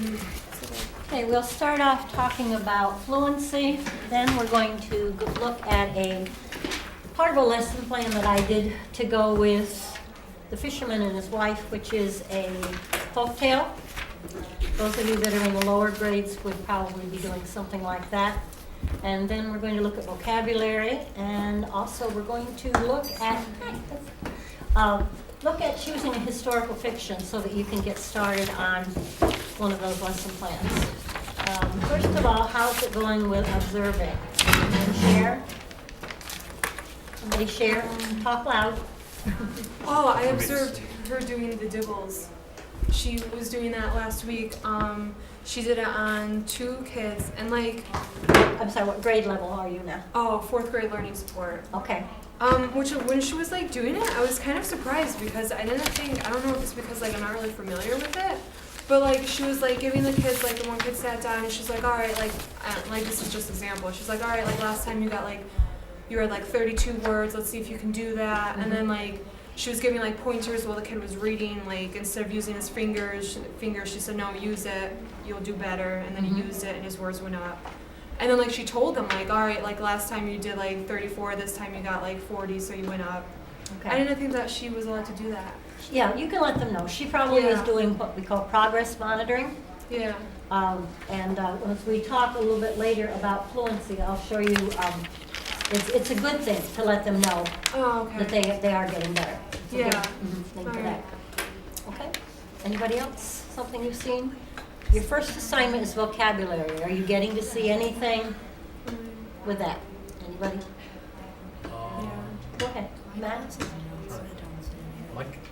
Okay, we'll start off talking about fluency. Then we're going to look at a part of a lesson plan that I did to go with The Fisherman and His Wife, which is a folk tale. Those of you that are in the lower grades would probably be doing something like that. And then we're going to look at vocabulary, and also we're going to look at choosing a historical fiction so that you can get started on one of those lesson plans. First of all, how's it going with observing? And share? Somebody share? Talk loud. Oh, I observed her doing the dibbles. She was doing that last week. She did it on 2 kids, and like, I'm sorry, what grade level are you now? oh, 4th grade learning support. Okay. Which when she was like doing it, I was kind of surprised because I don't know if it's because like I'm not really familiar with it, but like she was like giving the kids, like the one kid sat down and she's like, all right, like this is just an example. She's like, all right, like last time you had like 32 words, let's see if you can do that. And then like she was giving like pointers while the kid was reading, like instead of using his fingers, she said, no, use it, you'll do better. And then he used it and his words went up. And then like she told them like, all right, like last time you did like 34, this time you got like 40, so you went up. Okay. I didn't think that she was allowed to do that. Yeah, you can let them know. She probably is doing what we call progress monitoring. Yeah. As we talk a little bit later about fluency, I'll show you, it's a good thing to let them know that they are getting better. It's a good thing for that. Okay. Anybody else? Something you've seen? Your first assignment is vocabulary. Are you getting to see anything with that? Anybody? Go ahead. Matt?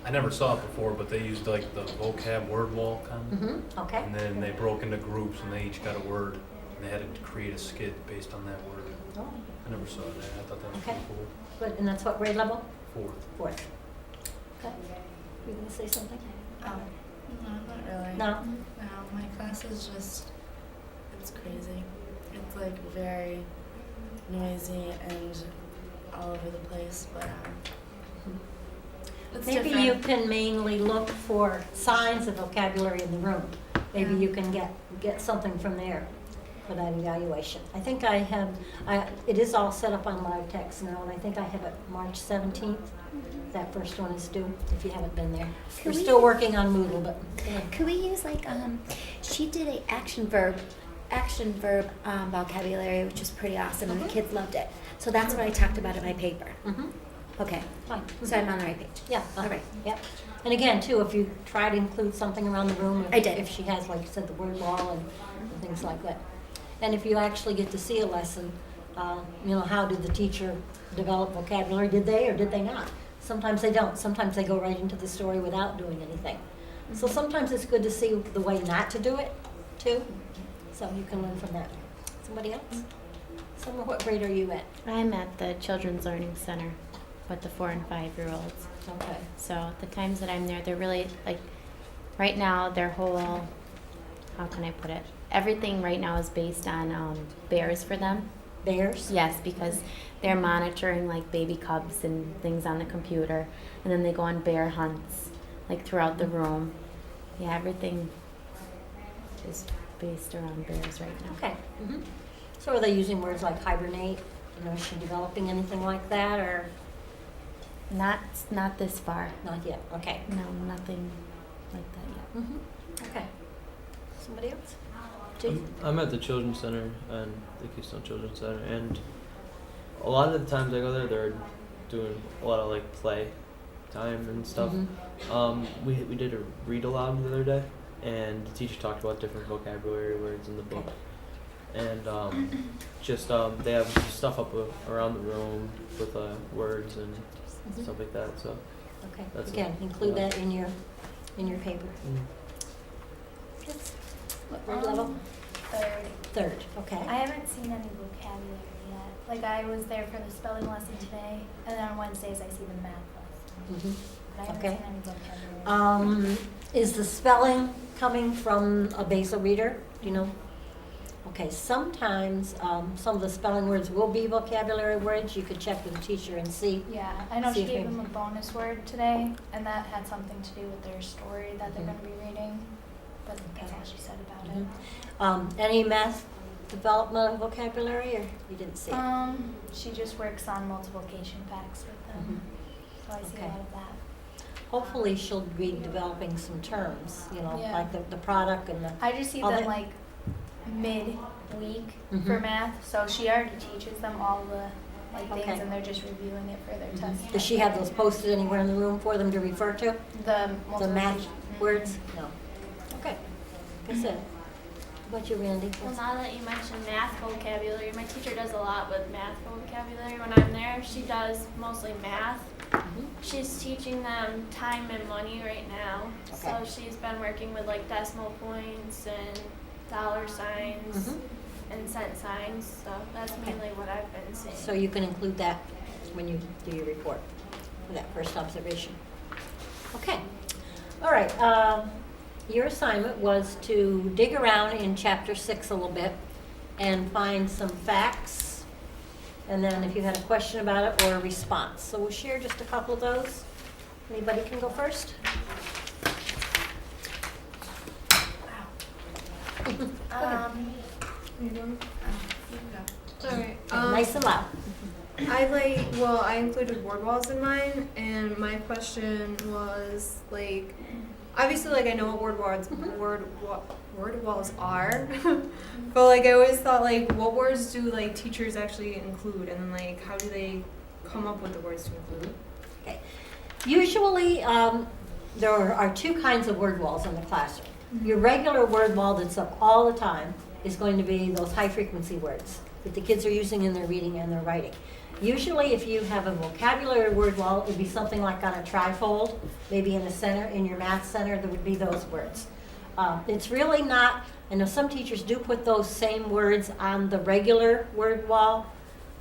I never saw it before, but they used like the vocab word wall kind of. Okay. And then they broke into groups and they each got a word. And they had to create a skit based on that word. Oh. I never saw that. I thought that was Okay. pretty cool. Good. And that's what grade level? 4th. 4th. Okay. You going to say something? No, not really. No? No, my class is just, it's crazy. It's like very noisy and all over the place, but it's Maybe different. you can mainly look for signs of vocabulary in the room. Maybe you can get something from there for that evaluation. I think it is all set up on live text now, and I think I have it March 17th. That first one is due, if you haven't been there. We're still working on Moodle, but. Could we use like, she did a action verb vocabulary, which was pretty awesome, and the kids loved it. So that's what I talked about in my paper. Okay, Fine. so I'm on the right page. Yeah. All right. Yep. And again, too, if you try to include something around the room. I did. If she has, like you said, the word wall and things like that. And if you actually get to see a lesson, how did the teacher develop vocabulary? Did they or did they not? Sometimes they don't. Sometimes they go right into the story without doing anything. So sometimes it's good to see the way not to do it, too. So you can learn from that. Somebody else? Summer, what grade are you at? I'm at the Children's Learning Center with the 4 and 5-year-olds. Okay. So the times that I'm there, they're really, like, right now, their whole, how can I put it? Everything right now is based on bears for them. Bears? Yes, because they're monitoring, like, baby cubs and things on the computer. And then they go on bear hunts, like, throughout the room. Yeah, everything is based around bears right now. Okay. So are they using words like hibernate? Is she developing anything like that, or Not this far. not yet? Okay. No, nothing like that yet. Okay. Somebody else? Jason? I'm at the Children's Center and the Keystone Children's Center, and a lot of the times I go there, they're doing a lot of like play time and stuff. We did a read aloud the other day, and the teacher talked about different vocabulary words in the book. And they have stuff up around the room with words and stuff like that. So Okay. that's Again, include that in your paper. Yes. What grade level? 3rd. 3rd. Okay. I haven't seen any vocabulary yet. Like I was there for the spelling lesson today, and then on Wednesdays I see the math lesson. But I haven't Okay. seen any vocabulary. Is the spelling coming from a basal reader? Do you know? Okay, sometimes some of the spelling words will be vocabulary words. You could check with the teacher and see. Yeah, I know See she if gave they- them a bonus word today, and that had something to do with their story that they're going to be reading. But that's all she said about Any math development of vocabulary, or you didn't see it? She just works on multiplication packs with them, so I see Okay. a lot of that. Hopefully she'll be developing some terms, Yeah. like the product and the, I just see All them that- like mid-week Mhm. for math, so she already teaches them all the things, Okay. and they're just reviewing it for their test. does she have those posted anywhere in the room for them to refer to? The The math multiplication. words? No. Okay. Like I said. How about you, Randy? Well, now that you mentioned math vocabulary, my teacher does a lot with math vocabulary when I'm there. She does mostly math. Mhm. She's teaching them time and money right now. Okay. So she's been working with like decimal points and dollar signs Mhm. and cent signs. So that's Okay. mainly what I've been seeing. So you can include that when you do your report for that first observation. Okay. All right. Your assignment was to dig around in chapter 6 a little bit and find some facts, and then if you had a question about it or a response. So we'll share just a couple of those. Anybody can go first? Sorry. Nice and loud. I included word walls in mine, and my question was obviously I know what word walls are, but I always thought what words do teachers actually include, and then how do they come up with the words to include? Okay. Usually, there are two kinds of word walls in the classroom. Your regular word wall that's up all the time is going to be those high-frequency words that the kids are using in their reading and their writing. Usually, if you have a vocabulary word wall, it would be something like on a trifold, maybe in the center, in your math center, there would be those words. It's really not, I know some teachers do put those same words on the regular word wall,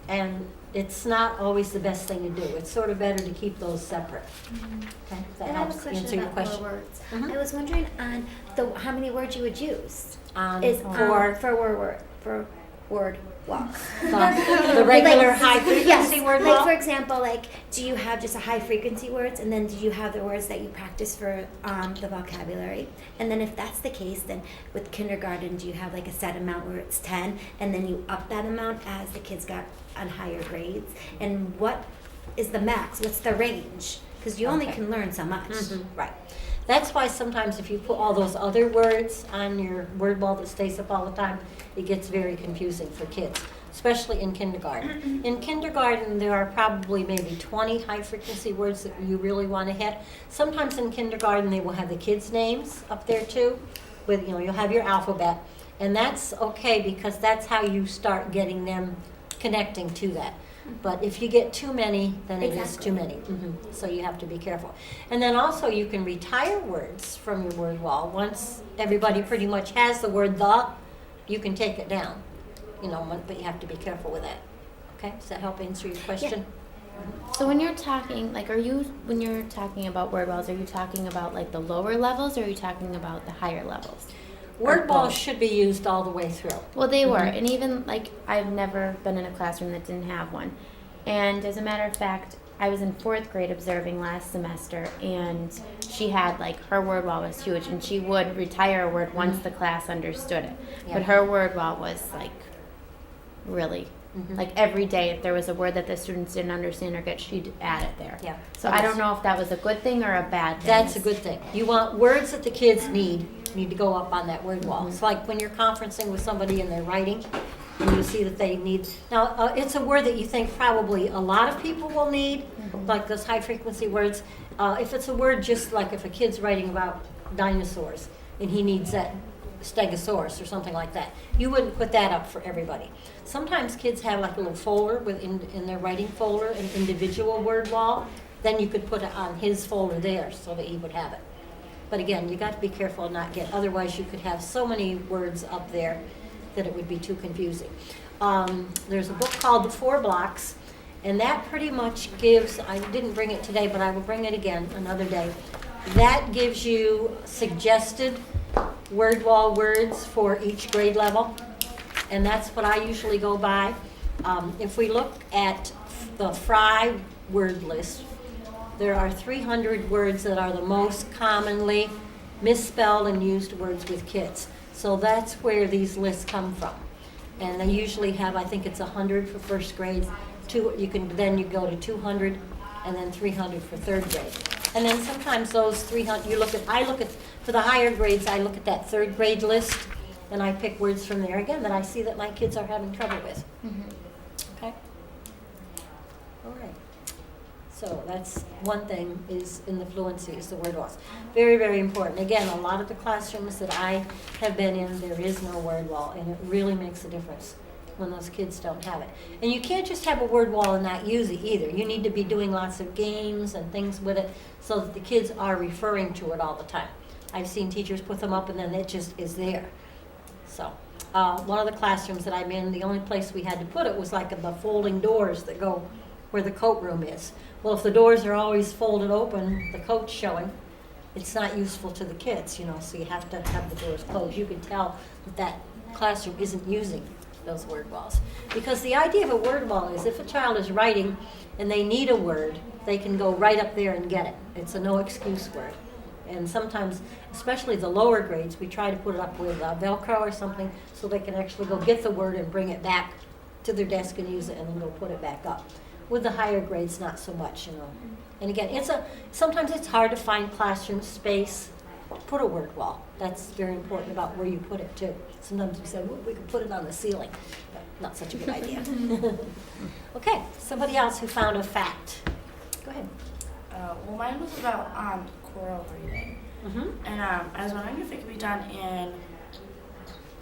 and it's not always the best thing to do. It's sort of better to keep those separate. Okay, if that And I have a helps question answer your about question. more words. Mhm. I was wondering on how many words you would use For for word walls. the regular Like, high frequency yes, word like wall? for example, do you have just a high frequency words, and then do you have the words that you practice for the vocabulary? And then if that's the case, then with kindergarten, do you have a set amount where it's 10, and then you up that amount as the kids got on higher grades? And what is the max? What's the range? Because you only Okay. can learn so much. Right. That's why sometimes if you put all those other words on your word wall that stays up all the time, it gets very confusing for kids, especially in kindergarten. In kindergarten, there are probably maybe 20 high-frequency words that you really want to hit. Sometimes in kindergarten, they will have the kids' names up there too, with, you'll have your alphabet, and that's okay because that's how you start getting them connecting to that. But if you get too many, then it is too many. So you have to be careful. And then also you can retire words from your word wall. Once everybody pretty much has the word the, you can take it down. But you have to be careful with that. Okay, does that help answer your question? So when you're talking, when you're talking about word walls, are you talking about the lower levels, or are you talking about the higher levels? Word walls should be used all the way through. Well, they were, and even I've never been in a classroom that didn't have one. And as a matter of fact, I was in 4th grade observing last semester, and she had her word wall was huge, and she would retire a word once the class understood it. Yeah. But her word wall was really every day, if there was a word that the students didn't understand or get, she'd add it there. Yeah. So I don't know if that was a good thing or a bad thing. That's a good thing. You want words that the kids need to go up on that word wall. It's like when you're conferencing with somebody and they're writing, and you see that they need. Now, it's a word that you think probably a lot of people will need, like those high-frequency words. If it's a word just like if a kid's writing about dinosaurs and he needs that stegosaurus or something like that, you wouldn't put that up for everybody. Sometimes kids have a little folder in their writing folder, an individual word wall. Then you could put it on his folder there so that he would have it. But again, you got to be careful and not get, otherwise you could have so many words up there that it would be too confusing. There's a book called The 4 Blocks, and that pretty much gives, I didn't bring it today, but I will bring it again another day. That gives you suggested word wall words for each grade level, and that's what I usually go by. If we look at the Fry word list, there are 300 words that are the most commonly misspelled and used words with kids. So that's where these lists come from. And they usually have, I think it's 100 for first grade, then you go to 200, and then 300 for third grade. And then sometimes those 300, for the higher grades, I look at that third grade list, and I pick words from there again that I see that my kids are having trouble with. Okay? All right. So that's one thing is in the fluency is the word walls. Very, very important. Again, a lot of the classrooms that I have been in, there is no word wall, and it really makes a difference when those kids don't have it. And you can't just have a word wall and not use it either. You need to be doing lots of games and things with it so that the kids are referring to it all the time. I've seen teachers put them up and then it just is there. So one of the classrooms that I'm in, the only place we had to put it was like the folding doors that go where the coat room is. Well, if the doors are always folded open, the coat's showing, it's not useful to the kids, so you have to have the doors closed. You can tell that classroom isn't using those word walls. Because the idea of a word wall is if a child is writing and they need a word, they can go right up there and get it. It's a no excuse word. And sometimes, especially the lower grades, we try to put it up with Velcro or something so they can actually go get the word and bring it back to their desk and use it and then go put it back up. With the higher grades, not so much, And again, sometimes it's hard to find classroom space to put a word wall. That's very important about where you put it too. Sometimes we say, well, we could put it on the ceiling, but not such a good idea. Okay, somebody else who found a fact. Go ahead. Well, mine was about choral reading. And I was wondering if it could be done in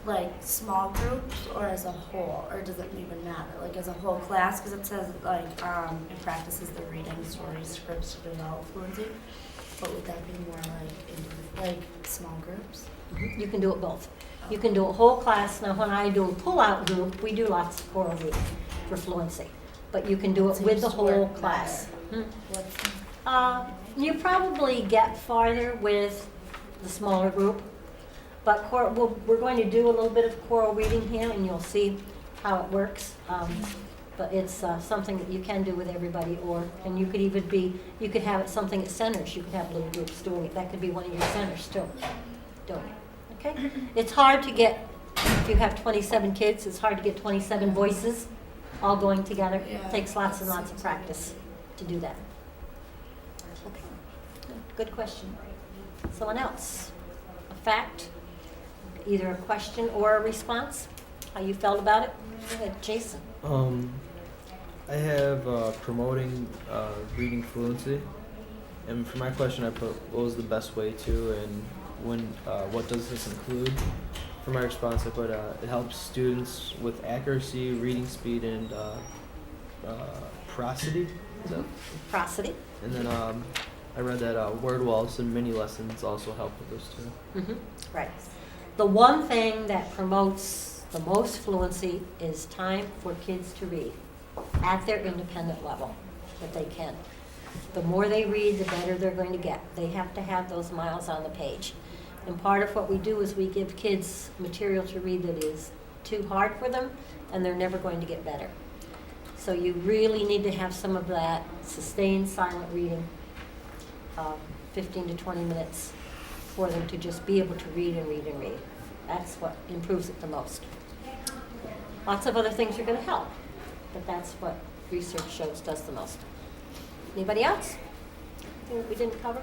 like small groups or as a whole, or does it even matter? Like as a whole class, because it says like it practices the reading, stories, scripts to develop fluency. But would that be more like small groups? You can do it both. You can do a whole class. Now, when I do a pull-out group, we do lots of choral reading for fluency. But you can do it with the whole class. You probably get farther with the smaller group. But we're going to do a little bit of choral reading here, and you'll see how it works. But it's something that you can do with everybody, and you could have it something at centers. You could have little groups doing it. That could be one of your centers too, doing it. Okay? It's hard to get, if you have 27 kids, it's hard to get 27 voices all going together. Yeah, it takes lots and lots of practice to do that. Okay. Good question. Someone else? A fact? Either a question or a response? How you felt about it? Go ahead, Jason. I have promoting reading fluency, and for my question I put what was the best way to, and what does this include? For my response I put it helps students with accuracy, reading speed, and prosody. Is that? Prosody. And then I read that word walls and mini lessons also help with those too. Right. The one thing that promotes the most fluency is time for kids to read at their independent level that they can. The more they read, the better they're going to get. They have to have those miles on the page. And part of what we do is we give kids material to read that is too hard for them, and they're never going to get better. So you really need to have some of that sustained silent reading, 15 to 20 minutes for them to just be able to read and read and read. That's what improves it the most. Lots of other things are going to help, but that's what research shows does the most. Anybody else? Anything that we didn't cover?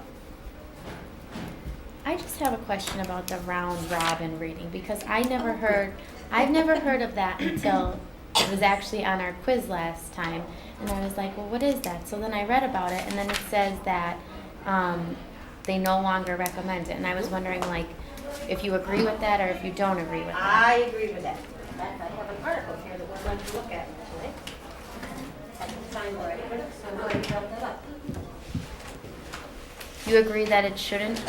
I just have a question about the round robin reading because I've never heard of that until it was actually on our quiz last time, and I was like, well, what is that? So then I read about it, and then it says that they no longer recommend it, and I was wondering, like, if you agree with that or if you don't agree with that. I agree with that. In fact, I have an article here that we're going to look at tonight. I haven't signed already, so I'm going to help that up. You agree that it shouldn't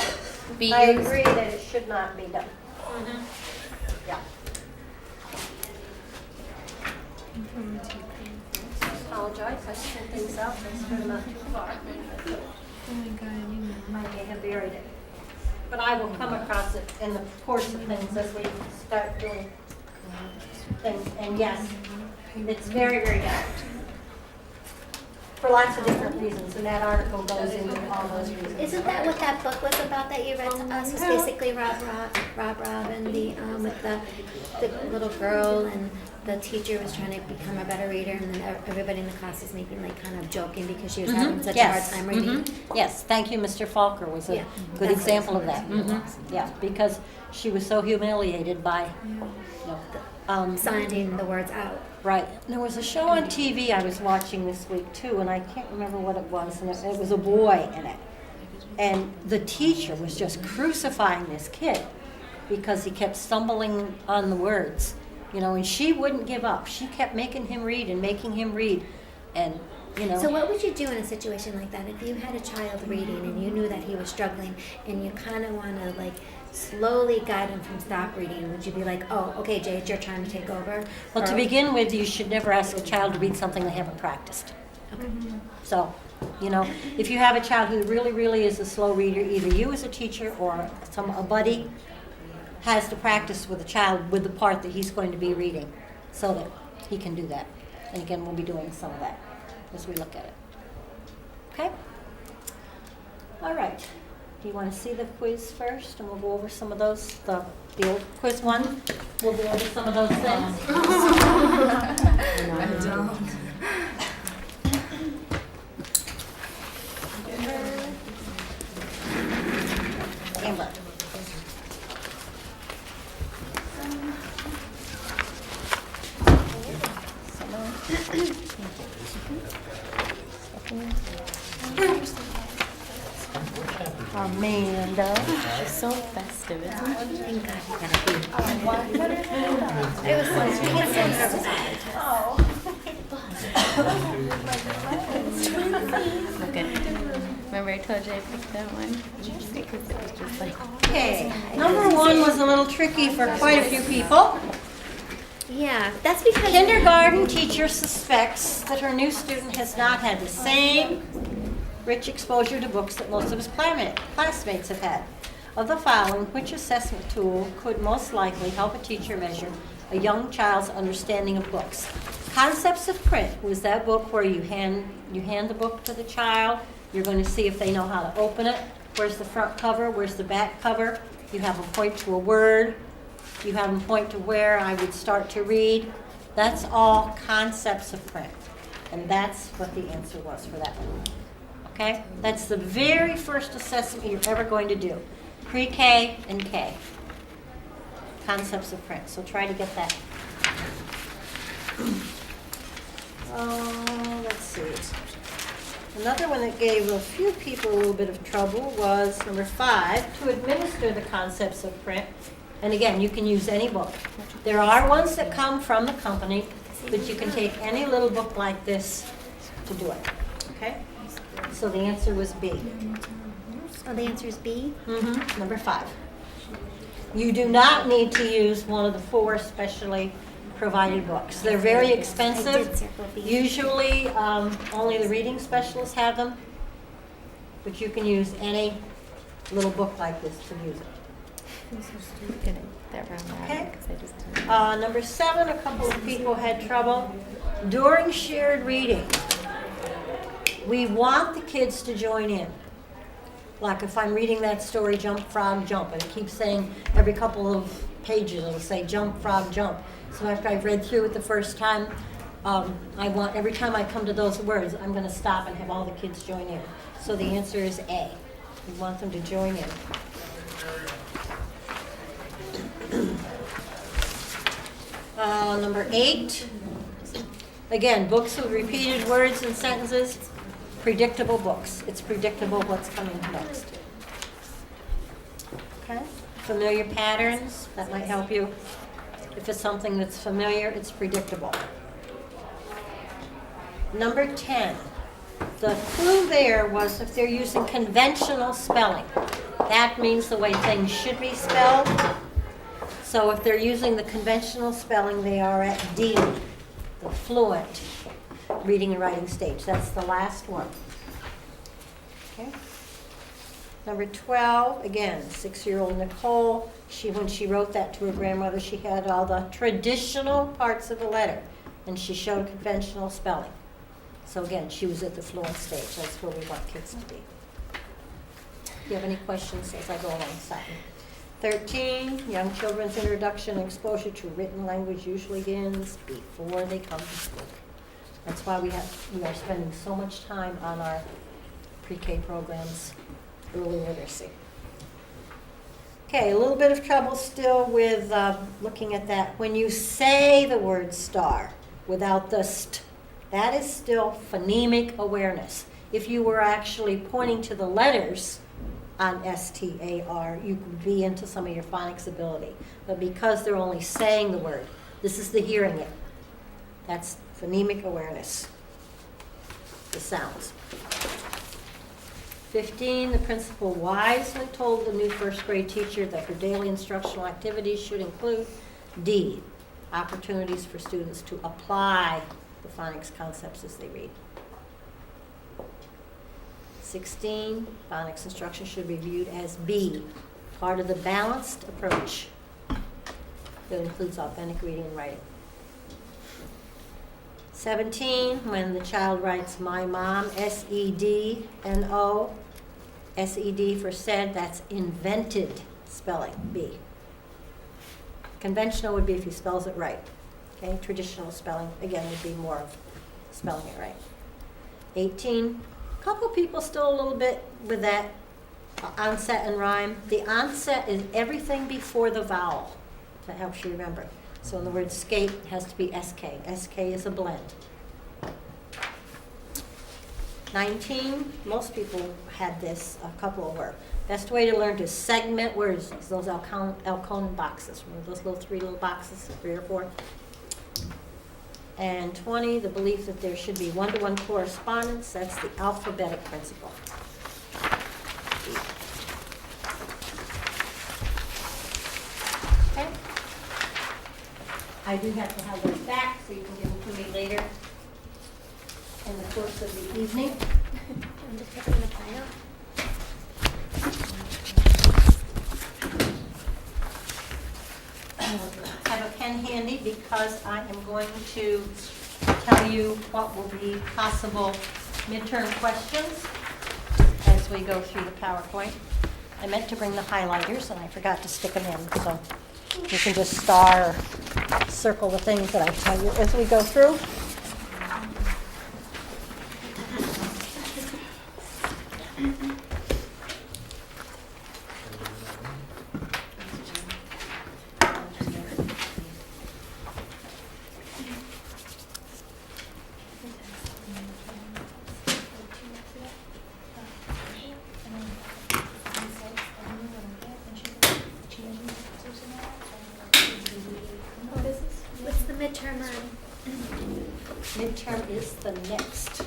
be I used? agree that it should not be done. Yeah. Apologize, I sent things out, I spread them out too far. Oh my god, I may have buried it. But I will come across it in the course of things as we start doing things. And yes, it's very, very difficult. for lots of different reasons, and that article goes into all those reasons. Isn't that what that book was about that you read to us? Was basically Rob and the with the little girl, and the teacher was trying to become a better reader, and then everybody in the class was making like kind of joking because she was having such a hard time reading. Yes, thank you, Mr. Falker was a Yeah, good that's example of that. awesome. Yeah, because she was so humiliated by, Sounding the words out. right. There was a show on TV I was watching this week too, and I can't remember what it was, and it was a boy in it. And the teacher was just crucifying this kid because he kept stumbling on the words, and she wouldn't give up. She kept making him read and making him read, and, So what would you do in a situation like that if you had a child reading and you knew that he was struggling and you kind of want to like slowly guide him from stop reading? Would you be like, oh, okay, Jay, it's your time to take over? Well, to Or- begin with, you should never ask a child to read something they haven't practiced. Okay. So, if you have a child who really, really is a slow reader, either you as a teacher or a buddy has to practice with a child with the part that he's going to be reading so that he can do that. And again, we'll be doing some of that as we look at it. Okay? All right. Do you want to see the quiz first? And we'll go over some of those, the old quiz one. We'll go over some of those things. I don't. Amber. Amanda. She's so festive, isn't she? Thank God you gotta be. It was so Look at remember I told you I picked that one? Because it was just like, Okay, number one was a little tricky for quite a few people. Yeah, that's because Kindergarten teacher suspects that her new student has not had the same rich exposure to books that most of his classmates have had. Of the following, which assessment tool could most likely help a teacher measure a young child's understanding of books? Concepts of Print was that book where you hand the book to the child. You're going to see if they know how to open it. Where's the front cover? Where's the back cover? You have them point to a word. You have them point to where I would start to read. That's all Concepts of Print. And that's what the answer was for that one. Okay? That's the very first assessment you're ever going to do. Pre-K and K. Concepts of Print. So try to get that. Let's see. Another one that gave a few people a little bit of trouble was number 5, to administer the Concepts of Print. And again, you can use any book. There are ones that come from the company, but you can take any little book like this to do it. Okay? So the answer was B. oh, the answer is B. Number 5. You do not need to use one of the 4 specially provided books. They're very I did expensive. circle B. Usually, only the reading specialists have them, but you can use any little book like this to use it. look at it, that round Okay. robin, 'cause I just didn't. Number 7, a couple of people had trouble. During shared reading, we want the kids to join in. Like if I'm reading that story, Jump, Frog, Jump, and it keeps saying every couple of pages, it'll say Jump, Frog, Jump. So after I've read through it the first time, I want, every time I come to those words, I'm going to stop and have all the kids join in. So the answer is A. We want them to join in. Number 8, again, books with repeated words and sentences, predictable books. It's predictable what's coming next. Okay? Familiar patterns, that might help you. If it's something that's familiar, it's predictable. Number 10, the clue there was if they're using conventional spelling. That means the way things should be spelled. So if they're using the conventional spelling, they are at D, the fluent reading and writing stage. That's the last one. Okay. Number 12, again, 6-year-old Nicole. When she wrote that to her grandmother, she had all the traditional parts of the letter, and she showed conventional spelling. So again, she was at the fluent stage. That's where we want kids to be. Do you have any questions as I go along, Sutton? 13, young children's introduction and exposure to written language usually begins before they come to school. That's why we are spending so much time on our pre-K programs, early literacy. Okay, a little bit of trouble still with looking at that. When you say the word star without the st, that is still phonemic awareness. If you were actually pointing to the letters on S-T-A-R, you could be into some of your phonics ability. But because they're only saying the word, this is the hearing it. That's phonemic awareness, the sounds. 15, the principal wisely told the new first grade teacher that her daily instructional activities should include D, opportunities for students to apply the phonics concepts as they read. 16, phonics instruction should be viewed as B, part of the balanced approach that includes authentic reading and writing. 17, when the child writes my mom, S-E-D-N-O, S-E-D for said, that's invented spelling, B. Conventional would be if he spells it right. Okay, traditional spelling, again, would be more of spelling it right. 18, a couple people still a little bit with that onset and rhyme. The onset is everything before the vowel. That helps you remember. So in the word skate, it has to be S-K. S-K is a blend. 19, most people had this, a couple of words. Best way to learn to segment words is those Alcone boxes. Remember those three little boxes, 3 or 4? And 20, the belief that there should be one-to-one correspondence. That's the alphabetic principle. Okay. I do have to have those back, so you can give them to me later in the course of the evening. I'm just putting the file. Have a pen handy because I am going to tell you what will be possible midterm questions as we go through the PowerPoint. I meant to bring the highlighters and I forgot to stick them in, so you can just star or circle the things that I tell you as we go through. What's the midterm on? Midterm is the next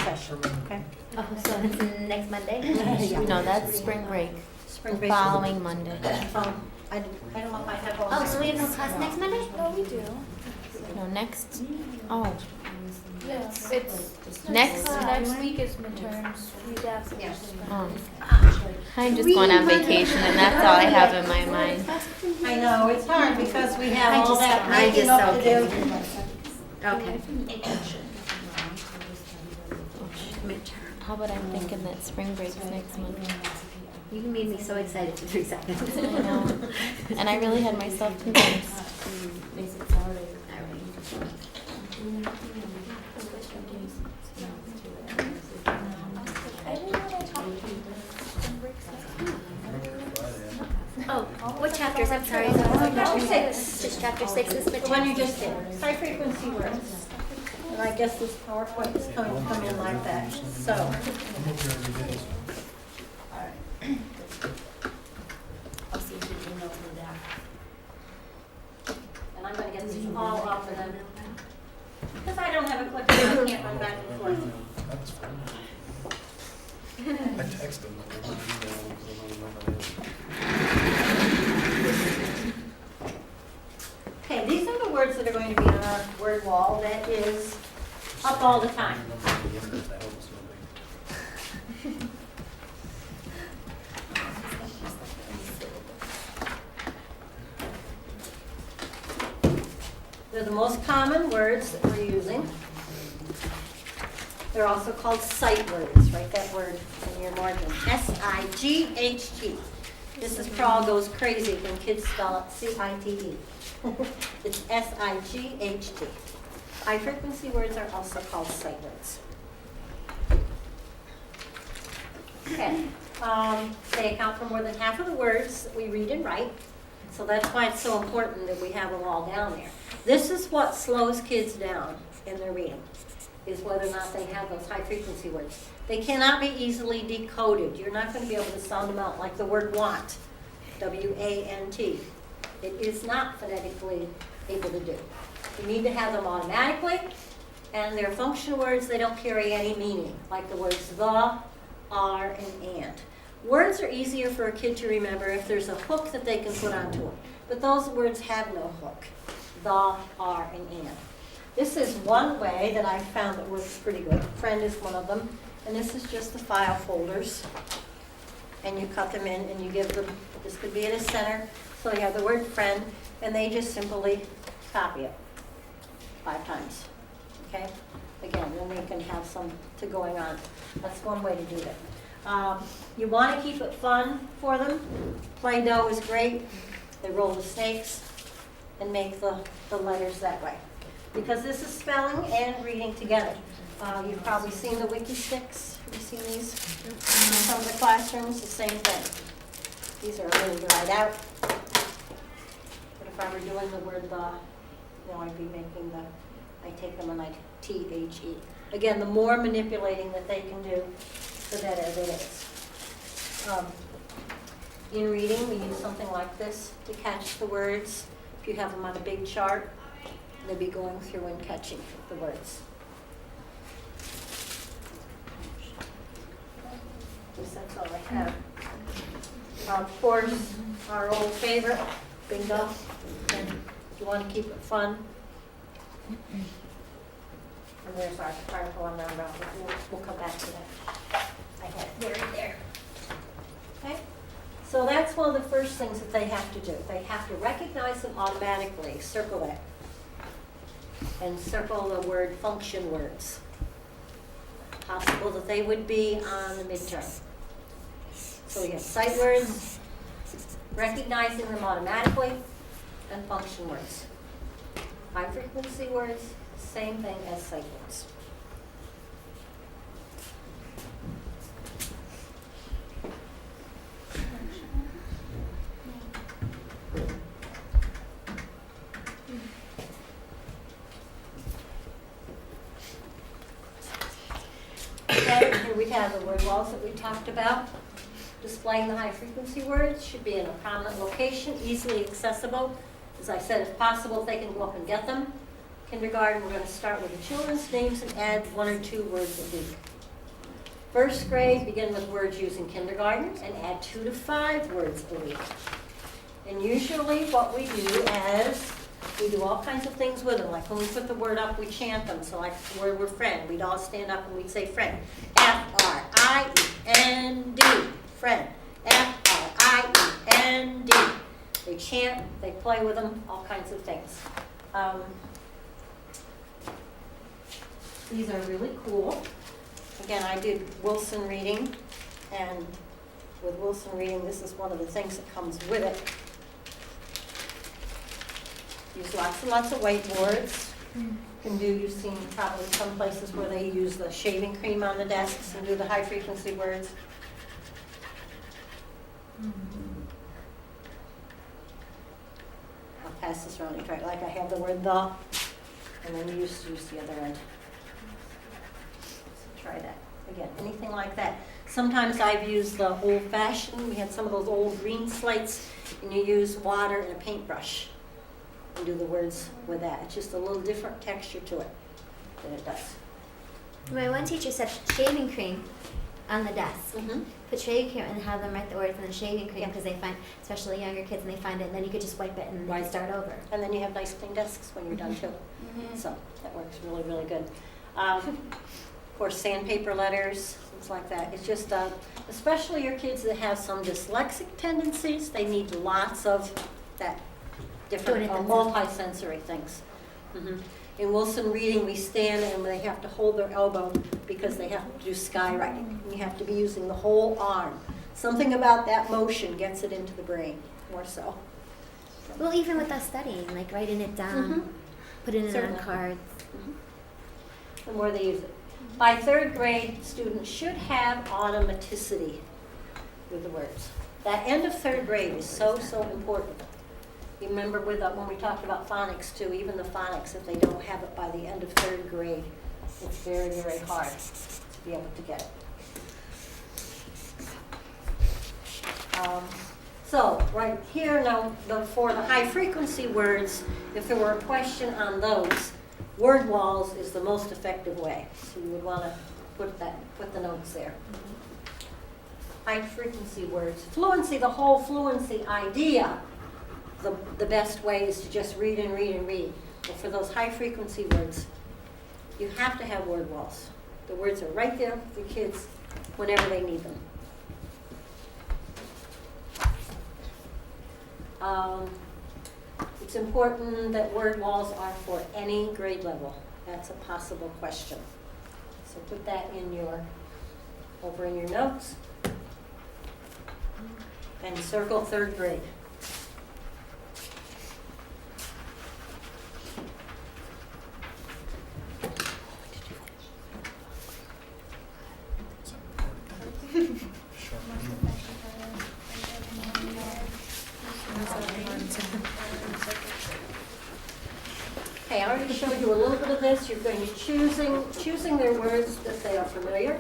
session, okay? Oh, so it's next Monday? Yeah. No, that's spring break. Spring The break. following Monday. I don't know if I have all. Oh, so we have no class next Monday? No, we do. No, next. Oh, Yeah. It's next. next week is midterms. Week after. I'm just going on vacation, and that's all I have in my mind. I know, it's hard because we have all that I making just up to do. Okay. How about I'm thinking that spring break's next month? You made me so excited for 3 seconds. I know. And I really had myself convinced. I didn't know they talked to you. Spring break's next week. Oh, what chapters? I'm sorry. Chapter 6. Just chapter 6 is The one you midterm? just did, high frequency words. And I guess this PowerPoint is going to come in like that, so. I'll see if you email me that. And I'm going to get these all off of them. Because I don't have a clicker, I can't run back and forth. That's fine. I text them. I don't email them because I don't know my Okay, these are the words that are going to be on our word wall that is up all the time. They're the most common words that we're using. They're also called sight words. Write that word in your margin. S-I-G-H-T. Mrs. Prawl goes crazy when kids spell it C-I-T-E. It's S-I-G-H-T. High frequency words are also called sight words. Okay. They account for more than half of the words that we read and write. So that's why it's so important that we have them all down there. This is what slows kids down in their reading, is whether or not they have those high frequency words. They cannot be easily decoded. You're not going to be able to sound them out like the word want, W-A-N-T. It is not phonetically able to do. You need to have them automatically, and they're functional words. They don't carry any meaning, like the words the, are, and. Words are easier for a kid to remember if there's a hook that they can put onto it. But those words have no hook. The, are, and. This is one way that I found that works pretty good. Friend is one of them. And this is just the file folders. And you cut them in and you give them, this could be in a center. So you have the word friend, and they just simply copy it 5 times. Okay? Again, then they can have some to going on. That's one way to do it. You want to keep it fun for them. Play-Doh is great. They roll the snakes and make the letters that way. Because this is spelling and reading together. You've probably seen the wiki sticks. Have you seen these? In some of the classrooms, the same thing. These are a little dried out. But if I were doing the word the, I'd be making I take them and I T-H-E. Again, the more manipulating that they can do, the better it is. In reading, we use something like this to catch the words. If you have them on a big chart, they'll be going through and catching the words. At least that's all I have. Of course, our old favorite, bingo. And if you want to keep it fun. And there's our article on that about it. We'll come back to that. I had it there. Okay? So that's one of the first things that they have to do. They have to recognize them automatically. Circle that. And circle the word function words. Possible that they would be on the midterm. So we have sight words, recognizing them automatically, and function words. High frequency words, same thing as sight words. Okay, here we have the word walls that we talked about. Displaying the high frequency words should be in a prominent location, easily accessible. As I said, if possible, if they can go up and get them. Kindergarten, we're going to start with the children's names and add 1 or 2 words a week. First grade, begin with words used in kindergarten and add 2 to 5 words a week. And usually what we do is we do all kinds of things with them. Like when we put the word up, we chant them. So like the word we're friend, we'd all stand up and we'd say friend. F-R-I-E-N-D. Friend. F-R-I-E-N-D. They chant, they play with them, all kinds of things. These are really cool. Again, I did Wilson reading, and with Wilson reading, this is one of the things that comes with it. Use lots and lots of whiteboards. You've seen probably some places where they use the shaving cream on the desks and do the high frequency words. I'll pass this around and try. Like I have the word the, and then you use the other end. So try that. Again, anything like that. Sometimes I've used the old-fashioned. We had some of those old green slates, and you use water and a paintbrush and do the words with that. It's just a little different texture to it than it does. My one teacher said shaving cream on the desk. Mm-hmm. Put shaving cream and have them write the words in the shaving cream because they find, especially younger kids, and they find it, and then you could just wipe it and then start over. And then you have nice clean desks when you're done too. Mm-hmm. So that works really, really good. Of course, sandpaper letters, things like that. It's just, especially your kids that have some dyslexic tendencies, they need lots of that different multi-sensory things. Mm-hmm. In Wilson reading, we stand and they have to hold their elbow because they have to do skywriting. You have to be using the whole arm. Something about that motion gets it into the brain, more so. Well, even with us studying, like writing it down, putting it Certainly. on cards. The more they use it. By third grade, students should have automaticity with the words. That end of third grade is so, so important. You remember with when we talked about phonics too, even the phonics, if they don't have it by the end of third grade, it's very, very hard to be able to get it. So right here now, for the high frequency words, if there were a question on those, word walls is the most effective way. So you would want to put the notes there. High frequency words. Fluency, the whole fluency idea, the best way is to just read and read and read. But for those high frequency words, you have to have word walls. The words are right there for the kids whenever they need them. It's important that word walls are for any grade level. That's a possible question. So put that over in your notes. And circle third grade. Okay, I already showed you a little bit of this. You're going to be choosing their words that they are familiar,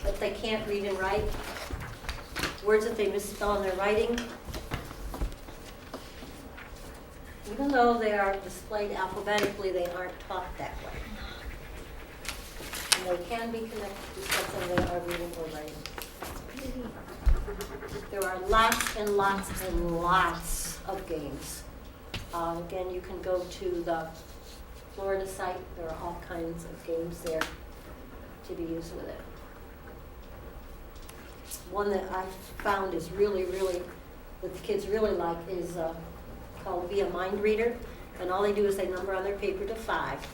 that they can't read and write, words that they misspell in their writing. Even though they are displayed alphabetically, they aren't taught that way. And they can be connected to something they are reading or writing. There are lots and lots and lots of games. Again, you can go to the Florida site. There are all kinds of games there to be used with it. One that I found is really, really, that the kids really like is called Be a Mind Reader. And all they do is they number on their paper to 5.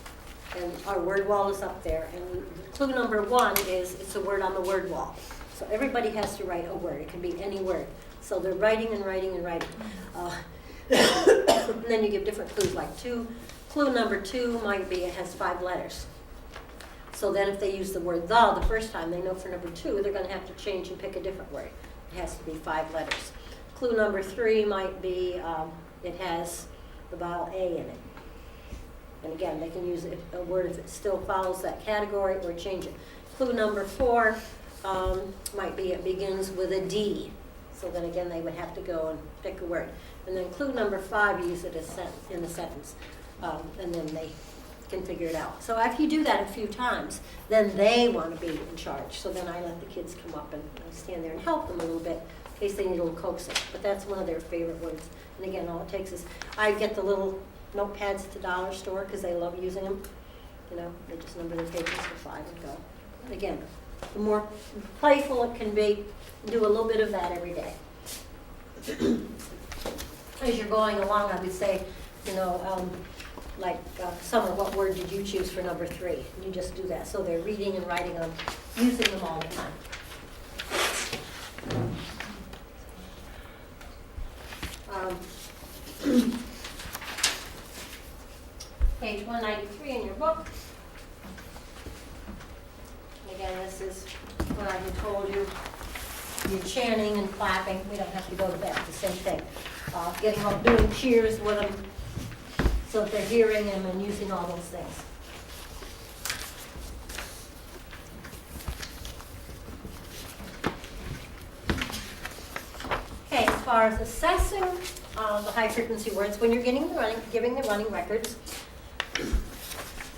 And our word wall is up there. And clue number 1 is it's a word on the word wall. So everybody has to write a word. It can be any word. So they're writing and writing and writing. And then you give different clues, like clue number 2 might be it has 5 letters. So then if they use the word the first time, they know for number 2, they're going to have to change and pick a different word. It has to be 5 letters. Clue number 3 might be it has the vowel A in it. And again, they can use a word if it still follows that category or change it. Clue number 4 might be it begins with a D. So then again, they would have to go and pick a word. And then clue number 5, you use it as in a sentence. And then they can figure it out. So after you do that a few times, then they want to be in charge. So then I let the kids come up and I stand there and help them a little bit in case they need a little coaxing. But that's one of their favorite words. And again, all it takes is, I get the little notepads at the dollar store because they love using them. You know, they just number their papers for 5 and go. And again, the more playful it can be, do a little bit of that every day. As you're going along, I would say, you know, Summer, what word did you choose for number 3? And you just do that. So they're reading and writing them, using them all the time. Page 193 in your book. Again, this is what I had told you. You're chanting and clapping. We don't have to go to that. It's the same thing. Getting up, doing cheers with them so that they're hearing them and using all those things. Okay, as far as assessing the high frequency words, when you're giving the running records,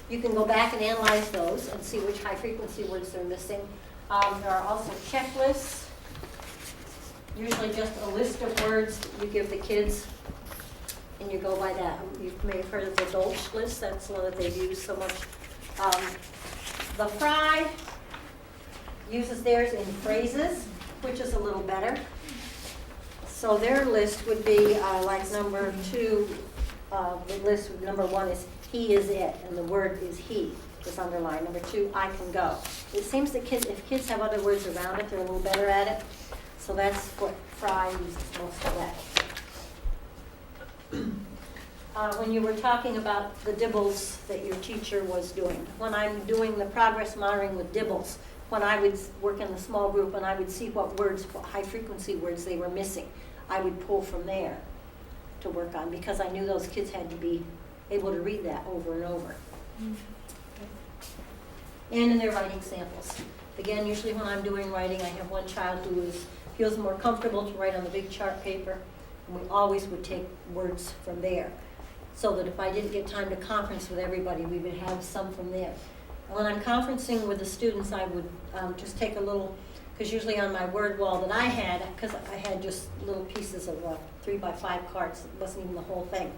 you can go back and analyze those and see which high frequency words they're missing. There are also checklists, usually just a list of words that you give the kids, and you go by that. You may have heard of the Dolch list. That's one that they've used so much. The Fry uses theirs in phrases, which is a little better. So their list would be like number 2, the list, number 1 is he is it, and the word is he is underlined. Number 2, I can go. It seems that if kids have other words around it, they're a little better at it. So that's what Fry uses most of that. When you were talking about the dibbles that your teacher was doing, when I'm doing the progress monitoring with dibbles, when I would work in the small group and I would see what words, what high frequency words they were missing, I would pull from there to work on, because I knew those kids had to be able to read that over and over. And in their writing samples. Again, usually when I'm doing writing, I have one child who feels more comfortable to write on the big chart paper, and we always would take words from there, so that if I didn't get time to conference with everybody, we would have some from there. And when I'm conferencing with the students, I would just take a little, because usually on my word wall that I had, because I had just little pieces of 3x5 cards, it wasn't even the whole thing.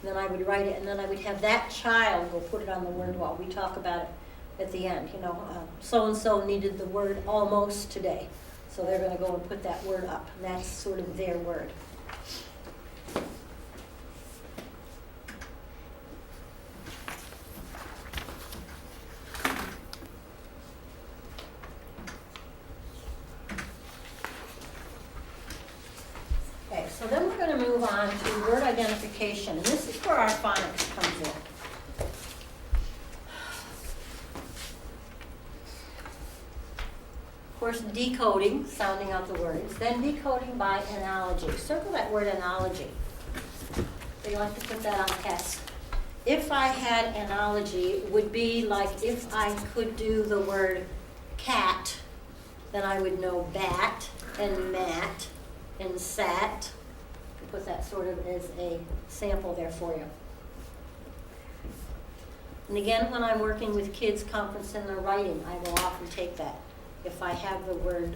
And then I would write it, and then I would have that child go put it on the word wall. We talk about it at the end, so-and-so needed the word almost today. So they're going to go and put that word up, and that's sort of their word. Okay, so then we're going to move on to word identification, and this is where our phonics comes in. Of course, decoding, sounding out the words, then decoding by analogy. Circle that word analogy. They like to put that on tests. If I had analogy, it would be like if I could do the word cat, then I would know bat and mat and sat. Put that sort of as a sample there for you. And again, when I'm working with kids conference in their writing, I will often take that. If I have the word,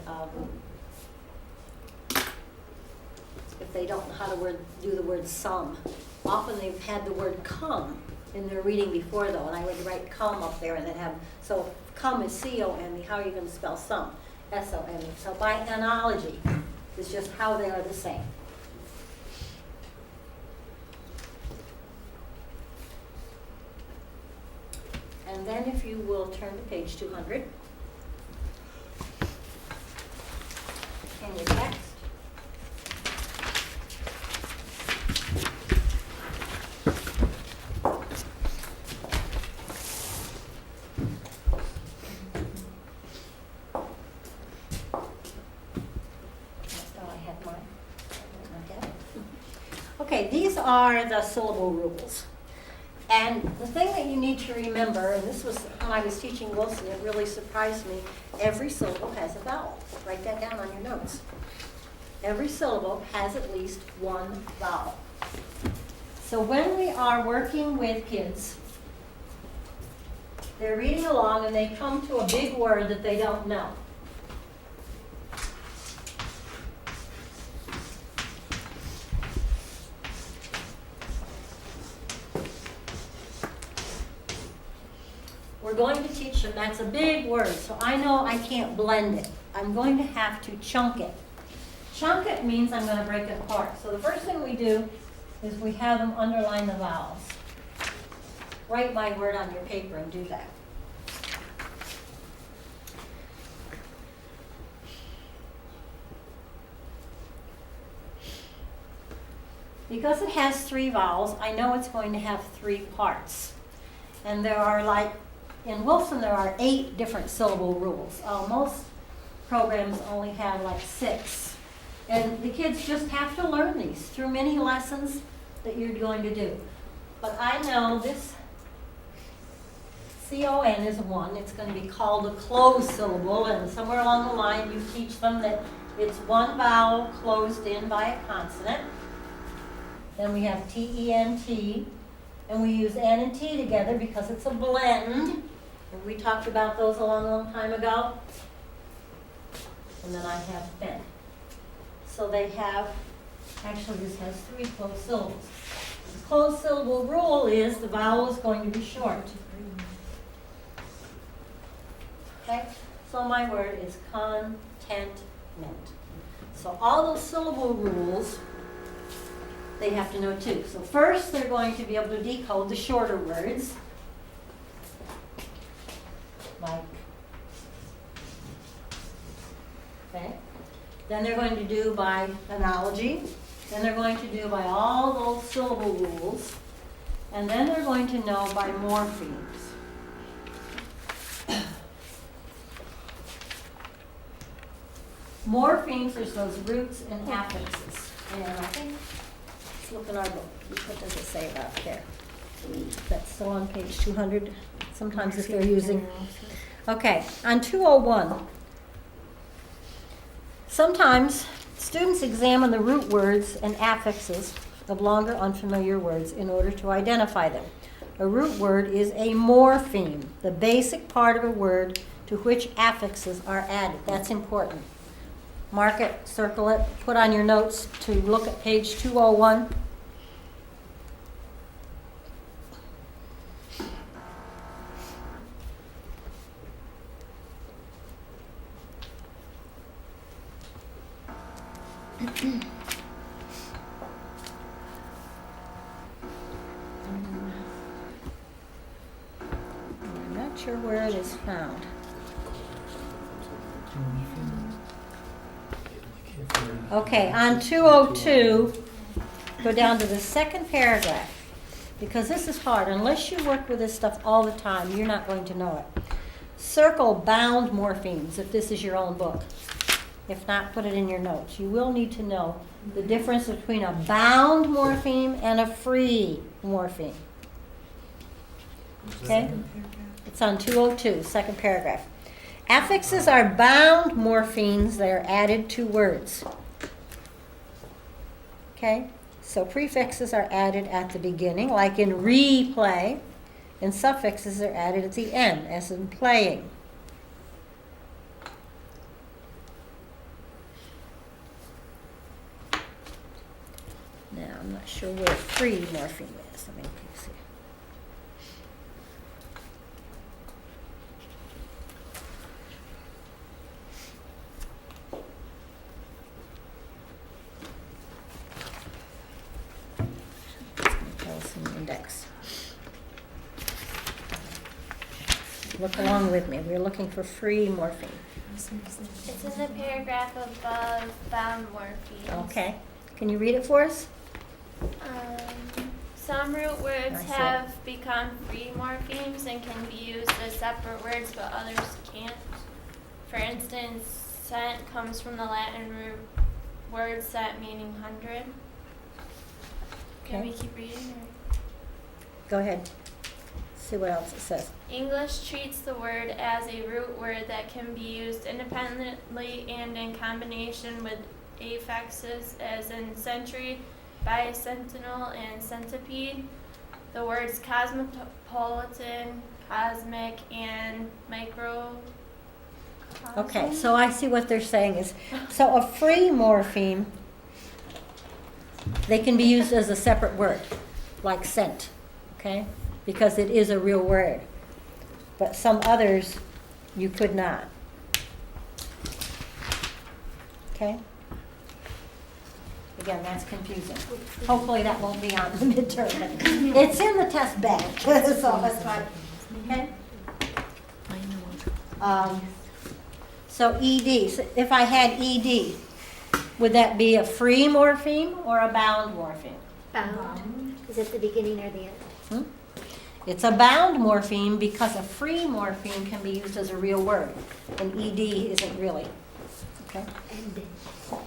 if they don't know how to do the word some, often they've had the word come in their reading before though, and I would write come up there and then have, so come is C-O-M-E, how are you going to spell some? S-O-M-E. So by analogy, it's just how they are the same. And then if you will turn to page 200. And your text. That's how I had mine. Okay, these are the syllable rules. And the thing that you need to remember, and this was when I was teaching Wilson, it really surprised me, every syllable has a vowel. Write that down on your notes. Every syllable has at least one vowel. So when we are working with kids, they're reading along and they come to a big word that they don't know. We're going to teach them, that's a big word, so I know I can't blend it. I'm going to have to chunk it. Chunk it means I'm going to break it apart. So the first thing we do is we have them underline the vowels. Write my word on your paper and do that. Because it has 3 vowels, I know it's going to have 3 parts. And there are in Wilson there are 8 different syllable rules. Most programs only have 6. And the kids just have to learn these through many lessons that you're going to do. But I know this C-O-N is one. It's going to be called a closed syllable, and somewhere along the line you teach them that it's one vowel closed in by a consonant. Then we have T-E-N-T, and we use N and T together because it's a blend. And we talked about those a long, long time ago. And then I have fen. So they have, actually this has 3 closed syllables. The closed syllable rule is the vowel is going to be short. Okay? So my word is contentment. So all those syllable rules they have to know too. So first, they're going to be able to decode the shorter words, like, okay? Then they're going to do by analogy. Then they're going to do by all those syllable rules. And then they're going to know by morphemes. Morphemes is those roots and affixes. And I think, let's look in our book. What does it say about there? That's still on page 200. Sometimes if they're using. Okay, on 201. Sometimes students examine the root words and affixes of longer unfamiliar words in order to identify them. A root word is a morpheme, the basic part of a word to which affixes are added. That's important. Mark it, circle it, put on your notes to look at page 201. I'm not sure where it is found. Okay, on 202, go down to the second paragraph, because this is hard. Unless you work with this stuff all the time, you're not going to know it. Circle bound morphemes if this is your own book. If not, put it in your notes. You will need to know the difference between a bound morpheme and a free morpheme. Okay? It's on 202, second paragraph. Affixes are bound morphemes that are added to words. Okay? So prefixes are added at the beginning, like in replay, and suffixes are added at the end, as in playing. Now, I'm not sure where free morpheme is. Let me see. Tell us in the index. Look along with me. We're looking for free morpheme. It's in the paragraph above bound morphemes. Okay. Can you read it for us? Some root words I see. have become free morphemes and can be used as separate words, but others can't. For instance, cent comes from the Latin root word cent, meaning 100. Can Okay. we keep reading? Go ahead. See what else it says. English treats the word as a root word that can be used independently and in combination with affixes, as in century, bicentennial, and centipede. The words cosmopolitan, cosmic, and micro. Okay, so I see what they're saying is, so a free morpheme, they can be used as a separate word, like cent, okay? Because it is a real word. But some others, you could not. Okay? Again, that's confusing. Hopefully that won't be on the midterm. It's in the test bank, so that's fine. Okay? So ED, so if I had ED, would that be a free morpheme or a bound morpheme? Bound. Is it the beginning or the end? It's a bound morpheme because a free morpheme can be used as a real word, and ED isn't really. Okay? End. What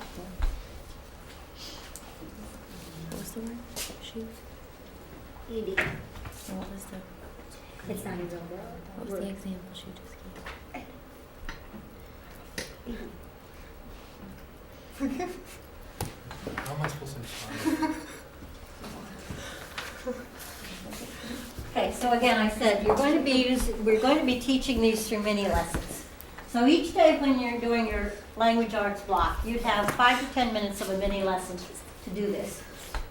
was the word? She? ED. What was the? It's not a real word. What was the example she just gave? How am I supposed to respond? Okay, so again, I said we're going to be teaching these through mini lessons. So each day when you're doing your language arts block, you'd have 5 to 10 minutes of a mini lesson to do this.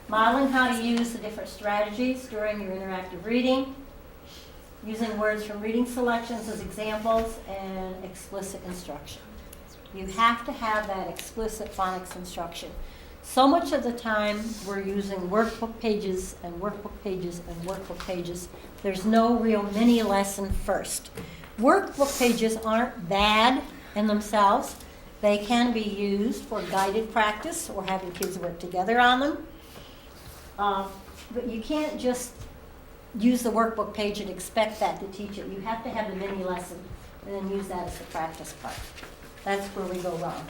Modeling how to use the different strategies during your interactive reading, using words from reading selections as examples, and explicit instruction. You have to have that explicit phonics instruction. So much of the time, we're using workbook pages and workbook pages and workbook pages. There's no real mini lesson first. Workbook pages aren't bad in themselves. They can be used for guided practice or having kids work together on them. But you can't just use the workbook page and expect that to teach it. You have to have the mini lesson and then use that as the practice part. That's where we go wrong.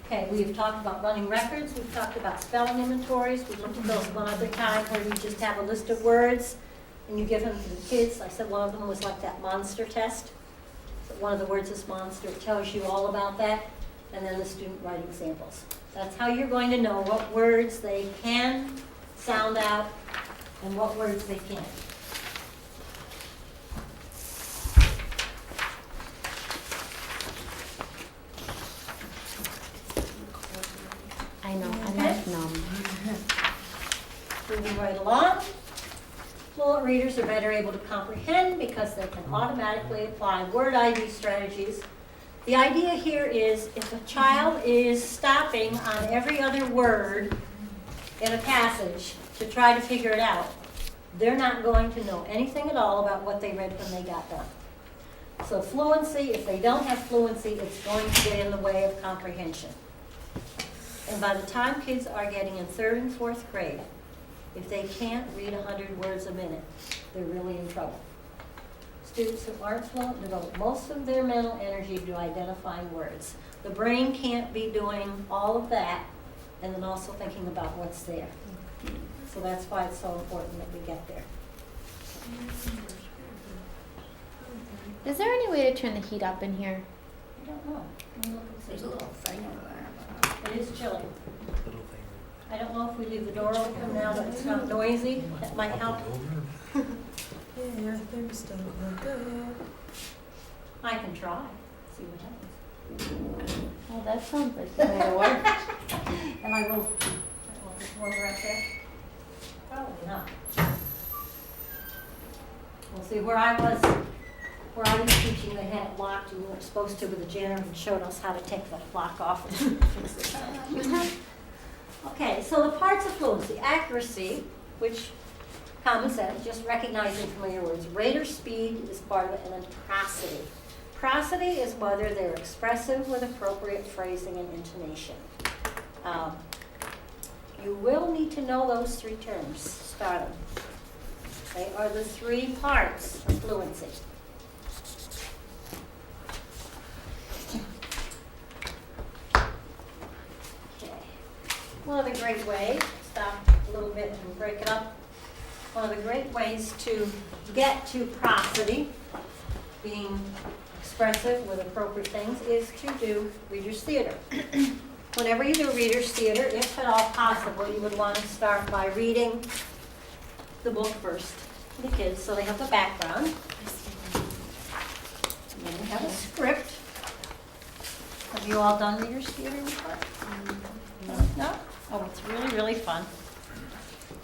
Okay, we've talked about running records, we've talked about spelling inventories, we looked at those one other time where you just have a list of words and you give them to the kids. I said one of them was like that monster test. So one of the words is monster, it tells you all about that, and then the student write examples. That's how you're going to know what words they can sound out and what words they can't. I know, I Okay. like numb. Moving right along. Fluent readers are better able to comprehend because they can automatically apply word ID strategies. The idea here is if a child is stopping on every other word in a passage to try to figure it out, they're not going to know anything at all about what they read when they got done. So fluency, if they don't have fluency, it's going to get in the way of comprehension. And by the time kids are getting in 3rd and 4th grade, if they can't read 100 words a minute, they're really in trouble. Students who aren't fluent devote most of their mental energy to identifying words. The brain can't be doing all of that and then also thinking about what's there. So that's why it's so important that we get there. Is there any way to turn the heat up in here? I don't know. Let me look and see. There's a little thing over there. It is chilly. Little thing. I don't know if we leave the door open now that it's not noisy. That might help. Yeah, things don't look good. I can try. See what happens. Oh, that sounds like the way to work. And I will just one right there. Probably not. Well, see, where I was teaching, they had it locked, and we weren't supposed to, but the janitor showed us how to take the lock off and fix it. Okay, so the parts of fluency. Accuracy, which common sense, just recognizing familiar words. Rate or speed is part of it, and then prosody. Prosody is whether they're expressive with appropriate phrasing and intonation. You will need to know those 3 terms, starting. They are the 3 parts of fluency. Okay. One of the great ways, stop a little bit and break it up. One of the great ways to get to prosody, being expressive with appropriate things, is to do reader's theater. Whenever you do reader's theater, if at all possible, you would want to start by reading the book first to the kids so they have the background. And then you have a script. Have you all done reader's theater before? No? Oh, it's really, really fun.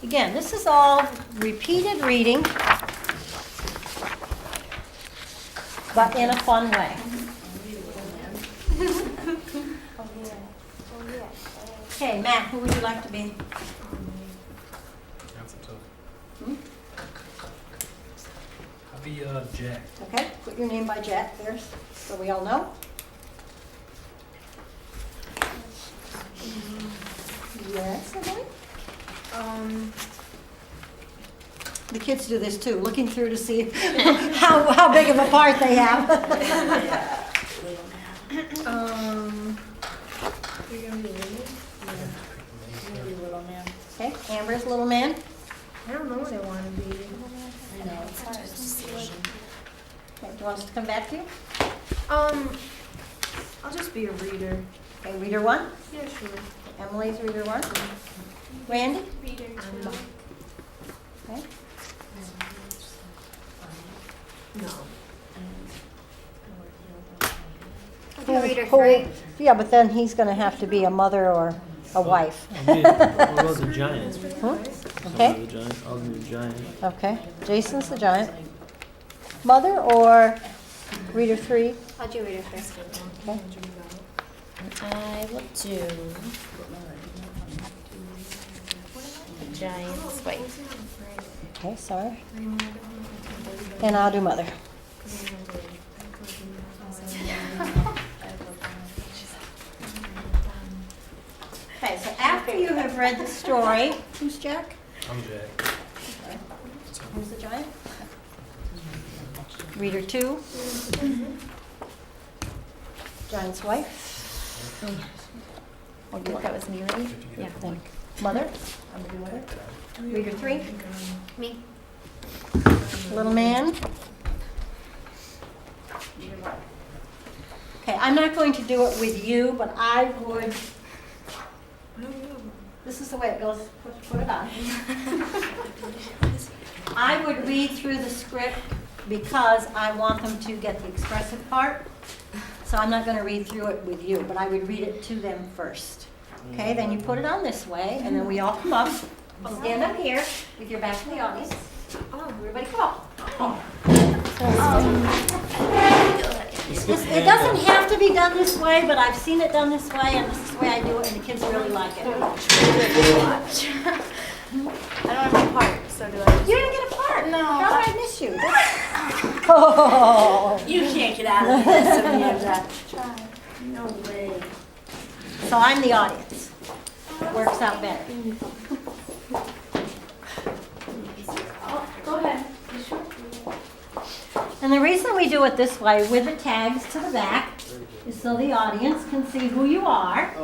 Again, this is all repeated reading, but in a fun way. Okay, Matt, who would you like to be? That's a tough. Hmm? I'll be Jack. Okay, put your name by Jack there, so we all know. Yes, Emily? The kids do this too, looking through to see how big of a part they have. You're gonna be leaving? Maybe little man. Okay, Amber's little man. I don't know what I want to be. I know, it's hard to decision. Okay, do you want us to come back to you? I'll just be a reader. Okay, reader 1. Yeah, sure. Emily's reader 1. Randy? Reader 2. Okay. No. You're reader 3. Yeah, but then he's going to have to be a mother or a wife. What about the Giants? Huh? Okay. The giant. I'll do the giant. Okay, Jason's the giant. Mother or reader 3? I'll do reader first. Okay. I will do Giant's wife. Okay, sorry. And I'll do mother. Okay, so after you have read the story, who's Jack? I'm Jack. Who's the giant? Reader 2. Giant's wife. Oh, good. That was me, right? Yeah. Then mother. I'm gonna do mother. Reader 3. Me. Little man. Okay, I'm not going to do it with you, but I would. This is the way it goes. Put it on. I would read through the script because I want them to get the expressive part. So I'm not going to read through it with you, but I would read it to them first. Okay, then you put it on this way, and then we all come up. Stand up here with your back to the audience. Everybody come up. It doesn't have to be done this way, but I've seen it done this way, and this is the way I do it, and the kids really like it. I don't have a part, so do I? You didn't get a part. No. How did I miss you? Oh. You can't get out of this if you have that. No way. So I'm the audience. Works out better. Go ahead. And the reason we do it this way with the tags to the back is so the audience can see who you are.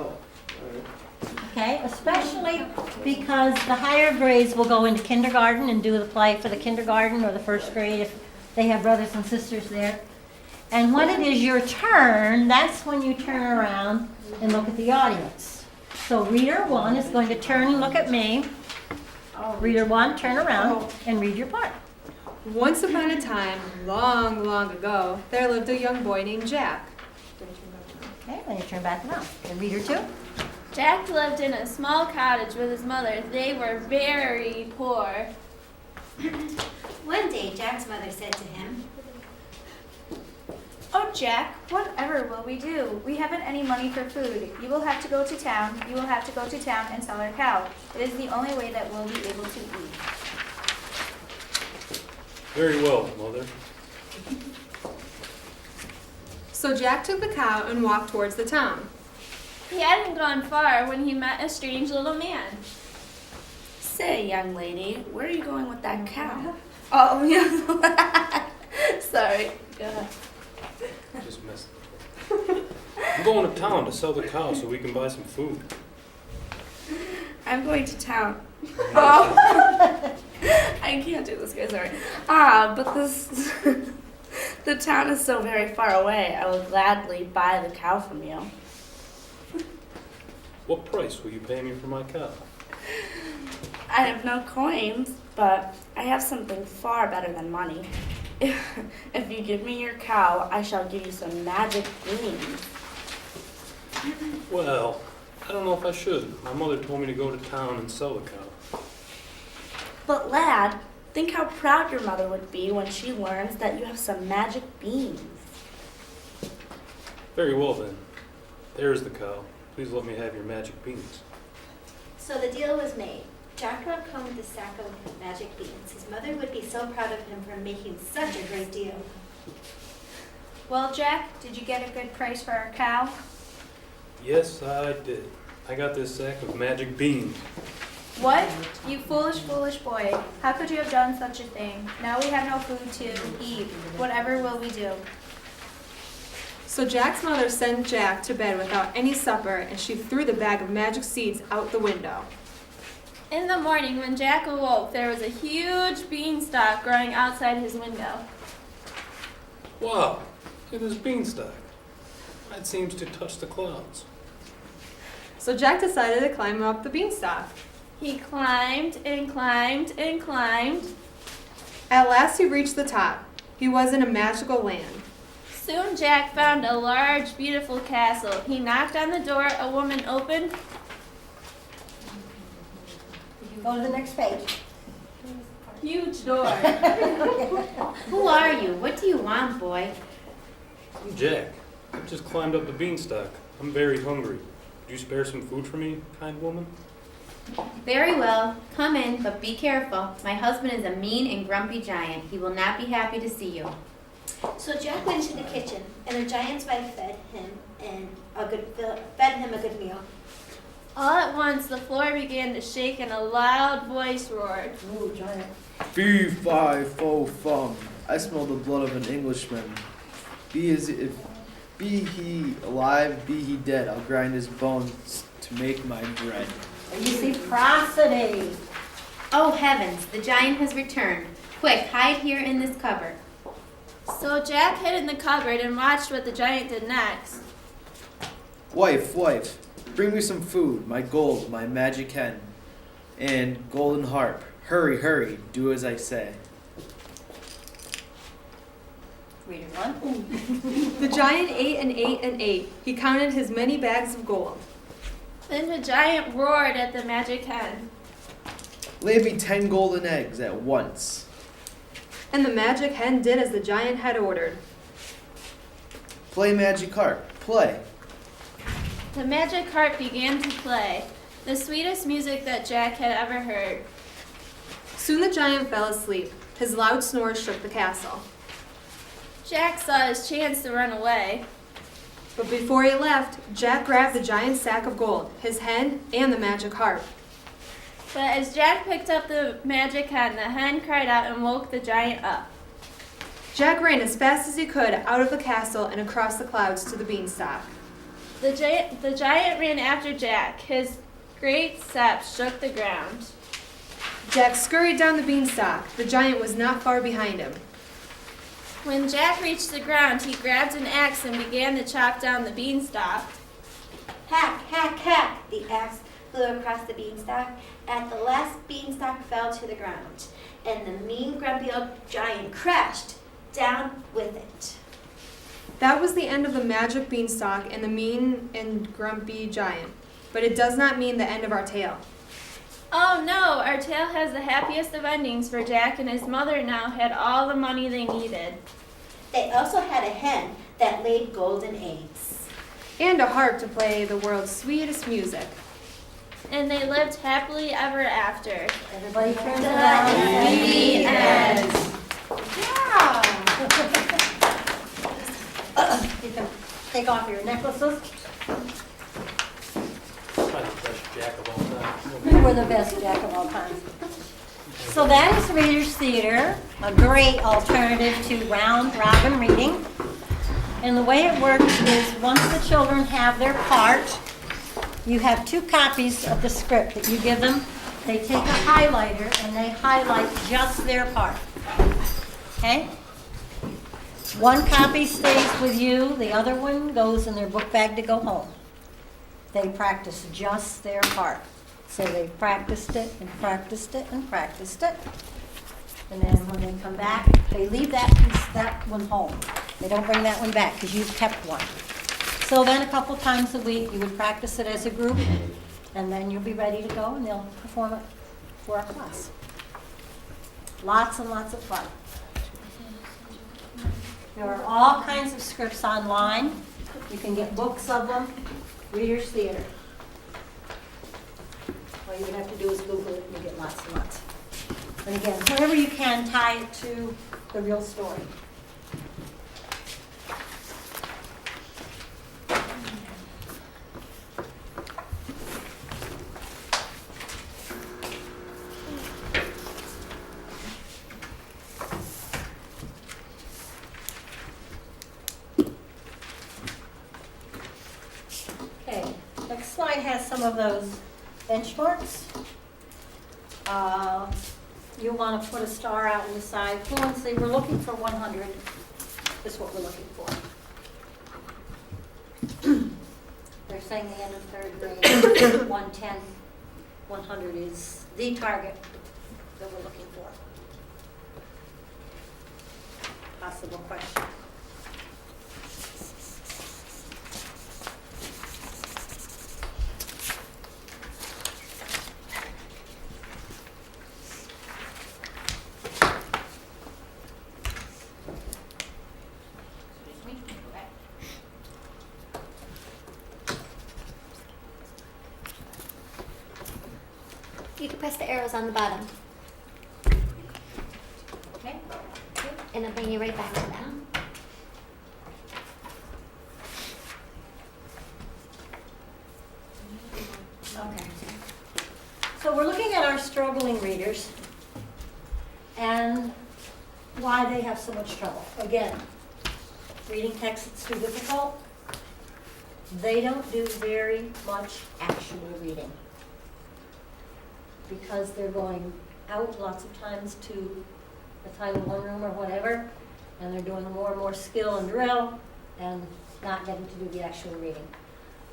Okay, especially because the higher grades will go into kindergarten and do the play for the kindergarten or the first grade if they have brothers and sisters there. And when it is your turn, that's when you turn around and look at the audience. So reader 1 is going to turn and look at me. Reader 1, turn around and read your part. Once upon a time, long, long ago, there lived a young boy named Jack. Okay, then you turn back around. And reader 2. Jack lived in a small cottage with his mother. They were very poor. One day, Jack's mother said to him, Oh, Jack, whatever will we do? We haven't any money for food. You will have to go to town. You will have to go to town and sell our cow. It is the only way that we'll be able to eat. Very well, Mother. So Jack took the cow and walked towards the town. He hadn't gone far when he met a strange little man. Say, young lady, where are you going with that cow? Oh, yeah. Sorry. Go ahead. Just messed it. I'm going to town to sell the cow so we can buy some food. I'm going to town. Oh. I can't do this, guys. Sorry. But this, the town is so very far away. I will gladly buy the cow from you. What price will you pay me for my cow? I have no coins, but I have something far better than money. If you give me your cow, I shall give you some magic beans. Well, I don't know if I should. My mother told me to go to town and sell the cow. But lad, think how proud your mother would be when she learns that you have some magic beans. Very well then. There's the cow. Please let me have your magic beans. So the deal was made. Jack would come with a sack of magic beans. His mother would be so proud of him for making such a great deal. Well, Jack, did you get a good price for our cow? Yes, I did. I got this sack of magic beans. What? You foolish, foolish boy. How could you have done such a thing? Now we have no food to eat. Whatever will we do? So Jack's mother sent Jack to bed without any supper, and she threw the bag of magic seeds out the window. In the morning, when Jack awoke, there was a huge beanstalk growing outside his window. Wow, look at this beanstalk. It seems to touch the clouds. So Jack decided to climb up the beanstalk. He climbed and climbed and climbed. At last he reached the top. He was in a magical land. Soon Jack found a large, beautiful castle. He knocked on the door. A woman opened. go to the next page. Huge door. Who are you? What do you want, boy? I'm Jack. I've just climbed up the beanstalk. I'm very hungry. Could you spare some food for me, kind woman? Very well. Come in, but be careful. My husband is a mean and grumpy giant. He will not be happy to see you. So Jack went to the kitchen, and the giant's wife fed him a good meal. All at once, the floor began to shake and a loud voice roared. Ooh, giant. Fee, fi, fo, fum. I smell the blood of an Englishman. Be he alive, be he dead. I'll grind his bones to make my bread. Reciprocity. Oh heavens, the giant has returned. Quick, hide here in this cupboard. So Jack hid in the cupboard and watched what the giant did next. Wife, bring me some food, my gold, my magic hen, and golden harp. Hurry, do as I say. Reader one. The giant ate and ate and ate. He counted his many bags of gold. Then the giant roared at the magic hen. Lay me 10 golden eggs at once. And the magic hen did as the giant had ordered. Play magic harp, play. The magic harp began to play, the sweetest music that Jack had ever heard. Soon the giant fell asleep. His loud snores shook the castle. Jack saw his chance to run away. But before he left, Jack grabbed the giant's sack of gold, his hen, and the magic harp. But as Jack picked up the magic hen, the hen cried out and woke the giant up. Jack ran as fast as he could out of the castle and across the clouds to the beanstalk. The giant ran after Jack. His great steps shook the ground. Jack scurried down the beanstalk. The giant was not far behind him. When Jack reached the ground, he grabbed an axe and began to chop down the beanstalk. Hack, hack, hack! The axe flew across the beanstalk. At the last beanstalk fell to the ground, and the mean, grumpy old giant crashed down with it. That was the end of the magic beanstalk and the mean and grumpy giant. But it does not mean the end of our tale. Oh no, our tale has the happiest of endings, for Jack and his mother now had all the money they needed. They also had a hen that laid golden eggs. And a harp to play the world's sweetest music. And they lived happily ever after. Everybody turns around. The end. You can take off your necklaces. I'm the best Jack of all time. You were the best Jack of all time. So that is Reader's Theater, a great alternative to round robin reading. And the way it works is once the children have their part, you have 2 copies of the script that you give them. They take a highlighter and they highlight just their part. Okay? 1 copy stays with you, the other one goes in their book bag to go home. They practice just their part. So they practiced it and practiced it and practiced it. And then when they come back, they leave that one home. They don't bring that one back because you've kept one. So then a couple times a week, you would practice it as a group, and then you'll be ready to go and they'll perform it for our class. Lots and lots of fun. There are all kinds of scripts online. You can get books of them. Reader's Theater. All you would have to do is Google it and you get lots and lots. And again, wherever you can, tie it to the real story. Okay, next slide has some of those benchmarks. You want to put a star out on the side. Fluency, we're looking for 100 is what we're looking for. They're saying the end of 3rd grade, 110, 100 is the target that we're looking for. Possible question. You can press the arrows on the bottom. Okay? And I'll bring you right back to that. Okay. So we're looking at our struggling readers and why they have so much trouble. Again, reading text that's too difficult. They don't do very much actual reading because they're going out lots of times to the Title I room or whatever, and they're doing more and more skill and drill and not getting to do the actual reading.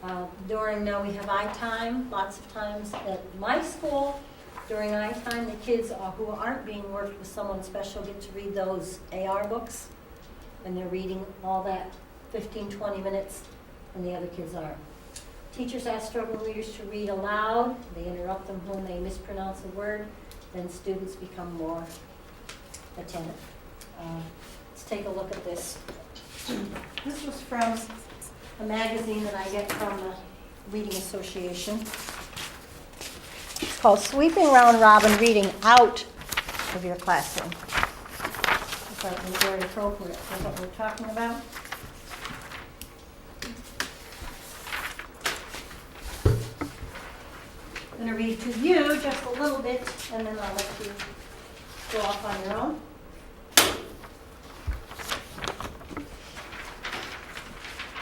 Now we have eye time. Lots of times at my school, during eye time, the kids who aren't being worked with someone special get to read those AR books, and they're reading all that 15, 20 minutes, and the other kids aren't. Teachers ask struggling readers to read aloud. They interrupt them when they mispronounce a word. Then students become more attentive. Let's take a look at this. This was from a magazine that I get from the Reading Association. It's called Sweeping Round Robin Reading Out of Your Classroom. I thought it was very appropriate for what we're talking about. I'm going to read to you just a little bit, and then I'll let you go off on your own.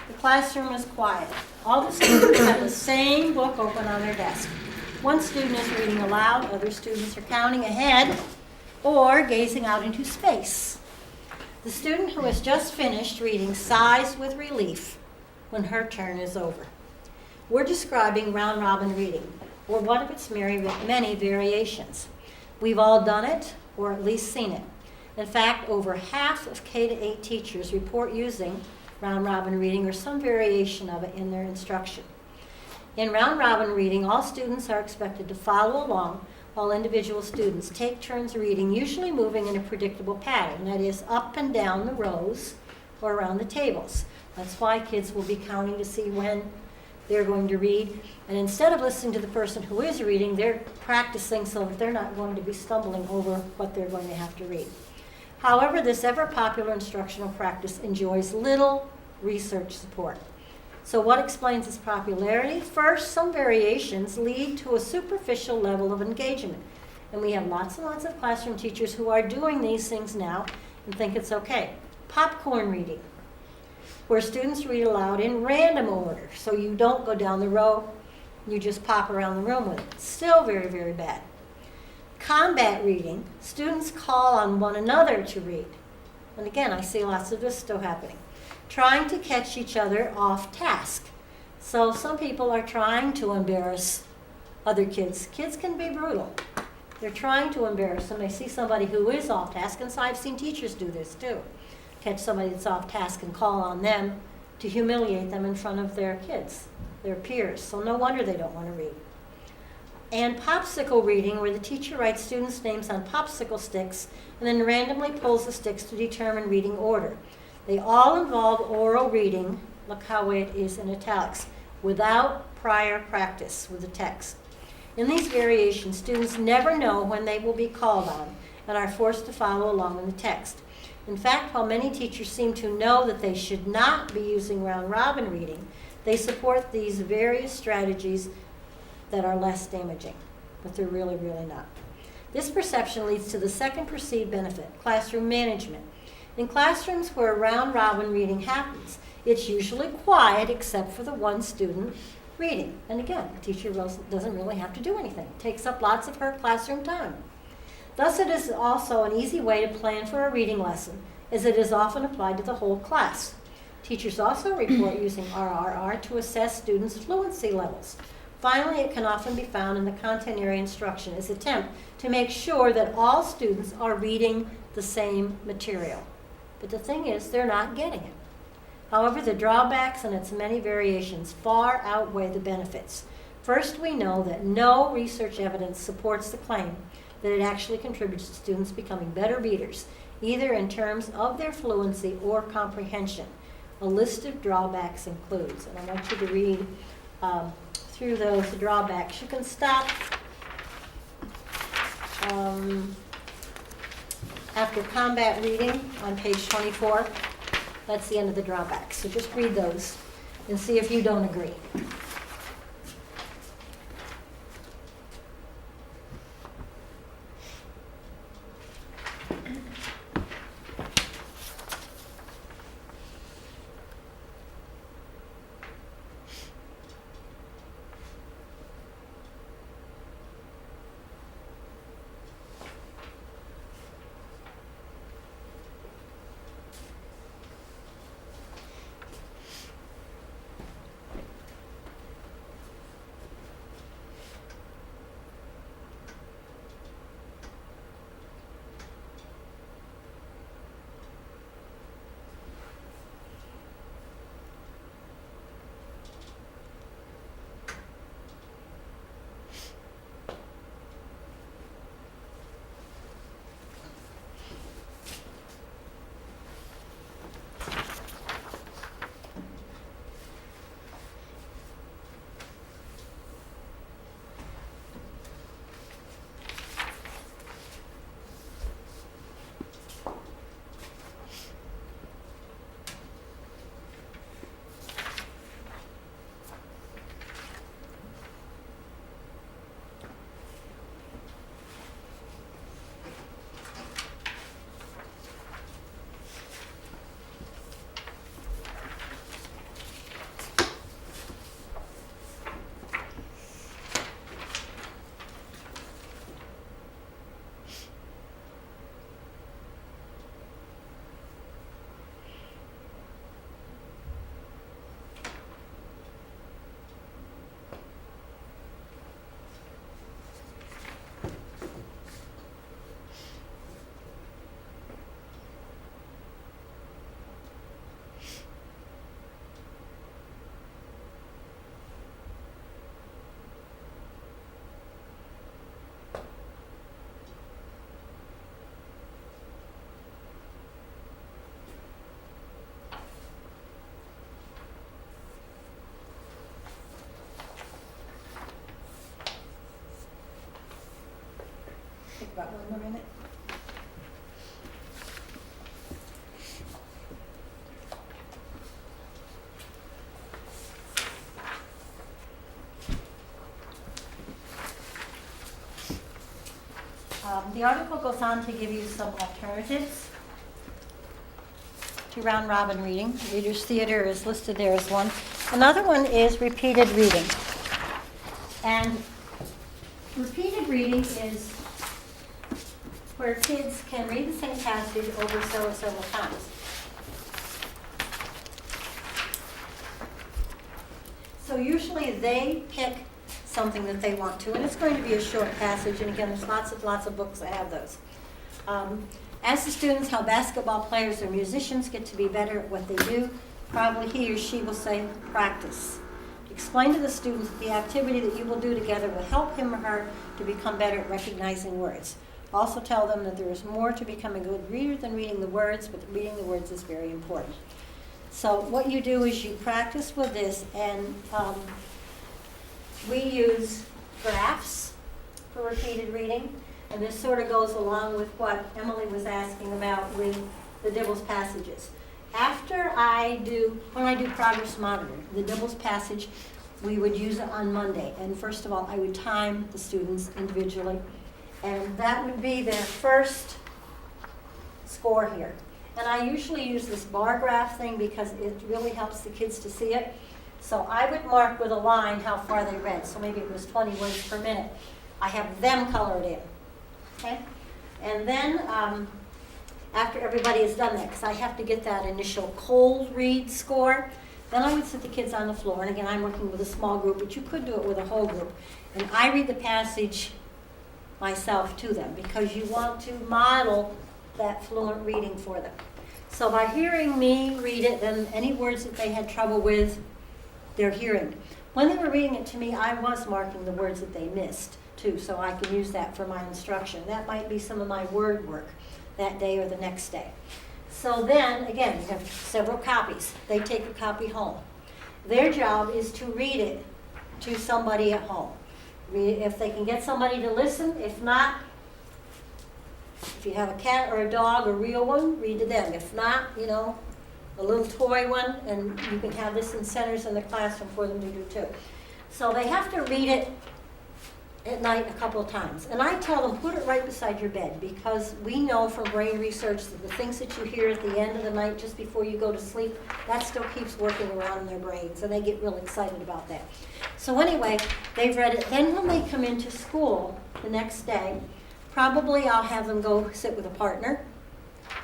The classroom is quiet. All the students have the same book open on their desk. One student is reading aloud, other students are counting ahead or gazing out into space. The student who has just finished reading sighs with relief when her turn is over. We're describing round robin reading, or one of its many variations. We've all done it, or at least seen it. In fact, over half of K-8 teachers report using round robin reading or some variation of it in their instruction. In round robin reading, all students are expected to follow along while individual students take turns reading, usually moving in a predictable pattern, that is, up and down the rows or around the tables. That's why kids will be counting to see when they're going to read. And instead of listening to the person who is reading, they're practicing so that they're not going to be stumbling over what they're going to have to read. However, this ever-popular instructional practice enjoys little research support. So what explains its popularity? First, some variations lead to a superficial level of engagement. And we have lots and lots of classroom teachers who are doing these things now and think it's okay. Popcorn reading, where students read aloud in random order. So you don't go down the row, you just pop around the room with it. Still very, very bad. Combat reading, students call on one another to read. And again, I see lots of this still happening. Trying to catch each other off task. So some people are trying to embarrass other kids. Kids can be brutal. They're trying to embarrass them. They see somebody who is off task, and so I've seen teachers do this too. Catch somebody that's off task and call on them to humiliate them in front of their kids, their peers. So no wonder they don't want to read. And popsicle reading, where the teacher writes students' names on popsicle sticks and then randomly pulls the sticks to determine reading order. They all involve oral reading, look how it is in italics, without prior practice with the text. In these variations, students never know when they will be called on and are forced to follow along in the text. In fact, while many teachers seem to know that they should not be using round robin reading, they support these various strategies that are less damaging, but they're really, really not. This perception leads to the second perceived benefit, classroom management. In classrooms where round robin reading happens, it's usually quiet except for the one student reading. And again, the teacher doesn't really have to do anything. It takes up lots of her classroom time. Thus, it is also an easy way to plan for a reading lesson, as it is often applied to the whole class. Teachers also report using RRR to assess students' fluency levels. Finally, it can often be found in the content area instruction as an attempt to make sure that all students are reading the same material. But the thing is, they're not getting it. However, the drawbacks and its many variations far outweigh the benefits. First, we know that no research evidence supports the claim that it actually contributes to students becoming better readers, either in terms of their fluency or comprehension. A list of drawbacks includes, and I want you to read through those drawbacks. You can stop After combat reading on page 24, that's the end of the drawbacks. So just read those and see if you don't agree. Take about one more minute. The article goes on to give you some alternatives to round robin reading. Reader's Theater is listed there as one. Another one is repeated reading. And repeated reading is where kids can read the same passage over several times. So usually they pick something that they want to, and it's going to be a short passage, and again, there's lots of books that have those. Ask the students how basketball players or musicians get to be better at what they do. Probably he or she will say practice. Explain to the students that the activity that you will do together will help him or her to become better at recognizing words. Also tell them that there is more to become a good reader than reading the words, but that reading the words is very important. So what you do is you practice with this, and we use graphs for repeated reading, and this sort of goes along with what Emily was asking about with the Dibbles passages. When I do progress monitoring, the Dibbles passage, we would use it on Monday, and first of all, I would time the students individually, and that would be their first score here. And I usually use this bar graph thing because it really helps the kids to see it. So I would mark with a line how far they read. So maybe it was 20 words per minute. I have them colored in. Okay? And then after everybody has done that, because I have to get that initial cold read score, then I would sit the kids on the floor. And again, I'm working with a small group, but you could do it with a whole group. And I read the passage myself to them because you want to model that fluent reading for them. So by hearing me read it, then any words that they had trouble with, they're hearing. When they were reading it to me, I was marking the words that they missed too, so I can use that for my instruction. That might be some of my word work that day or the next day. So then, again, you have several copies. They take a copy home. Their job is to read it to somebody at home. Read it if they can get somebody to listen. If not, If you have a cat or a dog, a real one, read to them. If not, a little toy one, and you can have this in centers in the classroom for them to do too. So they have to read it at night a couple of times. And I tell them, put it right beside your bed, because we know from brain research that the things that you hear at the end of the night just before you go to sleep, that still keeps working around in their brains, and they get real excited about that. So anyway, they've read it. Then when they come into school the next day, probably I'll have them go sit with a partner,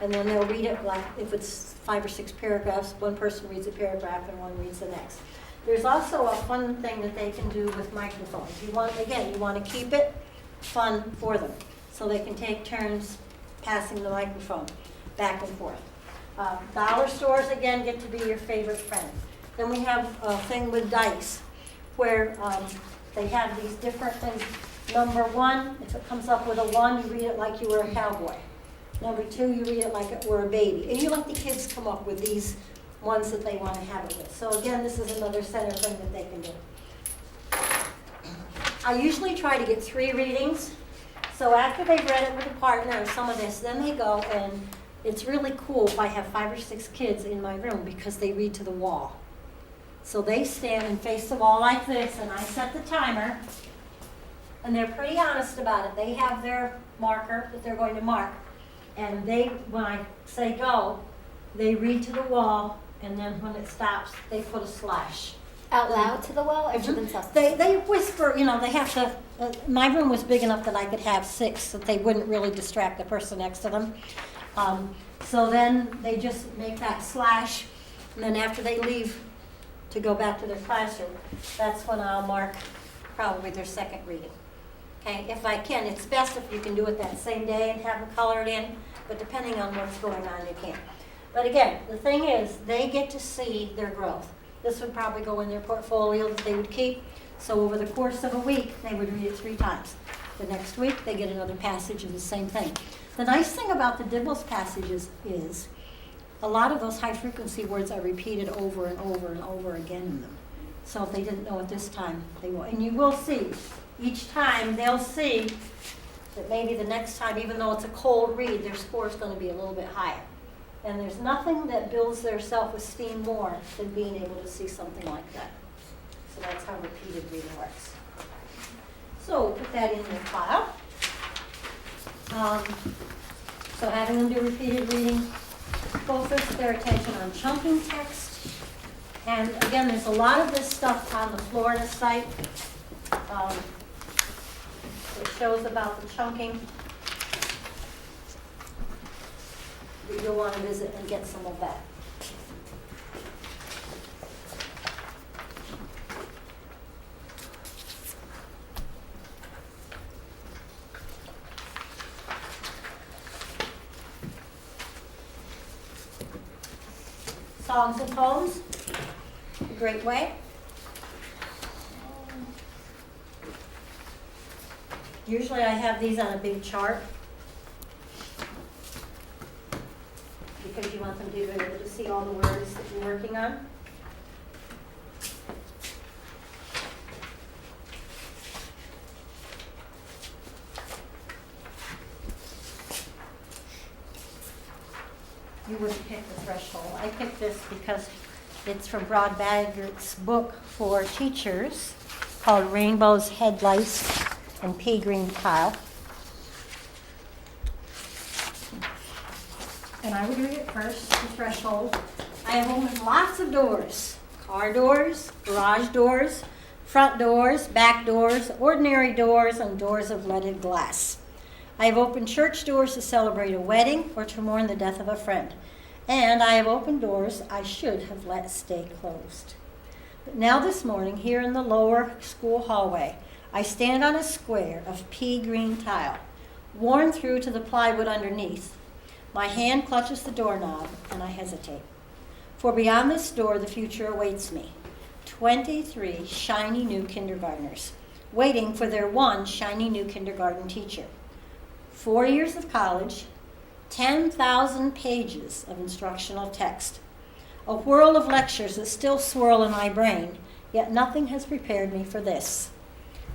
and then they'll read it, like if it's 5 or 6 paragraphs, one person reads a paragraph and one reads the next. There's also a fun thing that they can do with microphones. You want to keep it fun for them, so they can take turns passing the microphone back and forth. Dollar stores, again, get to be your favorite friend. Then we have a thing with dice, where they have these different things. Number 1, if it comes up with a 1, you read it like you were a cowboy. Number 2, you read it like it were a baby. And you let the kids come up with these ones that they want to have it with. So again, this is another center thing that they can do. I usually try to get 3 readings. So after they've read it with a partner or some of this, then they go, and it's really cool if I have 5 or 6 kids in my room, because they read to the wall. So they stand and face the wall like this, and I set the timer, and they're pretty honest about it. They have their marker that they're going to mark, and when I say go, they read to the wall, and then when it stops, they put a slash. Out loud to the wall, or to themselves? They whisper, they have to, my room was big enough that I could have 6, so they wouldn't really distract the person next to them. So then they just make that slash, and then after they leave to go back to their classroom, that's when I'll mark probably their second reading. Okay, if I can, it's best if you can do it that same day and have them colored in, but depending on what's going on, you can't. But again, the thing is, they get to see their growth. This would probably go in their portfolio that they would keep. So over the course of a week, they would read it 3 times. The next week, they get another passage of the same thing. The nice thing about the Dibbles passages is a lot of those high frequency words are repeated over and over and over again in them. So if they didn't know it this time, they will. And you will see, each time they'll see that maybe the next time, even though it's a cold read, their score is going to be a little bit higher. And there's nothing that builds their self-esteem more than being able to see something like that. So that's how repeated reading works. So put that in your file. So having them do repeated reading, focus their attention on chunking text. And again, there's a lot of this stuff on the Florida site. It shows about the chunking. You'll want to visit and get some of that. Songs and poems, a great way. Usually I have these on a big chart, because you want them to be able to see all the words that you're working on. You wouldn't pick the threshold. I picked this because it's from Broad Baggert's book for teachers called Rainbows, Headlights, and Pea Green Tile. And I would read it first, the threshold. I have opened lots of doors. Car doors, garage doors, front doors, back doors, ordinary doors, and doors of leaded glass. I have opened church doors to celebrate a wedding or to mourn the death of a friend. And I have opened doors I should have let stay closed. But now this morning, here in the lower school hallway, I stand on a square of pea green tile, worn through to the plywood underneath. My hand clutches the doorknob, and I hesitate. For beyond this door, the future awaits me. 23 shiny new kindergartners, waiting for their one shiny new kindergarten teacher. 4 years of college, 10,000 pages of instructional text, a whirl of lectures that still swirl in my brain, yet nothing has prepared me for this.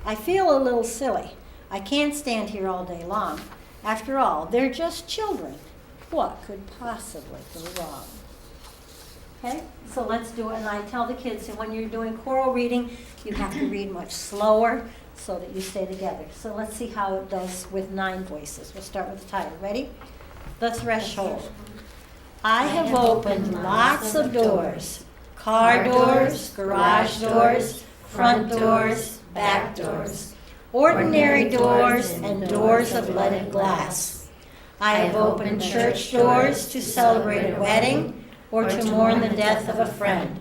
I feel a little silly. I can't stand here all day long. After all, they're just children. What could possibly go wrong? Okay, so let's do it. And I tell the kids that when you're doing choral reading, you have to read much slower so that you stay together. So let's see how it does with 9 voices. We'll start with the title. Ready? The Threshold. I have opened lots of doors. Car doors, garage doors, front doors, back doors. Ordinary doors and doors of leaded glass. I have opened church doors to celebrate a wedding or to mourn the death of a friend.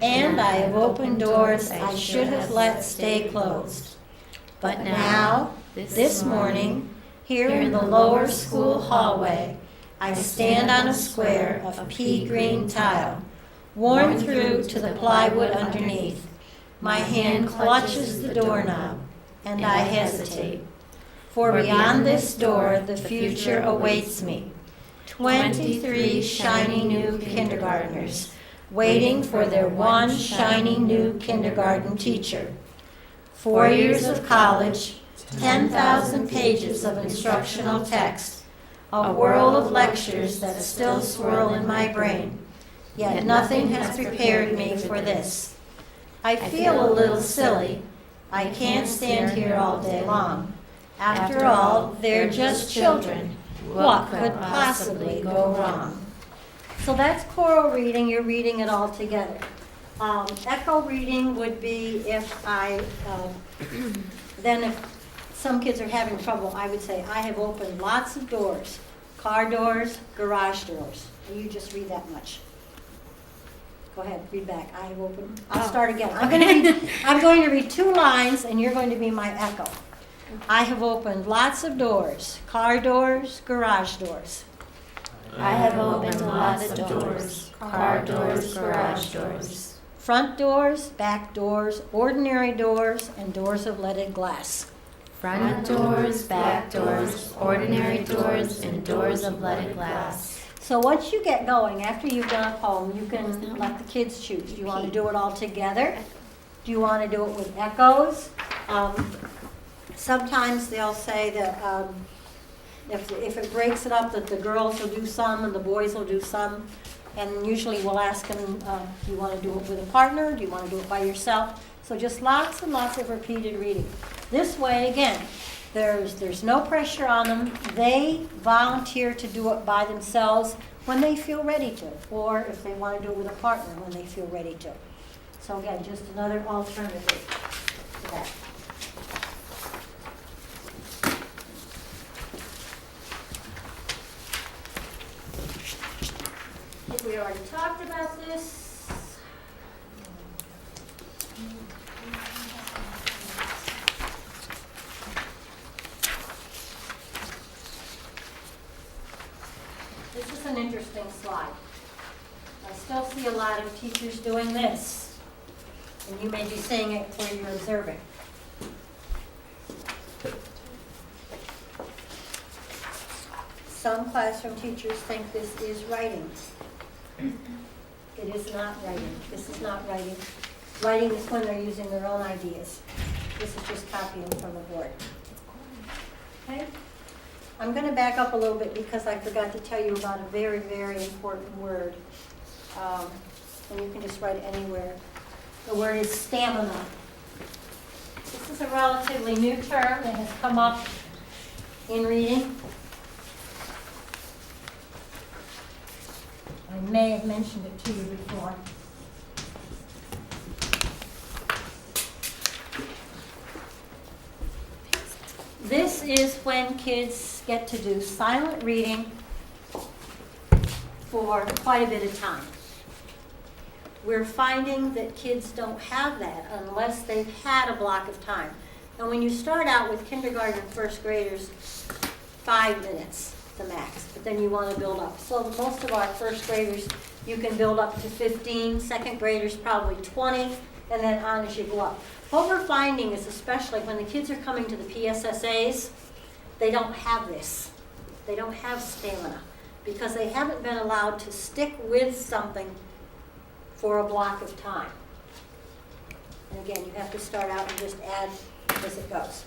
And I have opened doors I should have let stay closed. But now, this morning, here in the lower school hallway, I stand on a square of pea green tile, worn through to the plywood underneath. My hand clutches the doorknob, and I hesitate. For beyond this door, the future awaits me. 23 shiny new kindergartners, waiting for their one shiny new kindergarten teacher. 4 years of college, 10,000 pages of instructional text, a whirl of lectures that still swirl in my brain. Yet nothing has prepared me for this. I feel a little silly. I can't stand here all day long. After all, they're just children. What could possibly go wrong? So that's choral reading. You're reading it all together. Echo reading would be if then if some kids are having trouble, I would say, I have opened lots of doors, car doors, garage doors. And you just read that much. Go ahead, read back. I have opened. I'll start again. I'm going to read 2 lines, and you're going to be my echo. I have opened lots of doors, car doors, garage doors. I have opened lots of doors, car doors, garage doors. Front doors, back doors, ordinary doors, and doors of leaded glass. Front doors, back doors, ordinary doors, and doors of leaded glass. So once you get going, after you've done a poem, you can let the kids choose. Do you want to do it all together? Do you want to do it with echoes? Sometimes they'll say that if it breaks it up, that the girls will do some and the boys will do some. And usually we'll ask them, do you want to do it with a partner? Do you want to do it by yourself? So just lots and lots of repeated reading. This way, again, there's no pressure on them. They volunteer to do it by themselves when they feel ready to, or if they want to do it with a partner when they feel ready to. So again, just another alternative to that. I think we already talked about this. This is an interesting slide. I still see a lot of teachers doing this, and you may be saying it where you're observing. Some classroom teachers think this is writing. It is not writing. This is not writing. Writing is when they're using their own ideas. This is just copying from the board. Okay? I'm going to back up a little bit because I forgot to tell you about a very, very important word. And you can just write it anywhere. The word is stamina. This is a relatively new term that has come up in reading. I may have mentioned it to you before. This is when kids get to do silent reading for quite a bit of time. We're finding that kids don't have that unless they've had a block of time. And when you start out with kindergarten and first graders, 5 minutes the max, but then you want to build up. So most of our first graders, you can build up to 15, second graders probably 20, and then on as you go up. What we're finding is, especially when the kids are coming to the PSSAs, they don't have this. They don't have stamina because they haven't been allowed to stick with something for a block of time. And again, you have to start out and just add as it goes.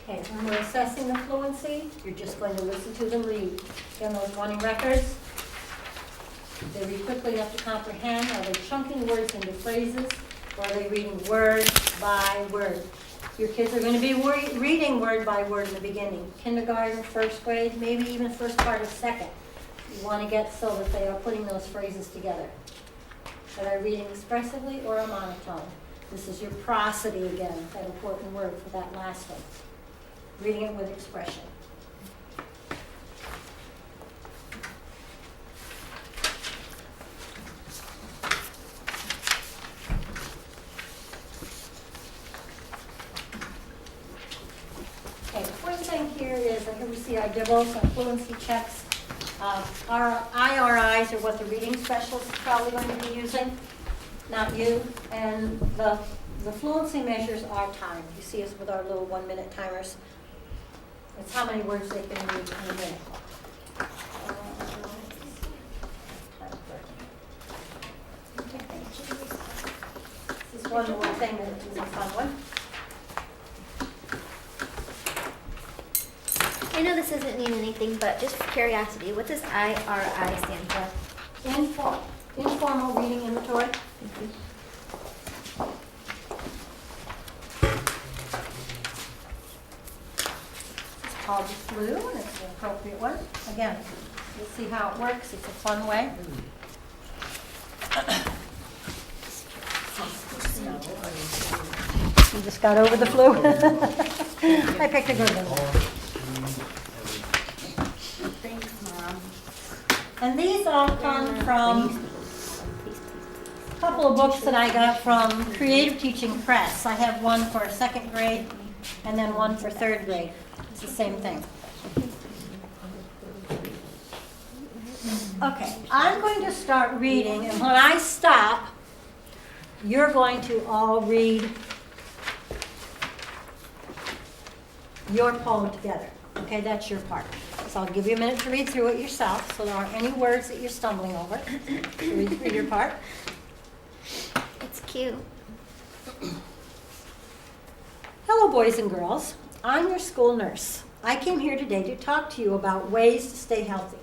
Okay, when we're assessing the fluency, you're just going to listen to them read. Again, those running records, they read quickly enough to comprehend. Are they chunking words into phrases, or are they reading word by word? Your kids are going to be reading word by word in the beginning. Kindergarten, first grade, maybe even first part of second. You want to get so that they are putting those phrases together. Are they reading expressively or a monotone? This is your prosody again, that important word for that last one. Reading it with expression. Okay, the first thing here is, here we see our DIBELs, our fluency checks. Our IRIs are what the reading specialist is probably going to be using, not you. And the fluency measures are timed. You see us with our little 1-minute timers. It's how many words they can read in a minute. This is one more thing that is a fun one. I know this doesn't mean anything, but just for curiosity, what does IRI stand for? Informal reading inventory. It's called the flu, and it's an appropriate one. Again, you'll see how it works. It's a fun way. You just got over the flu. I picked a good one. Thanks, Mom. And these all come from a couple of books that I got from Creative Teaching Press. I have one for second grade and then one for third grade. It's the same thing. Okay, I'm going to start reading, and when I stop, you're going to all read your poem together. Okay, that's your part. So I'll give you a minute to read through it yourself, so there aren't any words that you're stumbling over. So read through your part. It's cute. Hello, boys and girls. I'm your school nurse. I came here today to talk to you about ways to stay healthy.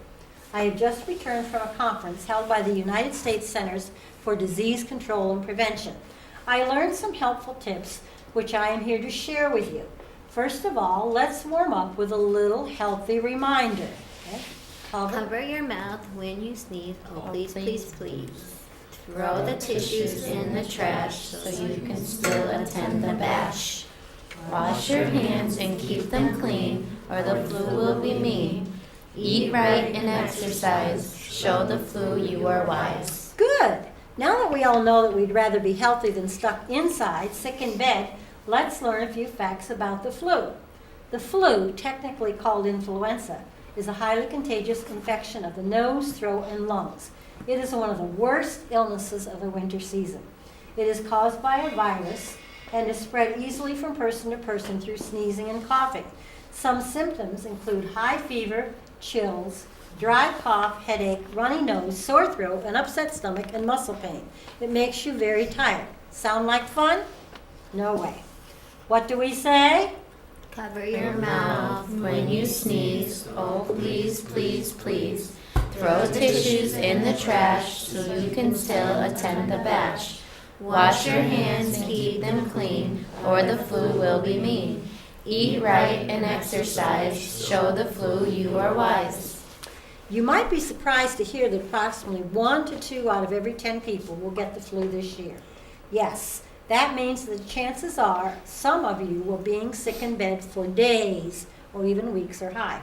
I have just returned from a conference held by the United States Centers for Disease Control and Prevention. I learned some helpful tips, which I am here to share with you. First of all, let's warm up with a little healthy reminder. Okay? Cover your mouth when you sneeze. Oh, please, please, please. Throw the tissues in the trash so you can still attend the bash. Wash your hands and keep them clean, or the flu will be mean. Eat right and exercise. Show the flu you are wise. Good. Now that we all know that we'd rather be healthy than stuck inside, sick in bed, let's learn a few facts about the flu. The flu, technically called influenza, is a highly contagious infection of the nose, throat, and lungs. It is one of the worst illnesses of the winter season. It is caused by a virus and is spread easily from person to person through sneezing and coughing. Some symptoms include high fever, chills, dry cough, headache, runny nose, sore throat, an upset stomach, and muscle pain. It makes you very tired. Sound like fun? No way. What do we say? Cover Your mouth when you sneeze. Oh, please, please, please. Throw tissues in the trash so you can still attend the bash. Wash your hands and keep them clean, or the flu will be mean. Eat right and exercise. Show the flu you are wise. You might be surprised to hear that approximately 1 to 2 out of every 10 people will get the flu this year. Yes, that means that the chances are some of you will be sick in bed for days or even weeks are high.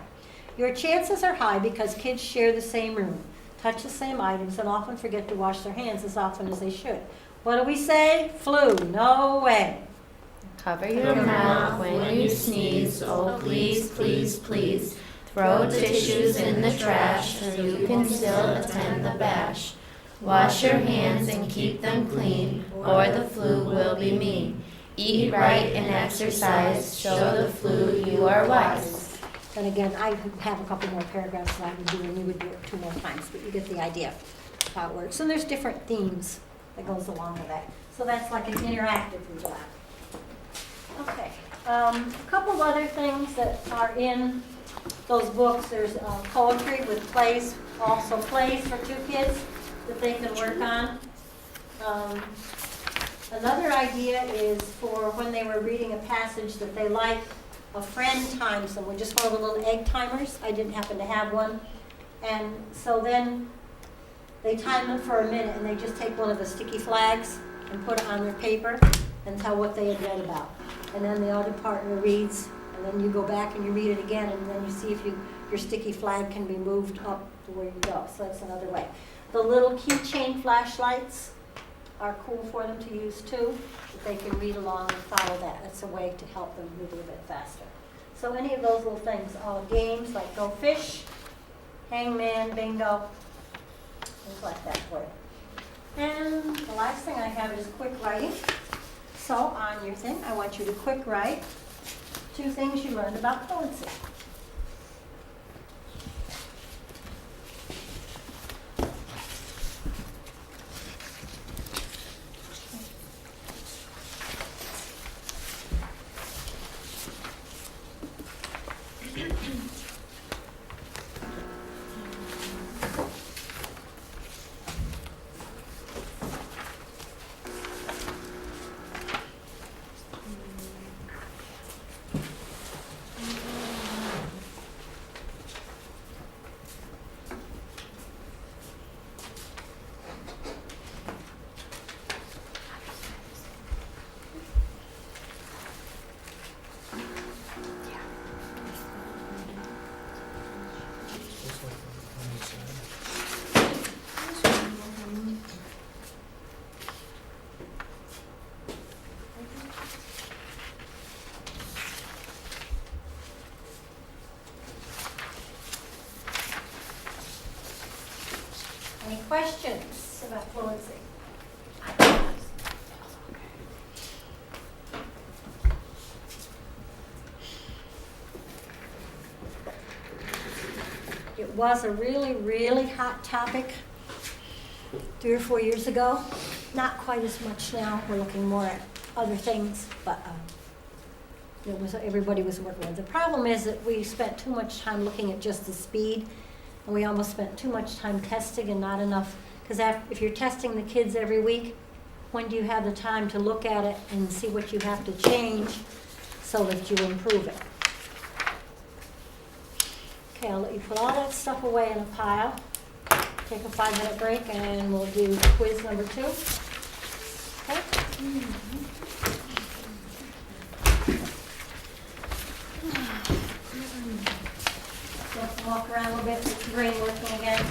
Your chances are high because kids share the same room, touch the same items, and often forget to wash their hands as often as they should. What do we say? Flu. No way. Cover your mouth when you sneeze. Oh, please, please, please. Throw tissues in the trash so you can still attend the bash. Wash your hands and keep them clean, or the flu will be mean. Eat right and exercise. Show the flu you are wise. And again, I have a couple more paragraphs that I would do, and you would do it 2 more times, but you get the idea of how it works. And there's different themes that goes along with that. So that's like an interactive lab. Okay. A couple other things that are in those books. There's poetry with plays, also plays for 2 kids that they can work on. Another idea is for when they were reading a passage that they like, a friend times them. We just one of the little egg timers. I didn't happen to have one. And so then they time them for a minute, and they just take one of the sticky flags and put it on their paper and tell what they had read about. And then the other partner reads, and then you go back and you read it again, and then you see if your sticky flag can be moved up to where you go. So that's another way. The little keychain flashlights are cool for them to use too. If they can read along and follow that. That's a way to help them move a little bit faster. So any of those little things, all games like Go Fish, Hangman, Bingo, things like that for you. And the last thing I have is quick writing. So on your thing, I want you to quick write 2 things you learned about fluency. Any questions about fluency? It was a really, really hot topic 3 or 4 years ago. Not quite as much now. We're looking more at other things, but everybody was working with it. The problem is that we spent too much time looking at just the speed, and we almost spent too much time testing and not enough, because if you're testing the kids every week, when do you have the time to look at it and see what you have to change so that you improve it? Okay, I'll let you put all that stuff away in a pile. Take a 5-minute break and we'll do quiz number 2. Okay? Walk around a little bit, get your brain working again.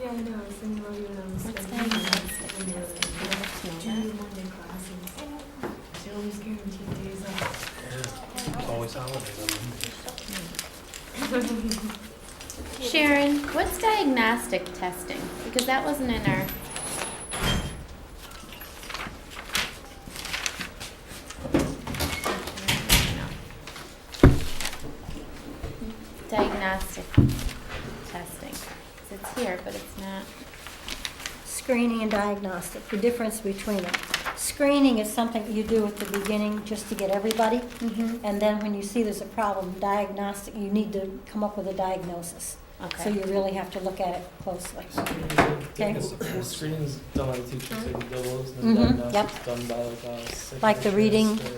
Yeah, I know. I was thinking about you when I was What's studying. diagnostic When you were testing? like, Do "Do you know you Monday classes?" She always guaranteed days off. It's always holidays on Monday. that? Sharon, what's diagnostic testing? Because that wasn't in our. Diagnostic testing. 'Cause it's here, but it's not. Screening and diagnostic, the difference between them. Screening is something you do at the beginning just to get everybody. Mm-hmm. And then when you see there's a problem, diagnostic, you need to come up with a diagnosis. Okay. So you really have to look at it closely. Okay. The screening's done by the teacher taking doubles, and Mhm, the diagnostic's done by like a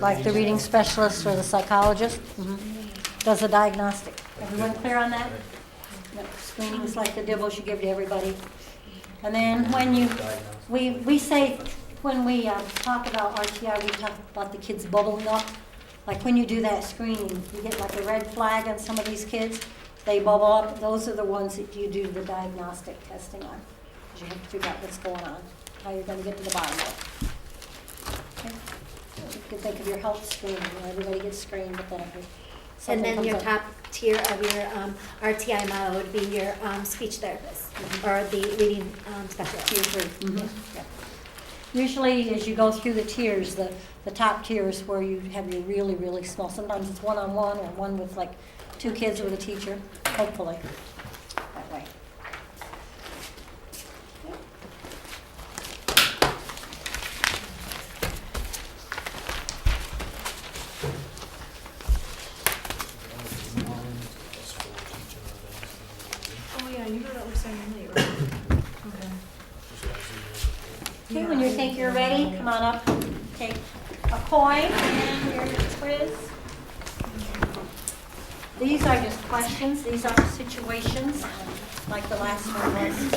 Like the reading, specialist or the psychologist, does a diagnostic. Everyone clear on that? Yep. Screening is like the dibbles you give to everybody. And then when you, we say, when we talk about RTI, we talk about the kids bubbling up. Like when you do that screening, you get like a red flag on some of these kids, they bubble up. Those are the ones that you do the diagnostic testing on. 'Cause you have to figure out what's going on, how you're gonna get to the bottom of it. Okay? You can think of your health screening, you know, everybody gets screened, but then if And something then comes your up- top tier of your RTI model would be your speech therapist or the reading specialist. Tier 3. Yeah. Usually, as you go through the tiers, the top tier is where you have your really, really small. Sometimes it's one-on-one or one with like 2 kids with a teacher, hopefully, that way. Oh yeah, you know that we're starting late, right? Okay. Okay, when you think you're ready, come on up, take a coin and your quiz. These are just questions, these aren't situations, like the last one was.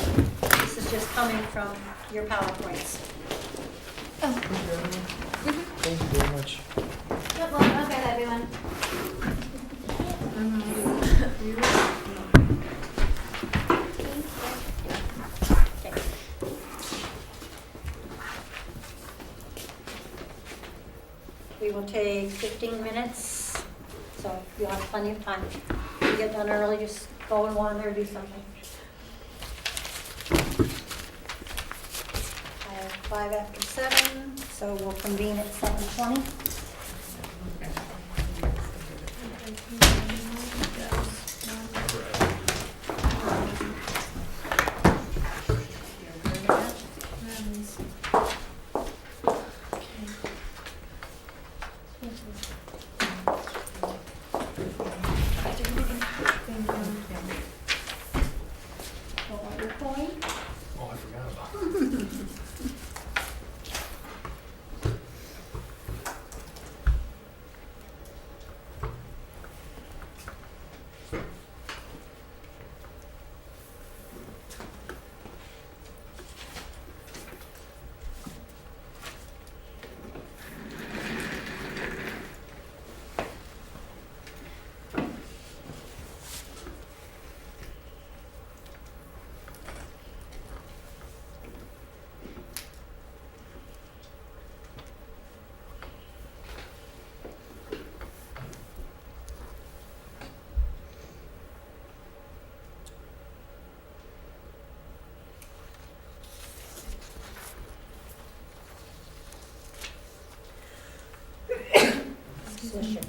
This is just coming from your PowerPoints. Thank you very much. Good luck. Okay, everyone. Okay. We will take 15 minutes, so you'll have plenty of time. If you get done early, just go and wander or do something. I have 5 after 7, so we'll convene at 7:20. Hold your coin. Oh, I forgot about it. Position.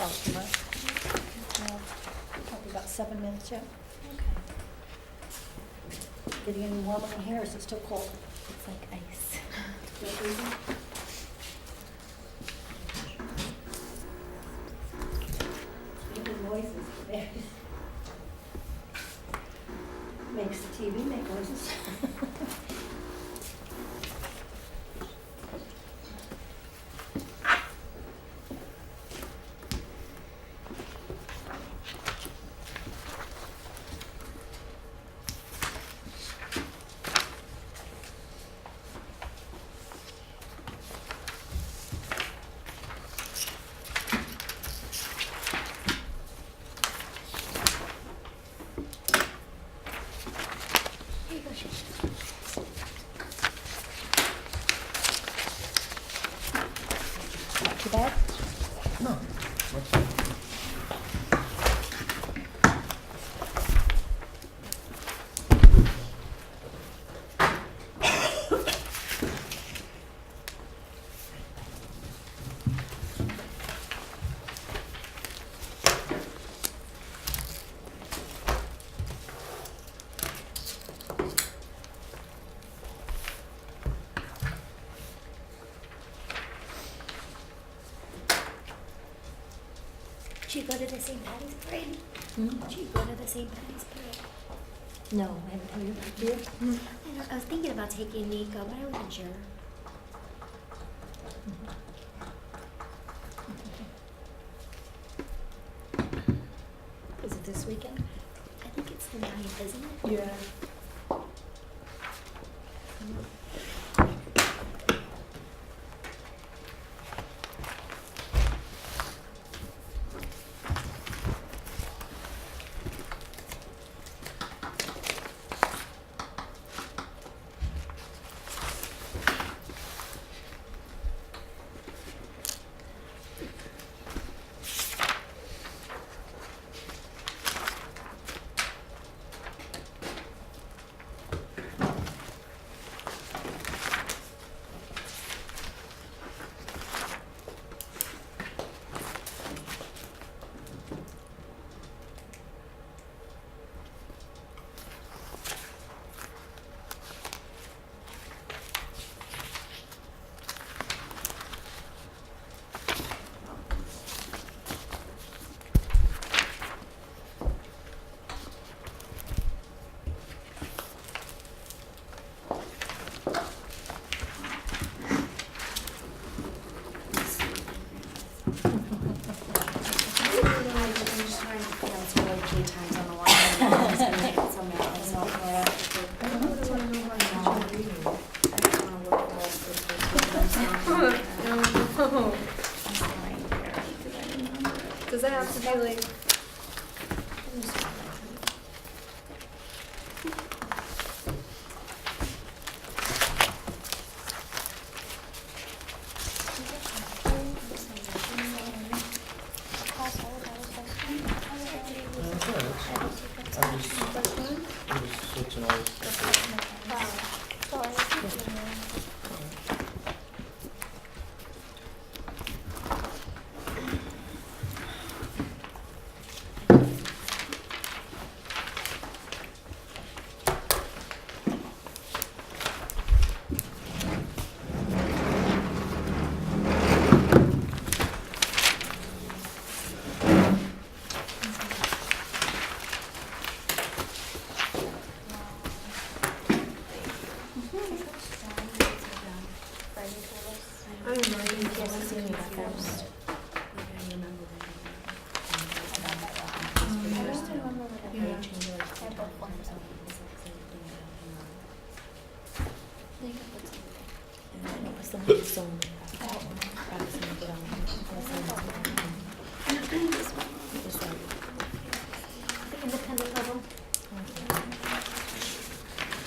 about too much. Probably about 7 minutes, yeah. Getting any warmer in here, or is it still cold? It's like ice. Still freezing? Making noises today. Makes the TV make noises. Not too bad? No. Did you go to the St. Patty's Parade? Hmm? Did you go to the St. Patty's Parade? No, I haven't told you. You? I was thinking about taking Nico, but I wasn't sure. Is it this weekend? I think it's the 9th, isn't it? Yeah. Does that have to be like? I'm just switching all this stuff around. I don't know. The independent level.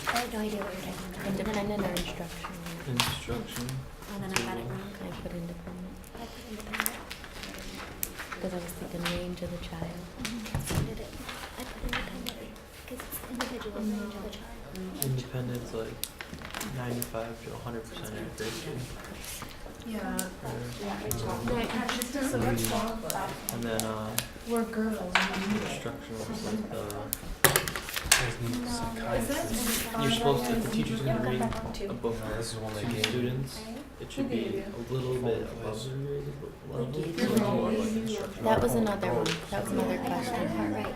I had no idea what you're talking about. Independent or instruction? Instruction. And then I got it wrong. I put independent I put independent. because I was thinking range of the child. So did it. I put independent because it's individual range of the child. Independence like 95 to 100% accuracy. Yeah. And then We're girls. instructional is like you're supposed to, if the teacher's going to read a book to students, it should be a little bit above their grade level. So it's more like instructional. That was another one. That was another question. Right.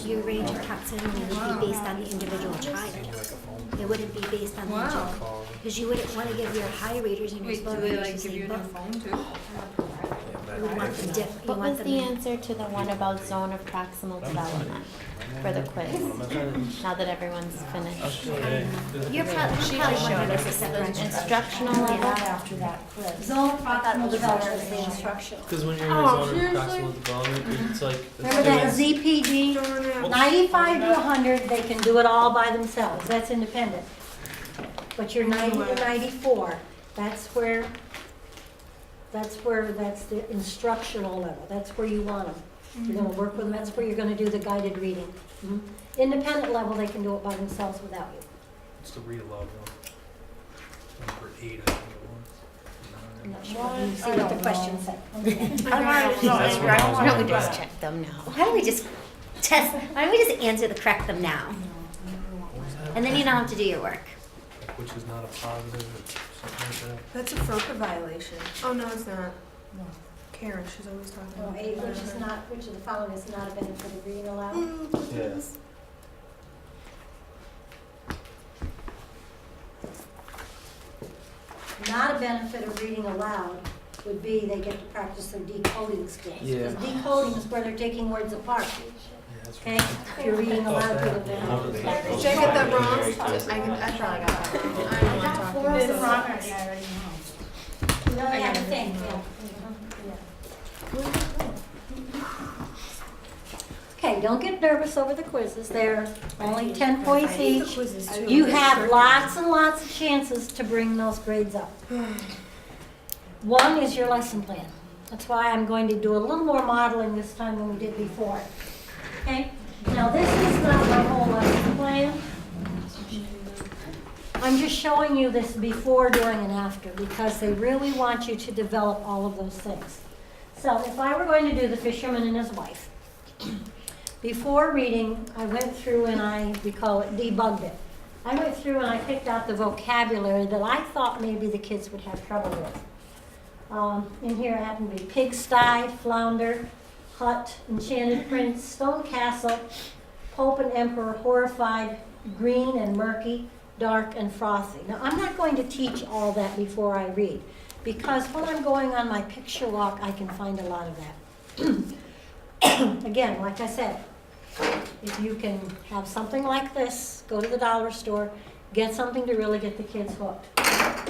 Your range of proximity would be based on the individual child. It wouldn't be based on the general. Because you wouldn't want to give your high raters and your Wait, slow do they raters like the give you same their book. phone too? You would want them different. You What want was them the in- answer to the one about zone of proximal development for the quiz? Now that everyone's finished. You're probably wondering if it's separate. Instructional level? After that quiz. Zone of proximal development is the instructional. Because when you're in a zone of proximal development, it's like the Remember that students. ZPD, 95 to 100, they can do it all by themselves, that's independent. But you're 90 to 94, that's the instructional level, that's where you want them. You're gonna work with them, that's where you're gonna do the guided reading. Mhm. Independent level, they can do it by themselves without you. It's the read aloud one. Number 8, I think it I'm was. not sure, you see what the question said. Why don't we just check them now? Why don't we just test, why don't we just answer the correct them now? And then you don't have to do your work. Like, which is not a positive or something like that. That's a FERPA violation. Oh, no, it's not. Karen, she's always talking Well, about A, which of the following is not a benefit of reading aloud? Yes. Not a benefit of reading aloud would be they get to practice their decoding skills. Yeah. Because decoding is where they're taking words apart, Yeah, that's okay? If you're reading aloud, people don't. Did I get that wrong? I probably got that wrong. I don't know what I'm talking about. It's progress. I already know. You really have to think, yeah. Okay, don't get nervous over the quizzes. They're only 10 points each. You have lots and lots of chances to bring those grades up. One is your lesson plan. That's why I'm going to do a little more modeling this time than we did before. Okay? Now this is not my whole lesson plan. I'm just showing you this before, during, and after because they really want you to develop all of those things. So if I were going to do the fisherman and his wife, before reading, I went through and we call it debugged it. I went through and I picked out the vocabulary that I thought maybe the kids would have trouble with. In here it happened to be pigsty, flounder, hut, enchanted prince, stone castle, pope and emperor, horrified, green and murky, dark and frothy. Now I'm not going to teach all that before I read because when I'm going on my picture walk I can find a lot of that. Again, like I said, if you can have something like this, go to the dollar store, get something to really get the kids hooked.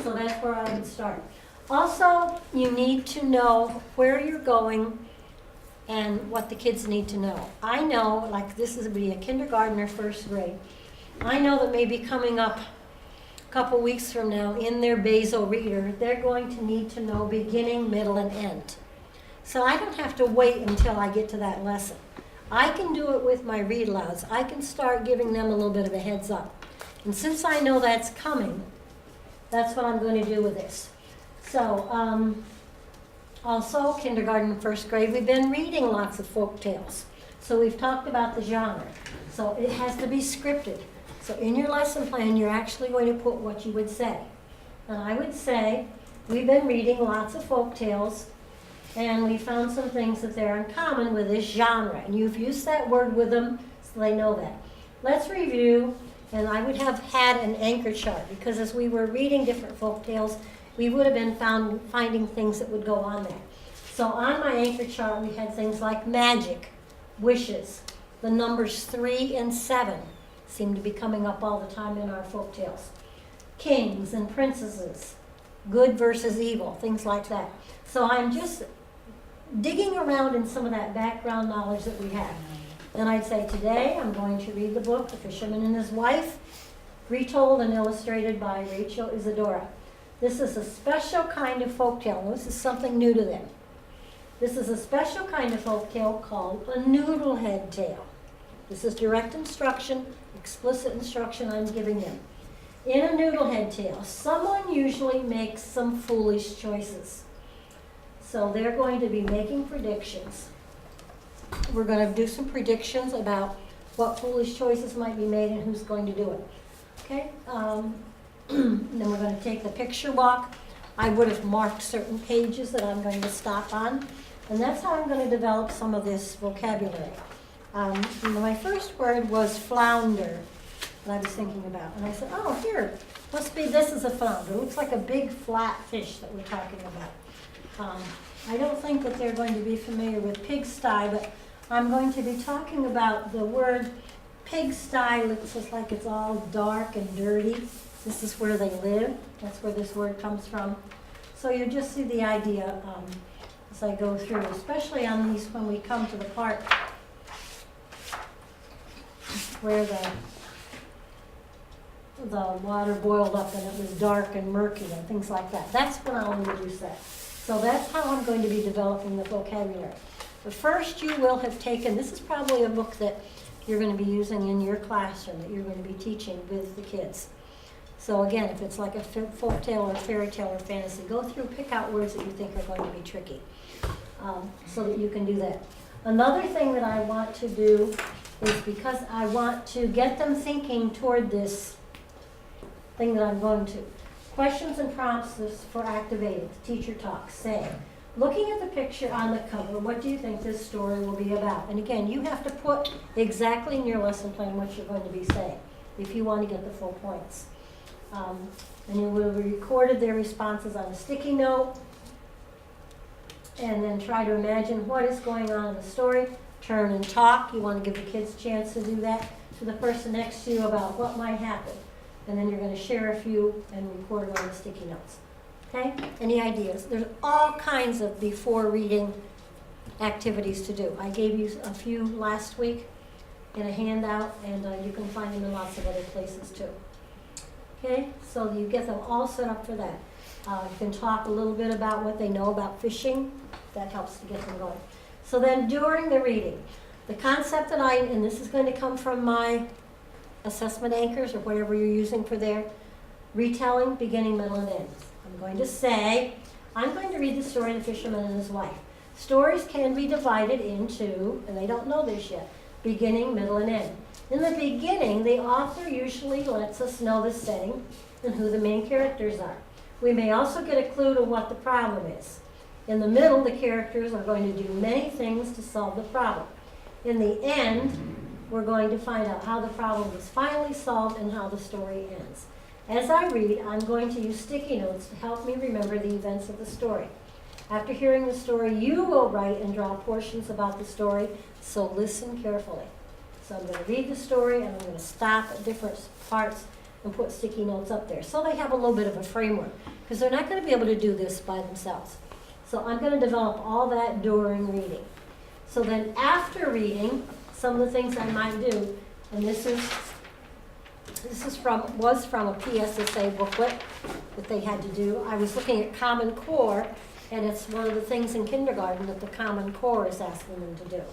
So that's where I would start. Also, you need to know where you're going and what the kids need to know. I know, like this is be a kindergartner, first grade. I know that maybe coming up a couple weeks from now in their basal reader, they're going to need to know beginning, middle, and end. So I don't have to wait until I get to that lesson. I can do it with my read alouds. I can start giving them a little bit of a heads up. And since I know that's coming, that's what I'm going to do with this. So, also kindergarten and first grade, we've been reading lots of folk tales. So we've talked about the genre. So it has to be scripted. So in your lesson plan, you're actually going to put what you would say. And I would say, we've been reading lots of folk tales, and we found some things that they're in common with this genre. And you've used that word with them, so they know that. Let's review, and I would have had an anchor chart, because as we were reading different folk tales, we would have been finding things that would go on there. So on my anchor chart, we had things like magic, wishes, the numbers 3 and 7 seem to be coming up all the time in our folk tales. Kings and princesses, good versus evil, things like that. So I'm just digging around in some of that background knowledge that we have. Then I'd say today I'm going to read the book, The Fisherman and His Wife, retold and illustrated by Rachel Isadora. This is a special kind of folktale. This is something new to them. This is a special kind of folktale called a noodlehead tale. This is direct instruction, explicit instruction I'm giving them. In a noodlehead tale, someone usually makes some foolish choices. So they're going to be making predictions. We're going to do some predictions about what foolish choices might be made and who's going to do it. Okay? Then we're going to take the picture walk. I would have marked certain pages that I'm going to stop on. And that's how I'm going to develop some of this vocabulary. My first word was flounder that I was thinking about. And I said, oh, here, must be, this is a flounder. It looks like a big flat fish that we're talking about. I don't think that they're going to be familiar with pigsty, but I'm going to be talking about the word pigsty. Looks just like it's all dark and dirty. This is where they live. That's where this word comes from. So you just see the idea as I go through, especially on these when we come to the part where the water boiled up and it was dark and murky and things like that. That's when I'll introduce that. So that's how I'm going to be developing the vocabulary. But first you will have taken, this is probably a book that you're going to be using in your classroom, that you're going to be teaching with the kids. So again, if it's like a folk tale or fairy tale or fantasy, go through, pick out words that you think are going to be tricky so that you can do that. Another thing that I want to do is, because I want to get them thinking toward this thing that I'm going to. Questions and prompts for activating. Teacher talks. Say, looking at the picture on the cover, what do you think this story will be about? And again, you have to put exactly in your lesson plan what you're going to be saying if you want to get the full points. And you will have recorded their responses on a sticky note, and then try to imagine what is going on in the story. Turn and talk. You want to give the kids a chance to do that to the person next to you about what might happen. And then you're going to share a few and record it on the sticky notes. Okay? Any ideas? There's all kinds of before reading activities to do. I gave you a few last week in a handout, and you can find them in lots of other places too. Okay? So you get them all set up for that. You can talk a little bit about what they know about fishing. That helps to get them going. So then during the reading, the concept that and this is going to come from my assessment anchors or whatever you're using for their retelling, beginning, middle, and end. I'm going to say, I'm going to read the story of the fisherman and his wife. Stories can be divided into, and they don't know this yet, beginning, middle, and end. In the beginning, the author usually lets us know the setting and who the main characters are. We may also get a clue to what the problem is. In the middle, the characters are going to do many things to solve the problem. In the end, we're going to find out how the problem is finally solved and how the story ends. As I read, I'm going to use sticky notes to help me remember the events of the story. After hearing the story, you will write and draw portions about the story, so listen carefully. So I'm going to read the story, and I'm going to stop at different parts and put sticky notes up there. So they have a little bit of a framework, because they're not going to be able to do this by themselves. So I'm going to develop all that during reading. So then after reading, some of the things I might do, and this was from a PSSA booklet that they had to do. I was looking at Common Core, and it's one of the things in kindergarten that the Common Core is asking them to do.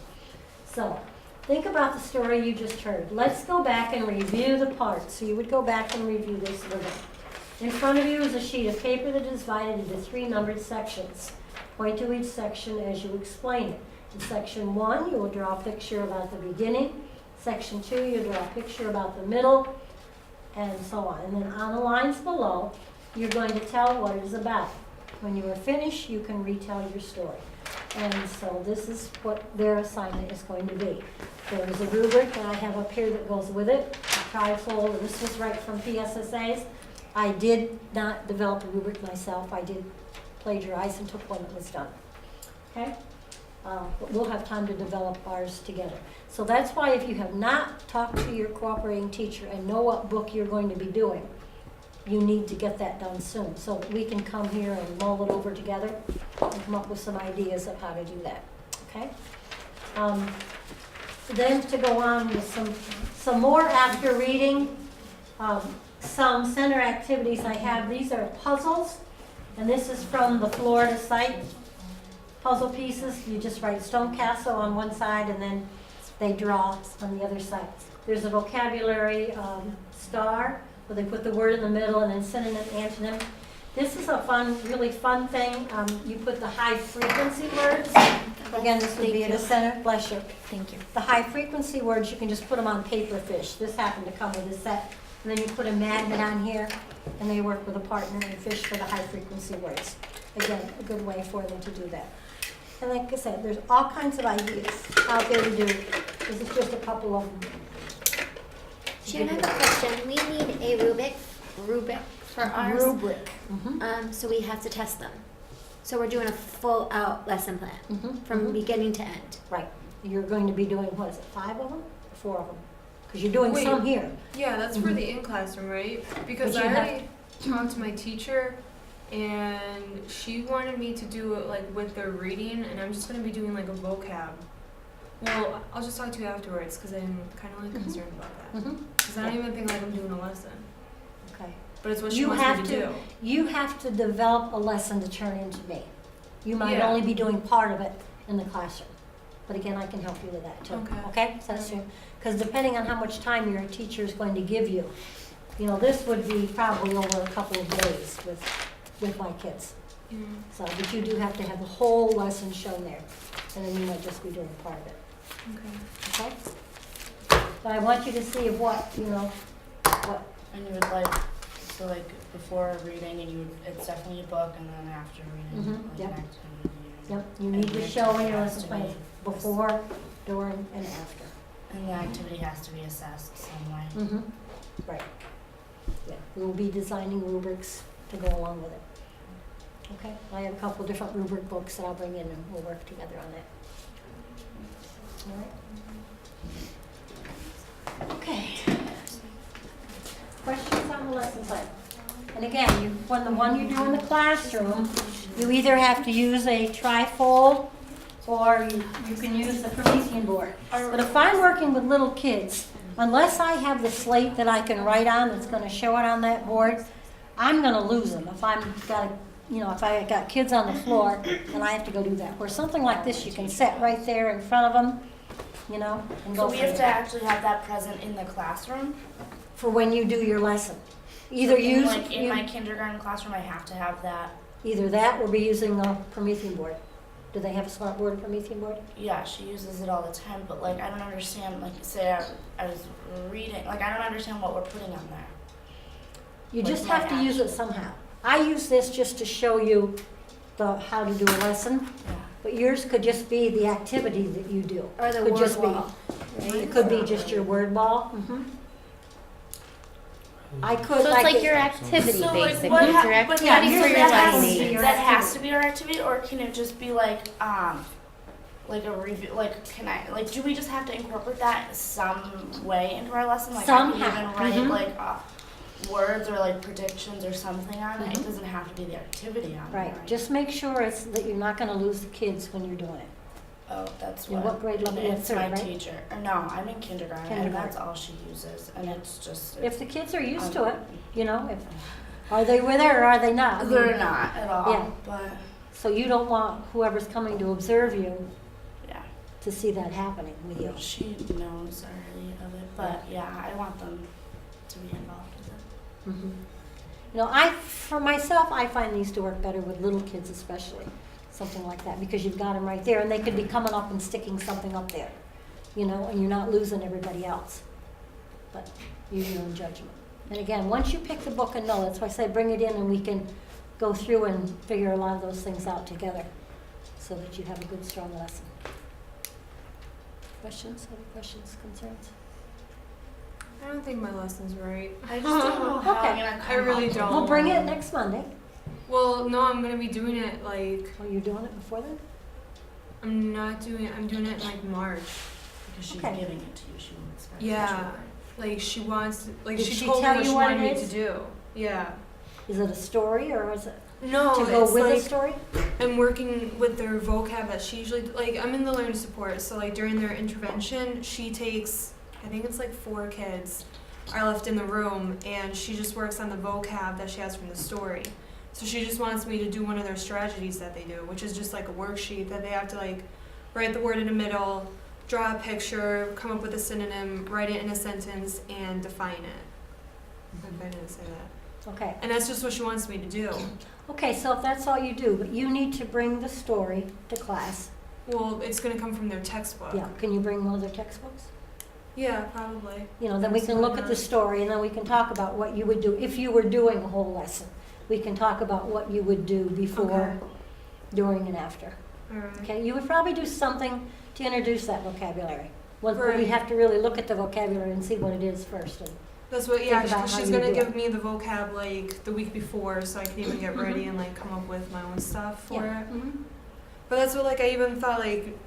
So think about the story you just heard. Let's go back and review the parts. So you would go back and review this with it. In front of you is a sheet of paper that is divided into 3 numbered sections. Point to each section as you explain it. In section 1, you will draw a picture about the beginning. Section 2, you draw a picture about the middle, and so on. And then on the lines below, you're going to tell what it is about. When you are finished, you can retell your story. And so this is what their assignment is going to be. There is a rubric that I have up here that goes with it. A trifold, this was right from PSSA's. I did not develop a rubric myself. I did plagiarize and took one that was done. Okay? But we'll have time to develop ours together. So that's why if you have not talked to your cooperating teacher and know what book you're going to be doing, you need to get that done soon so that we can come here and mull it over together and come up with some ideas of how to do that. Okay? Then to go on with some more after reading, some center activities I have. These are puzzles, and this is from the Florida site. Puzzle pieces, you just write stone castle on one side and then they draw on the other side. There's a vocabulary star, where they put the word in the middle and then synonym, antonym. This is a really fun thing. You put the high frequency words. Again, this would be in the center. Bless you. Thank you. The high frequency words, you can just put them on paper fish. This happened to come with a set. And then you put a magnet on here, and they work with a partner and fish for the high frequency words. Again, a good way for them to do that. And like I said, there's all kinds of ideas out there to do. This is just a couple of them. Sharon, I have a question. We need a rubric for ours. Rubric. Mm-hmm. So we have to test them. So we're doing a full out lesson plan from beginning to end. Right. You're going to be doing, what is it, 5 of them? Or 4 of them? Because you're doing some here. Yeah, that's for the in-classroom, right? Because But I you already talked to my teacher, and she wanted me to do it like with their reading, and I'm just gonna be doing like a vocab. Well, I'll just talk to you afterwards because I'm kind of like concerned about that. Because I don't even think like I'm doing a lesson. Okay. But it's what she wants me to do. You have to develop a lesson to turn into me. You might Yeah. only be doing part of it in the classroom. But again, I can help you with that too. Okay. Okay? So that's true. Because depending on how much time your teacher is going to give you, you know, this would be probably over a couple of days with my kids. So, but you do have to have the whole lesson shown there. And then you might just be doing part of it. Okay. Okay? But I want you to see what, you know, what. And you would like, so like before reading, and you would, it's definitely a book, and then after reading, like Yep. an activity. Yep, you need And to the show in activity your has lesson to plan be- before, during, and after. And the activity has to be assessed some way. Mm-hmm. Right. Yeah, we will be designing rubrics to go along with it. Okay, I have a couple different rubric books that I'll bring in and we'll work together on that. All right. Okay. Questions on the lesson plan? And again, when the one you do in the classroom, you either have to use a trifold or you can use the Promethean board. But if I'm working with little kids, unless I have the slate that I can write on that's going to show it on that board, I'm going to lose them. If if I got kids on the floor and I have to go do that. Where something like this, you can set right there in front of them, you know, and go So we from have to there. actually have that present in the classroom. For when you do your lesson. Either In my kindergarten classroom, I have to have that. either that or be using a Promethean board. Do they have a smart board, Promethean board? Yeah, she uses it all the time, but like I don't understand. Like say I was reading, like I don't understand what we're putting on there. You Like just my have to use it somehow. I use this just to show you how to do a lesson, Yeah. but yours could just be the activity that you do. Or the Could word just be- wall. It could be just your word ball. I could So it's like your activity, So like basically. what? It's your But activity yeah, for your that has lesson. to be your that has activity. to be our activity, or can it just be like a review? Like can I like do we just have to incorporate that some way into our lesson? Like I Somehow. can even write Mhm. like words or like predictions or something on it. It doesn't have to be the activity on it. Right, just make sure that you're not gonna lose the kids when you're doing it. Oh, that's Yeah, what. what grade level? It's Third, my right? teacher. No, I'm in kindergarten, and Kindergarten. that's all she uses, and it's just. If the kids are used to it, you know, are they with it or are they not? I mean, They're not at all. Yeah. But So you don't want whoever's coming to observe you yeah, to see that happening with you. she knows already of it. But yeah, I want them to be involved with it. Mhm. You know, for myself, I find these to work better with little kids especially, something like that, because you've got them right there and they could be coming up and sticking something up there, you know, and you're not losing everybody else. But use your own judgment. And again, once you pick the book and know, that's why I say bring it in and we can go through and figure a lot of those things out together so that you have a good, strong lesson. Questions? Any questions, concerns? I don't think my lesson's right. I just don't know how I'm Okay. gonna come I really up don't. We'll bring it next Monday. Well, no, I'm gonna be doing it like Oh, you're doing it before then? I'm not doing it. I'm doing it in like March. because she's Okay. giving it to you. She won't expect Yeah, like she wants. Like Did she she told tell me what you she what wanted it me is? to do. Yeah. Is it a story or is it No, to go it's with like a story? I'm working with their vocab that she usually like. I'm in the learning support, so like during their intervention, she takes. I think it's like 4 kids are left in the room, and she just works on the vocab that she has from the story. So she just wants me to do one of their strategies that they do, which is just like a worksheet that they have to like write the word in the middle, draw a picture, come up with a synonym, write it in a sentence, and define it. I didn't say that. Okay. And that's just what she wants me to do. Okay, so if that's all you do, but you need to bring the story to class. Well, it's gonna come from their textbook. Yeah, can you bring one of their textbooks? Yeah, probably. You know, then we can look at the story and then we can talk about what you would do if you were doing a whole lesson. We can talk about what you would do before, during, and after. Alright. Okay, you would probably do something to introduce that vocabulary. Well, we Right. have to really look at the vocabulary and see what it is first. And That's what, Think yeah, about how she's you gonna do give it. me the vocab like the week before so I can even get ready and like come up with my own stuff for yeah. it. Mhm. But that's what like I even thought like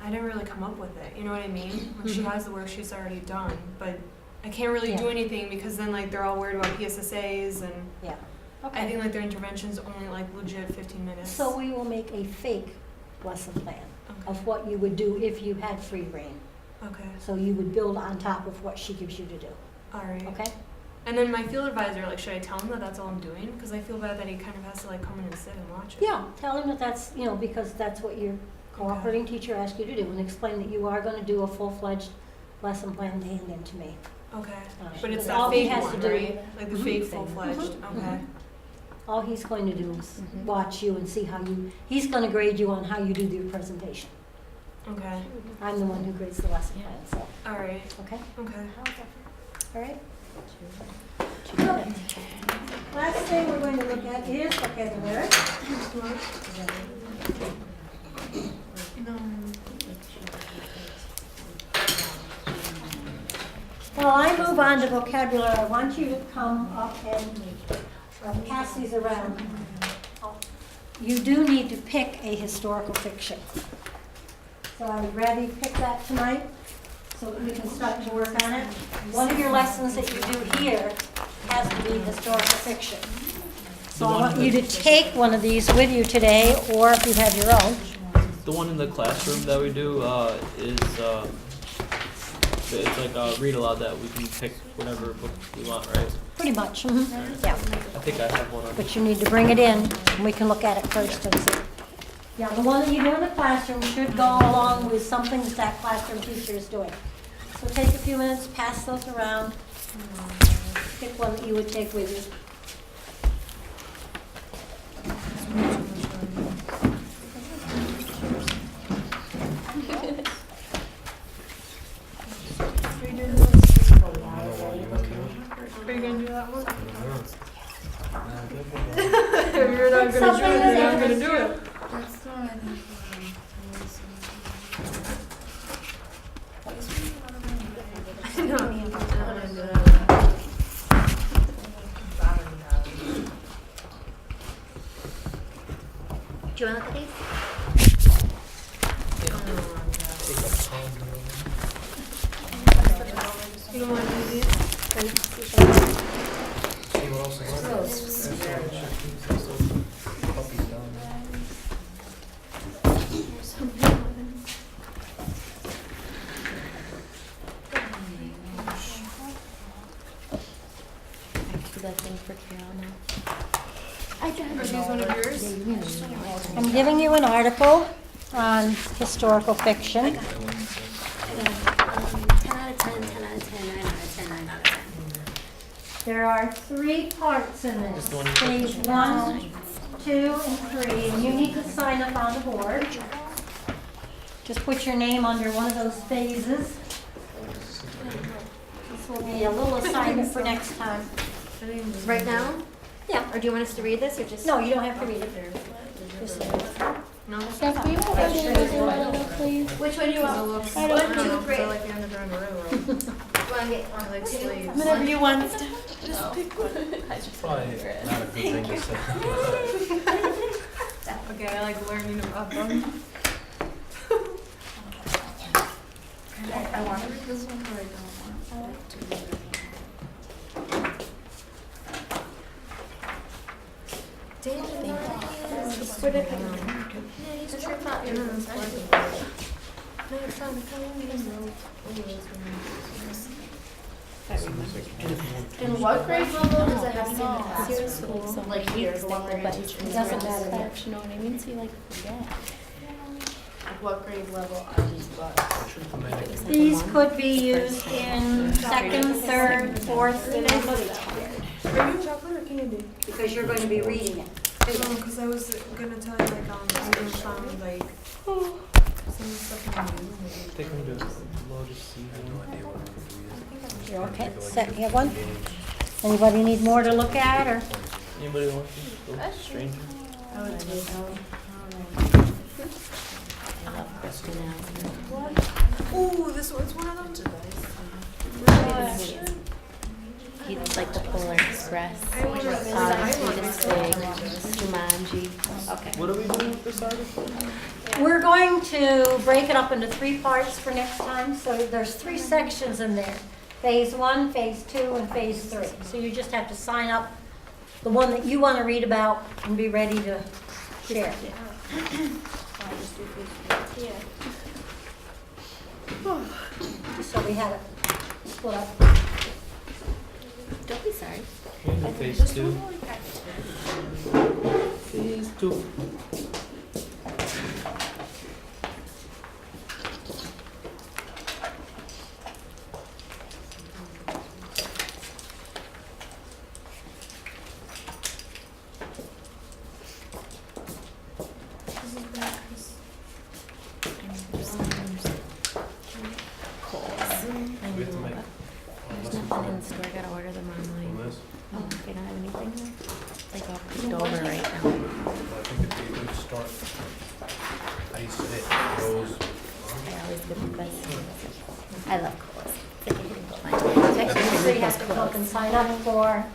I didn't really come up with it, you know what I mean? Like she Mhm. has the work she's already done, but I can't really Yeah. do anything because then like they're all worried about PSSAs and Yeah. I Okay. think like their intervention's only like legit 15 minutes. So we will make a fake lesson plan okay. of what you would do if you had free reign. Okay. So you would build on top of what she gives you to do. All right. Okay? And then my field advisor, like, should I tell him that that's all I'm doing? Because I feel bad that he kind of has to like come in and sit and watch it. Yeah, tell him that that's, you know, because that's what your cooperating teacher asked you to do, and explain that you are going to do a full-fledged lesson plan to hand in to me. Okay. But But it's all that he fake has one, to do- right? Like the Mhm. fake full-fledged. Mhm. Okay. All he's going to do is Mhm. watch you and see how you, he's going to grade you on how you do your presentation. Okay. I'm the one who grades the lesson plan, so, All right. okay? Okay. All right? Okay. Last thing we're going to look at is vocabulary. While I move on to vocabulary, I want you to come up and pass these around. You do need to pick a historical fiction. So I would rather you pick that tonight so that we can start to work on it. One of your lessons that you do here has to be historical fiction. So I want you to take one of these with you today, or if you have your own. The one in the classroom that we do is it's like a read aloud that we can pick whatever book we want, right? Pretty much, mhm. Yeah. I think I have one on. But you need to bring it in, and we can look at it first and see. Yeah, the one that you do in the classroom should go along with something that that classroom teacher is doing. So take a few minutes, pass those around. Pick one that you would take with you. Are you gonna do that one? If you're not Pick gonna do something it, that you're not gonna interests do you. it. That's the one. I know. Do you want to look at these? You don't want to do these? Do that thing for Carol now. Are these one of yours? I'm giving you an article on historical fiction. 10 out of 10, 10 out of 10, 9 out of 10, 9 out of 10. There are 3 parts in this. Just the one you Phase 1, 2, and 3, and you need to sign up on the board. Just put your name under one of those phases. This will be a little assignment for next time. Right now? Yeah. Or do you want us to read this or just? No, you don't have to read it. Just No. Steph, will you put that in the little, please? Which one do you want? Looks, I I don't don't know, know, 3. I like the Underground Railroad. Want to get I like two? sleeves. Whatever you want, Steph. Probably not a good thing to say. Okay, I like learning about them. I want to read this one, but I don't want to. In what grade level does it have to be in the classroom? Like here, the one where you're teaching. It doesn't matter. You know what I mean? So you like forget. what grade level are these books? These could be used in second, third, fourth grade, Are you chocolate or candy? because you're going to be reading it. No, because I was gonna tell you like I was gonna find like some stuff in the news. Take them to Lotus C. You're okay, set, you have one? Anybody need more to look at, or? Anybody want to? Go stranger. I would do so. I love Kristen Allen. Ooh, this one's one of them. He's like the Polar Express. I wanna really Sweetest Thing, Jumanji. Okay. What are we doing with this article? We're going to break it up into 3 parts for next time, so there's 3 sections in there. Phase 1, Phase 2, and Phase 3. So you just have to sign up the one that you want to read about and be ready to share. So we have it split up. Don't be sorry. Into phase 2. Phase 2. We have to make. There's nothing in store, I gotta order them online. On this? Oh, they don't have anything there? Like all cooked over right now. I think it'd be a good start. I used to hit those. I always get the best ones. I love colas. It's like a hidden gold mine. So you have to come up and sign up for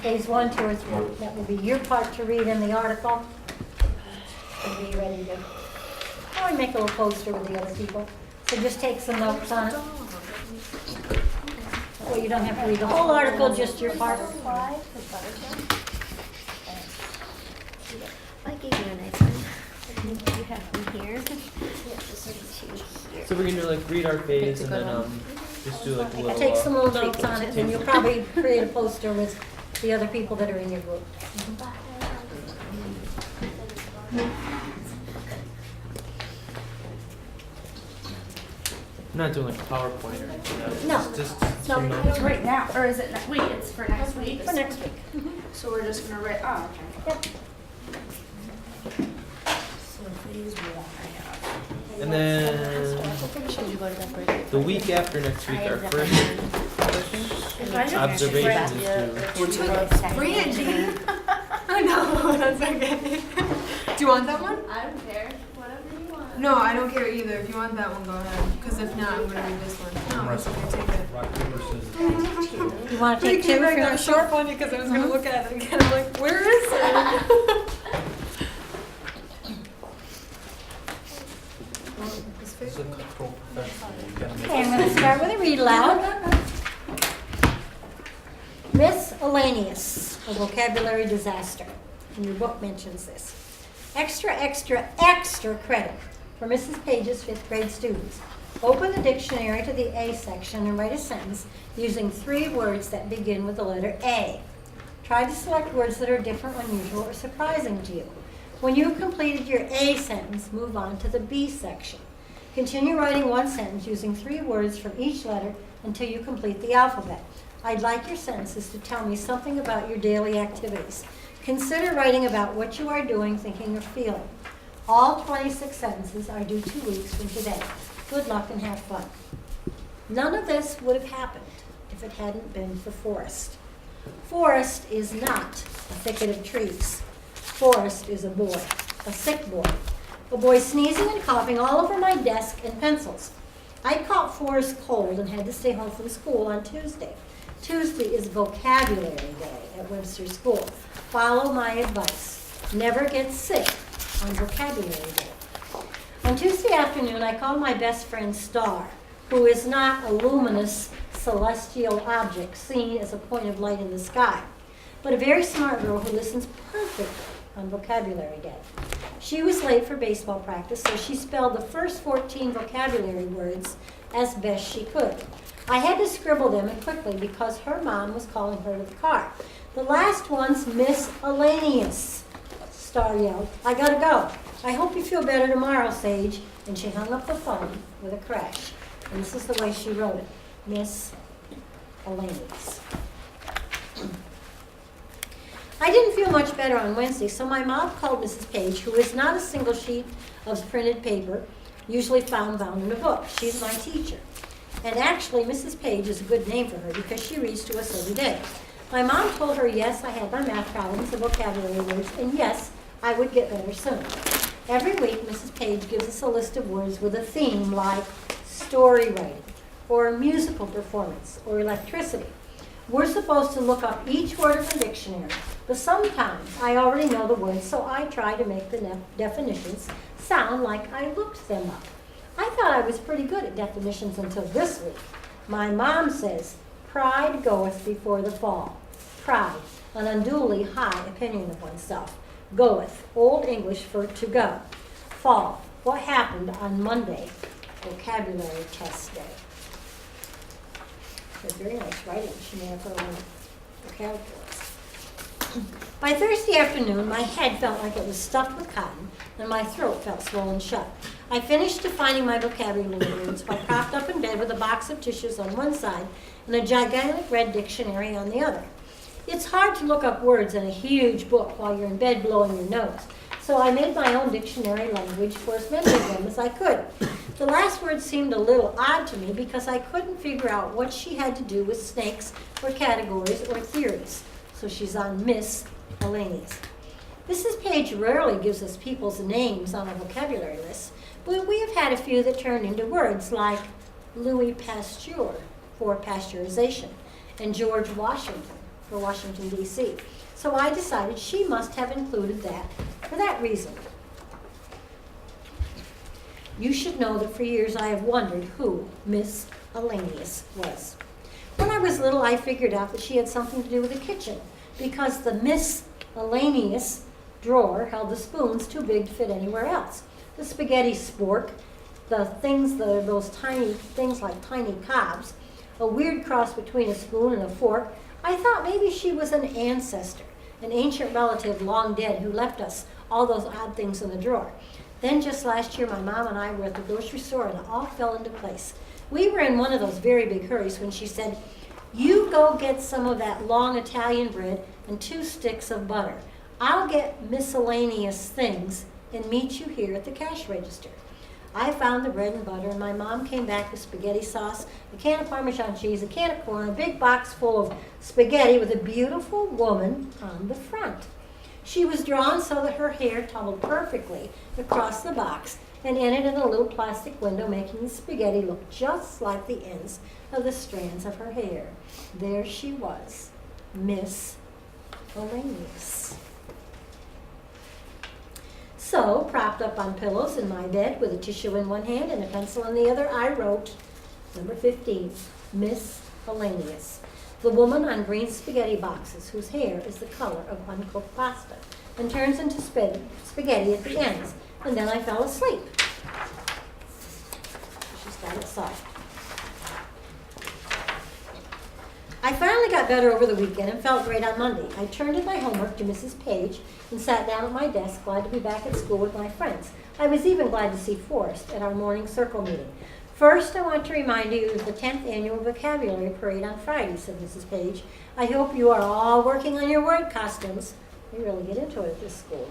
Phase 1, 2, or 3. That will be your part to read in the article. And be ready to, or make a little poster with the other people. So just take some notes on it. Well, you don't have to read the whole article, just your part. I gave you a nice one. I think you have one here. So we're gonna like read our phase and then just do like a little. Take some little notes on it, and you'll probably create a poster with the other people that are in your group. I'm not doing like a PowerPoint or anything. No. Just No. some notes. Right now, or is it wait? It's for next week. For next week. So we're just gonna write. Oh, okay. Yep. So phase 1 I have. And then Should you go to that break? the week after next week, our first If I just observation write is due. Brandy. I know, that's okay. Do you want that one? I don't care. Whatever you want. No, I don't care either. If you want that one, go ahead. Because if not, I'm gonna read this one. No, it's okay. Take it. Rock, paper, scissors. You want to They take came 2 back, for that the was so short? funny because I was gonna look at it again. I'm like, where is it? This is a control professional. You gotta make Okay, I'm going to start with a read aloud. Miss Elanius, a vocabulary disaster. And your book mentions this. Extra, extra, extra credit for Mrs. Page's 5th grade students. Open the dictionary to the A section and write a sentence using 3 words that begin with the letter A. Try to select words that are different, unusual, or surprising to you. When you've completed your A sentence, move on to the B section. Continue writing 1 sentence using 3 words from each letter until you complete the alphabet. I'd like your sentences to tell me something about your daily activities. Consider writing about what you are doing, thinking, or feeling. All 26 sentences are due 2 weeks from today. Good luck and have fun. None of this would have happened if it hadn't been for Forrest. Forrest is not a thicket of trees. Forrest is a boy, a sick boy. A boy sneezing and coughing all over my desk and pencils. I caught Forrest cold and had to stay home from school on Tuesday. Tuesday is vocabulary day at Webster School. Follow my advice. Never get sick on vocabulary day. On Tuesday afternoon, I called my best friend Star, who is not a luminous celestial object seen as a point of light in the sky, but a very smart girl who listens perfectly on vocabulary day. She was late for baseball practice, so she spelled the first 14 vocabulary words as best she could. I had to scribble them and quickly because her mom was calling her to the car. The last one's Miss Elanius, Star yelled. I gotta go. I hope you feel better tomorrow, Sage. And she hung up the phone with a crash. And this is the way she wrote it. Miss Elaine's. I didn't feel much better on Wednesday, so my mom called Mrs. Page, who is not a single sheet of printed paper, usually found bound in a book. She's my teacher. And actually, Mrs. Page is a good name for her because she reads to us every day. My mom told her, yes, I had my math problems and vocabulary words, and yes, I would get better soon. Every week, Mrs. Page gives us a list of words with a theme like story writing, or musical performance, or electricity. We're supposed to look up each word in the dictionary, but sometimes I already know the words, so I try to make the definitions sound like I looked them up. I thought I was pretty good at definitions until this week. My mom says, pride goeth before the fall. Pride, an unduly high opinion of oneself. Goeth, Old English for to go. Fall, what happened on Monday, vocabulary test day. It's very nice writing. She made up her own vocabulary. By Thursday afternoon, my head felt like it was stuffed with cotton, and my throat felt swollen shut. I finished defining my vocabulary words while propped up in bed with a box of tissues on one side and a gigantic red dictionary on the other. It's hard to look up words in a huge book while you're in bed blowing your nose, so I made my own dictionary language for as many of them as I could. The last word seemed a little odd to me because I couldn't figure out what she had to do with snakes or categories or theories. So she's on Miss Elaine's. Mrs. Page rarely gives us people's names on a vocabulary list, but we have had a few that turned into words like Louis Pasteur for pasteurization and George Washington for Washington, D.C. So I decided she must have included that for that reason. You should know that for years I have wondered who Miss Elaine's was. When I was little, I figured out that she had something to do with the kitchen because the Miss Elaine's drawer held the spoons too big to fit anywhere else. The spaghetti spork, those tiny things like tiny cobs, a weird cross between a spoon and a fork. I thought maybe she was an ancestor, an ancient relative long dead who left us all those odd things in the drawer. Then just last year, my mom and I were at the grocery store and it all fell into place. We were in one of those very big hurries when she said, you go get some of that long Italian bread and 2 sticks of butter. I'll get miscellaneous things and meet you here at the cash register. I found the bread and butter, and my mom came back with spaghetti sauce, a can of Parmesan cheese, a can of corn, a big box full of spaghetti with a beautiful woman on the front. She was drawn so that her hair tumbled perfectly across the box and ended in a little plastic window, making the spaghetti look just like the ends of the strands of her hair. There she was, Miss Elaine's. So, propped up on pillows in my bed with a tissue in one hand and a pencil in the other, I wrote, number 15, Miss Elaine's. The woman on green spaghetti boxes whose hair is the color of uncooked pasta and turns into spaghetti at the ends. And then I fell asleep. She's got it soft. I finally got better over the weekend and felt great on Monday. I turned in my homework to Mrs. Page and sat down at my desk, glad to be back at school with my friends. I was even glad to see Forrest at our morning circle meeting. First, I want to remind you of the 10th annual vocabulary parade on Friday, said Mrs. Page. I hope you are all working on your word costumes. We really get into it at this school.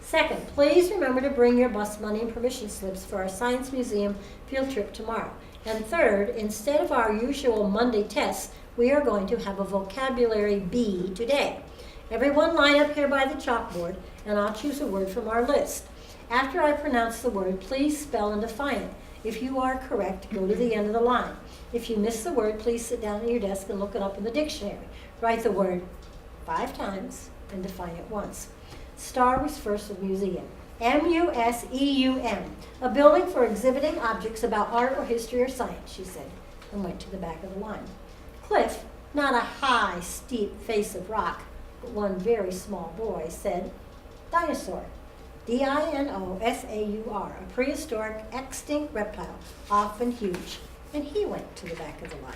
Second, please remember to bring your bus money and permission slips for our Science Museum field trip tomorrow. And third, instead of our usual Monday tests, we are going to have a vocabulary bee today. Everyone line up here by the chalkboard, and I'll choose a word from our list. After I pronounce the word, please spell and define it. If you are correct, go to the end of the line. If you miss the word, please sit down at your desk and look it up in the dictionary. Write the word 5 times and define it once. Star was first of museum. M-U-S-E-U-M, a building for exhibiting objects about art or history or science, she said, and went to the back of the line. Cliff, not a high, steep face of rock, but one very small boy, said, dinosaur. D-I-N-O-S-A-U-R, a prehistoric extinct reptile, often huge. And he went to the back of the line.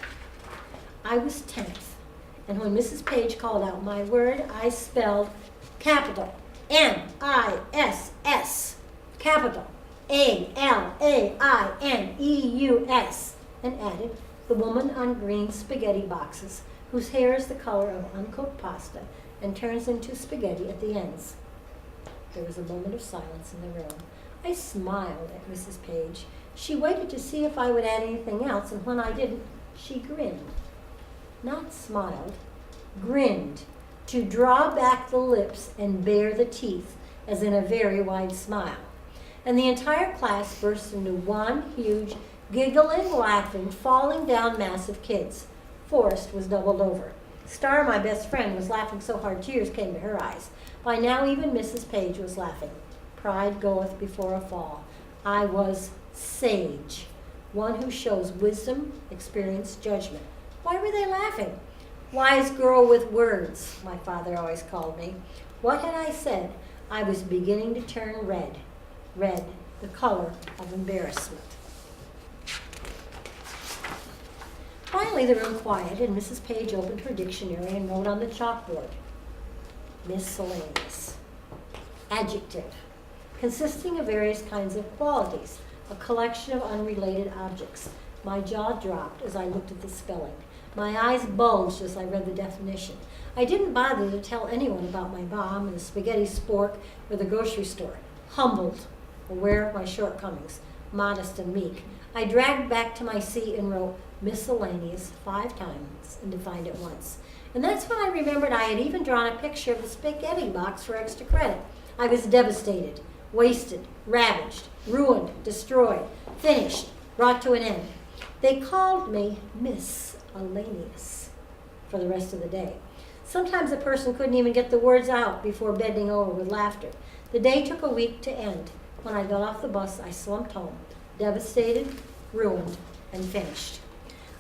I was 10th, and when Mrs. Page called out my word, I spelled capital M-I-S-S capital ALAINEUS, and added the woman on green spaghetti boxes whose hair is the color of uncooked pasta and turns into spaghetti at the ends. There was a moment of silence in the room. I smiled at Mrs. Page. She waited to see if I would add anything else, and when I didn't, she grinned. Not smiled, grinned, to draw back the lips and bare the teeth, as in a very wide smile. And the entire class burst into one huge, giggling, laughing, falling down mass of kids. Forrest was doubled over. Star, my best friend, was laughing so hard tears came to her eyes. By now even Mrs. Page was laughing. Pride goeth before a fall. I was sage, one who shows wisdom, experience, judgment. Why were they laughing? Wise girl with words, my father always called me. What had I said? I was beginning to turn red. Red, the color of embarrassment. Finally, the room quieted, and Mrs. Page opened her dictionary and wrote on the chalkboard, miscellaneous. Adjective, consisting of various kinds of qualities, a collection of unrelated objects. My jaw dropped as I looked at the spelling. My eyes bulged as I read the definition. I didn't bother to tell anyone about my mom and the spaghetti spork or the grocery store. Humbled, aware of my shortcomings, modest and meek, I dragged back to my seat and wrote miscellaneous 5 times and defined it once. And that's when I remembered I had even drawn a picture of the spaghetti box for extra credit. I was devastated, wasted, ravaged, ruined, destroyed, finished, brought to an end. They called me miscellaneous for the rest of the day. Sometimes a person couldn't even get the words out before bending over with laughter. The day took a week to end. When I got off the bus, I slumped home, devastated, ruined, and finished.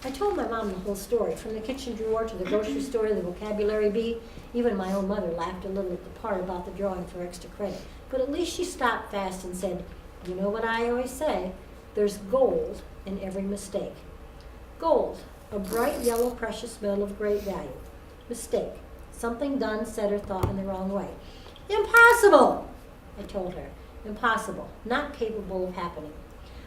I told my mom the whole story, from the kitchen drawer to the grocery store to the vocabulary bee. Even my own mother laughed a little at the part about the drawing for extra credit. But at least she stopped fast and said, you know what I always say, there's gold in every mistake. Gold, a bright yellow precious metal of great value. Mistake, something done, said, or thought in the wrong way. Impossible, I told her. Impossible, not capable of happening.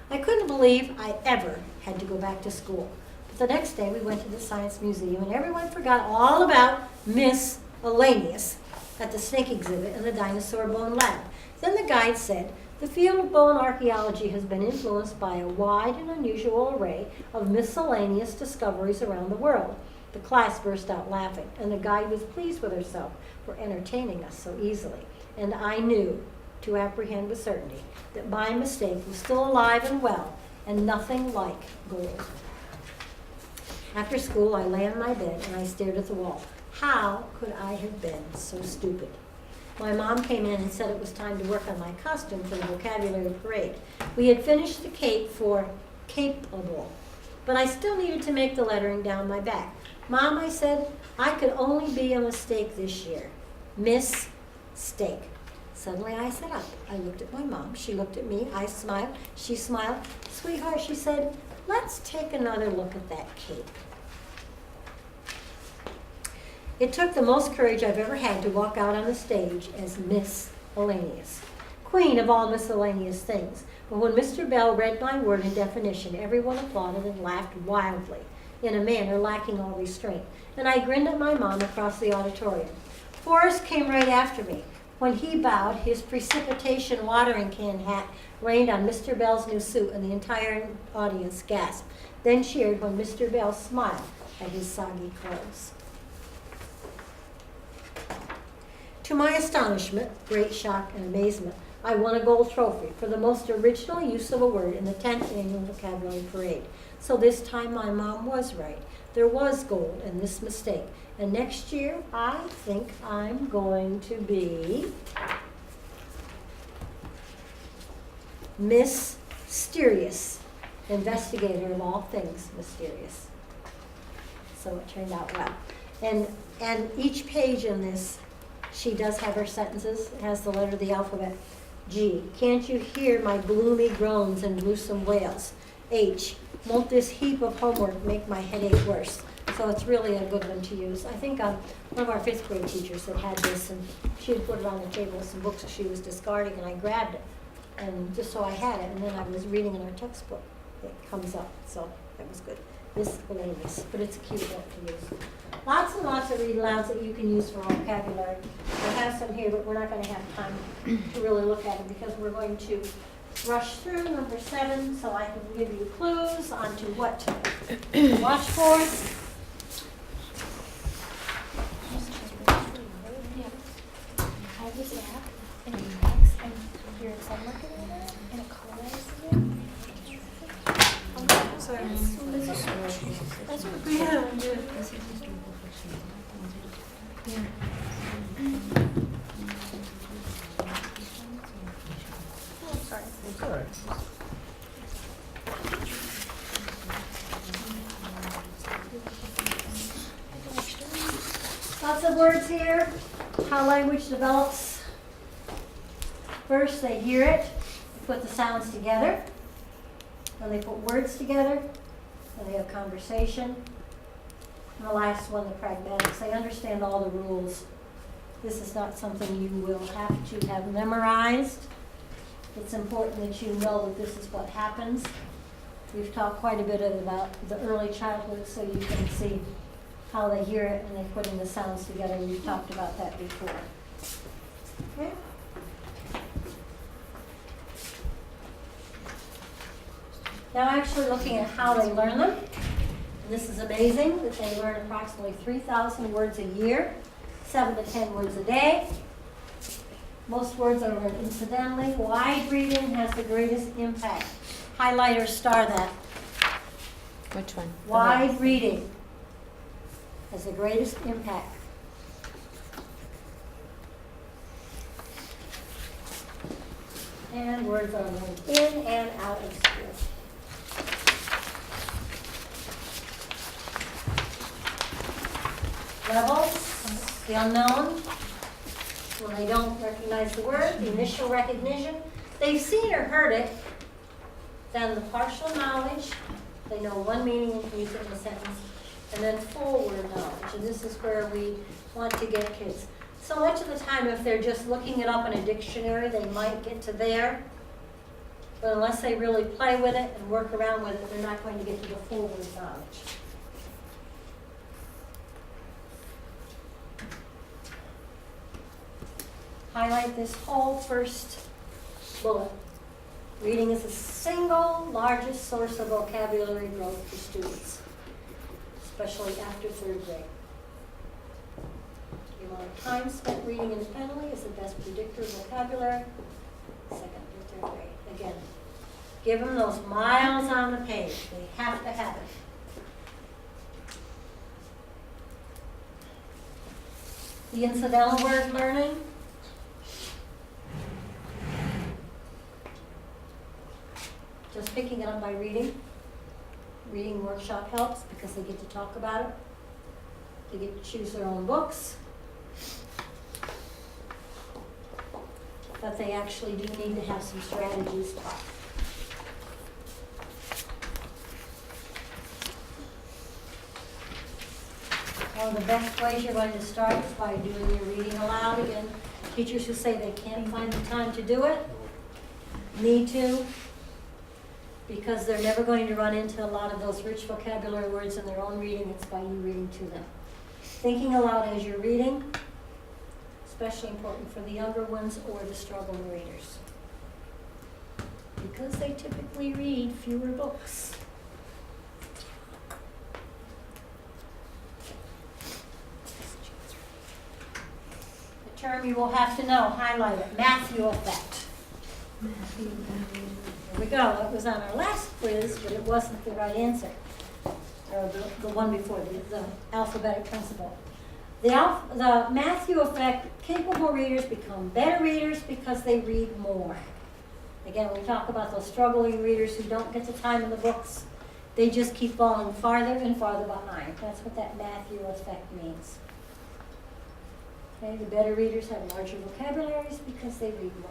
I couldn't believe I ever had to go back to school. But the next day we went to the Science Museum and everyone forgot all about miscellaneous at the snake exhibit and the dinosaur bone lab. Then the guide said, the field of bone archaeology has been influenced by a wide and unusual array of miscellaneous discoveries around the world. The class burst out laughing, and the guide was pleased with herself for entertaining us so easily. And I knew, to apprehend with certainty, that my mistake was still alive and well, and nothing like gold. After school, I lay on my bed and I stared at the wall. How could I have been so stupid? My mom came in and said it was time to work on my costume for the vocabulary parade. We had finished the cape for capable, but I still needed to make the lettering down my back. Mom, I said, I could only be a mistake this year. Mistake. Suddenly I sat up. I looked at my mom. She looked at me. I smiled. She smiled. Sweetheart, she said, let's take another look at that cape. It took the most courage I've ever had to walk out on the stage as miscellaneous, queen of all miscellaneous things. But when Mr. Bell read my word and definition, everyone applauded and laughed wildly, in a manner lacking all restraint. And I grinned at my mom across the auditorium. Forrest came right after me. When he bowed, his precipitation watering can hat rained on Mr. Bell's new suit, and the entire audience gasped, then cheered when Mr. Bell smiled at his soggy clothes. To my astonishment, great shock, and amazement, I won a gold trophy for the most original use of a word in the 10th Annual Vocabulary Parade. So this time my mom was right. There was gold in this mistake. And next year, I think I'm going to be mysterious, investigator of all things mysterious. So it turned out well. And each page in this, she does have her sentences. It has the letter of the alphabet. G, can't you hear my gloomy groans and gruesome wails? H, won't this heap of homework make my headache worse? So it's really a good one to use. I think one of our 5th grade teachers had this, and she had put it on the table with some books that she was discarding, and I grabbed it. And just so I had it, and then I was reading in our textbook, it comes up, so that was good. Miscellaneous, but it's a cute book to use. Lots and lots of read alouds that you can use for vocabulary. I have some here, but we're not gonna have time to really look at them because we're going to rush through number 7, so I can give you clues onto what to watch for. I was app and it connects and your Excel market in there and it colonizes it. It's alright. Lots of words here, how language develops. First, they hear it, they put the sounds together, then they put words together, then they have conversation. And the last one, the pragmatics, they understand all the rules. This is not something you will have to have memorized. It's important that you know that this is what happens. We've talked quite a bit about the early childhood, so you can see how they hear it and they're putting the sounds together. We've talked about that before. Okay. Now actually looking at how they learn them. And this is amazing that they learn approximately 3,000 words a year, 7 to 10 words a day. Most words are learned incidentally. Wide reading has the greatest impact. Highlight or star that. Which one? Wide reading has the greatest impact. And words are learned in and out of school. Levels, the unknown, when they don't recognize the word, the initial recognition. They've seen or heard it, then the partial knowledge, they know one meaning and can use it in a sentence, and then full word knowledge. And this is where we want to get kids. So much of the time, if they're just looking it up in a dictionary, they might get to there. But unless they really play with it and work around with it, they're not going to get to the full word knowledge. Highlight this whole first bullet. Reading is the single largest source of vocabulary growth for students, especially after 3rd grade. The amount of time spent reading independently is the best predictor of vocabulary, 2nd through 3rd grade. Again, give them those miles on the page. They have to have it. The incidental word learning. Just picking it up by reading. Reading workshop helps because they get to talk about it. They get to choose their own books. But they actually do need to have some strategies taught. One of the best ways you're going to start is by doing your reading aloud. Again, teachers who say they can't find the time to do it need to, because they're never going to run into a lot of those rich vocabulary words in their own reading. It's by you reading to them. Thinking aloud as you're reading, especially important for the younger ones or the struggling readers, because they typically read fewer books. The term you will have to know, highlight it, Matthew effect. There we go. That was on our last quiz, but it wasn't the right answer. Or the one before, the alphabetic principle. The Matthew effect, capable readers become better readers because they read more. Again, we talk about those struggling readers who don't get the time in the books. They just keep falling farther and farther behind. That's what that Matthew effect means. Okay, the better readers have larger vocabularies because they read more.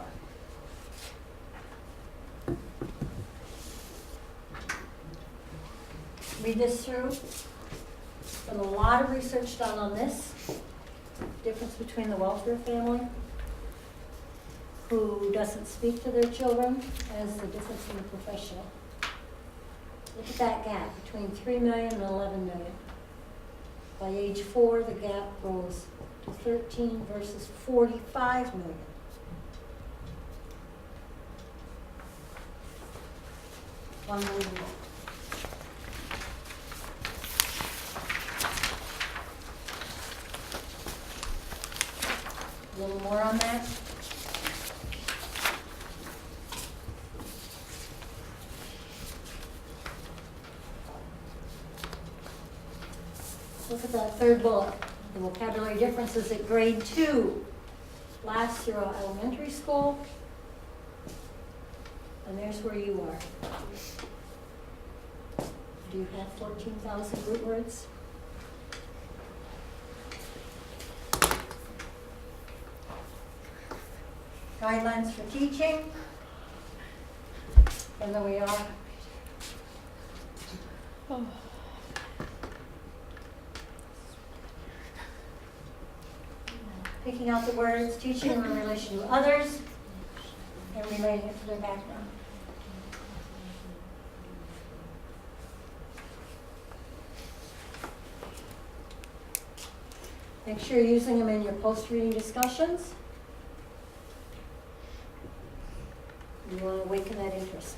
Read this through. There's been a lot of research done on this. Difference between the welfare family who doesn't speak to their children as the difference in the professional. Look at that gap between 3 million and 11 million. By age 4, the gap grows to 13 versus 45 million. Unbelievable. A little more on that. Look at that third bullet. The vocabulary differences at grade 2. Last year elementary school. And there's where you are. Do you have 14,000 root words? Guidelines for teaching. And there we are. Oh. Picking out the words, teaching them in relation to others, and relating it to their background. Make sure you're using them in your post-reading discussions. You want to awaken that interest.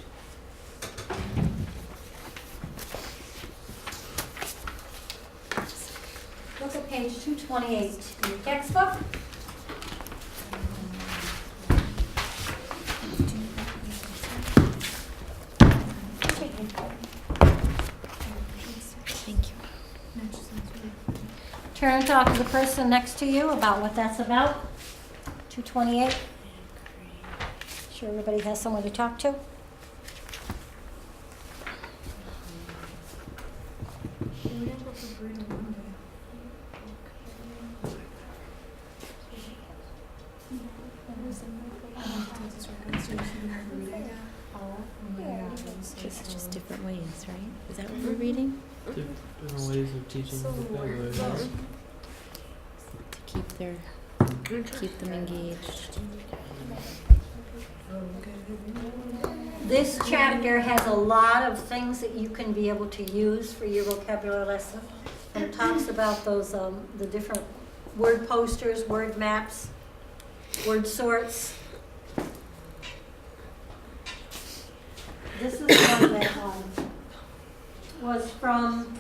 Look at page 228 in your textbook. Thank you. Turn and talk to the person next to you about what that's about. 228. Sure everybody has someone to talk to. Just different ways, right? Is that what we're reading? Different ways of teaching vocabulary. Yes. To keep them engaged. This chapter has a lot of things that you can be able to use for your vocabulary lesson. And it talks about those, the different word posters, word maps, word sorts. This is one that was from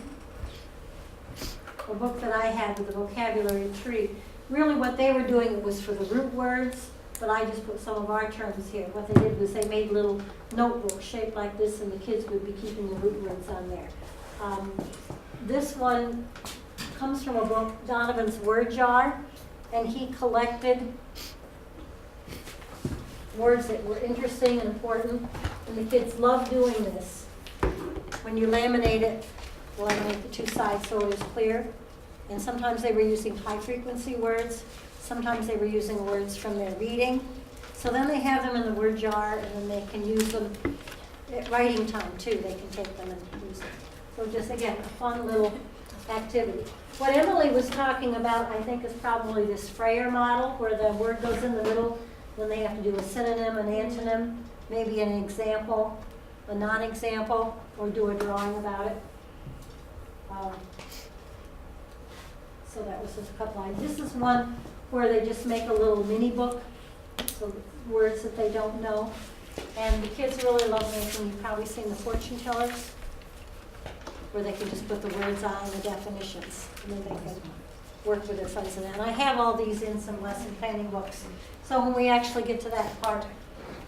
a book that I had with the vocabulary tree. Really what they were doing, it was for the root words, but I just put some of our terms here. What they did was they made little notebooks shaped like this, and the kids would be keeping the root words on there. This one comes from a book, Donovan's Word Jar, and he collected words that were interesting and important, and the kids love doing this. When you laminate it, laminate the two sides so it is clear. And sometimes they were using high-frequency words. Sometimes they were using words from their reading. So then they have them in the word jar, and then they can use them at writing time, too. They can take them and use them. So just, again, a fun little activity. What Emily was talking about, I think, is probably this Freyer model, where the word goes in the middle, when they have to do a synonym, an antonym, maybe an example, a non-example, or do a drawing about it. So that was just a couple lines. This is one where they just make a little mini book, so words that they don't know. And the kids really love making, you've probably seen the fortune tellers, where they can just put the words on the definitions, and then they can work with their friends in that. And I have all these in some lesson planning books. So when we actually get to that part,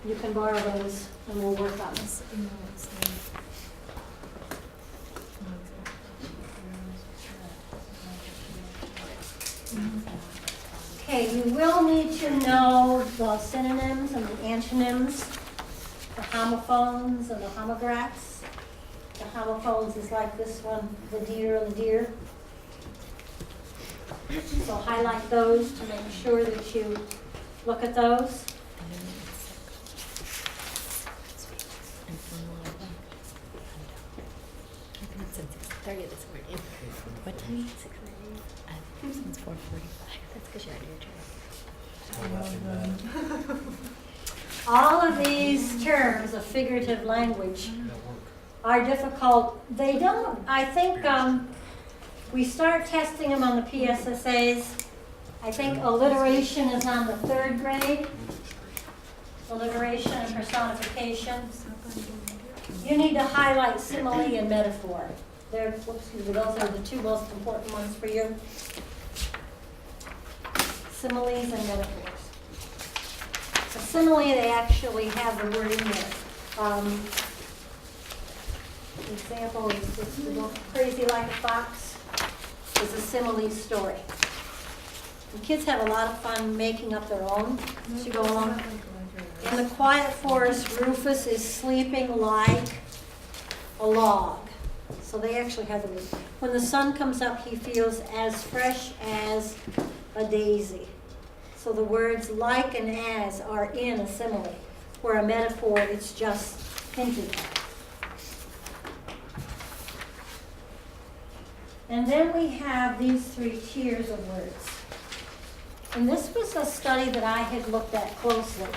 you can borrow those and we'll work on this. Okay, you will need to know the synonyms and the antonyms, the homophones and the homographs. The homophones is like this one, the deer and the deer. So highlight those to make sure that you look at those. What time? 6:30. It's 4:45. That's because you're out of your turn. All of these terms of figurative language are difficult. They don't, I think, we start testing them on the PSSAs. I think alliteration is on the 3rd grade. Alliteration and personification. You need to highlight simile and metaphor. Those are the 2 most important ones for you. Similes and metaphors. A simile, they actually have the word in there. An example is this, the book Crazy Like a Fox is a simile story. And kids have a lot of fun making up their own as you go along. In the quiet forest, Rufus is sleeping like a log. So they actually have the word. When the sun comes up, he feels as fresh as a daisy. So the words like and as are in a simile, where a metaphor, it's just hinted at. And then we have these 3 tiers of words. And this was a study that I had looked at closely.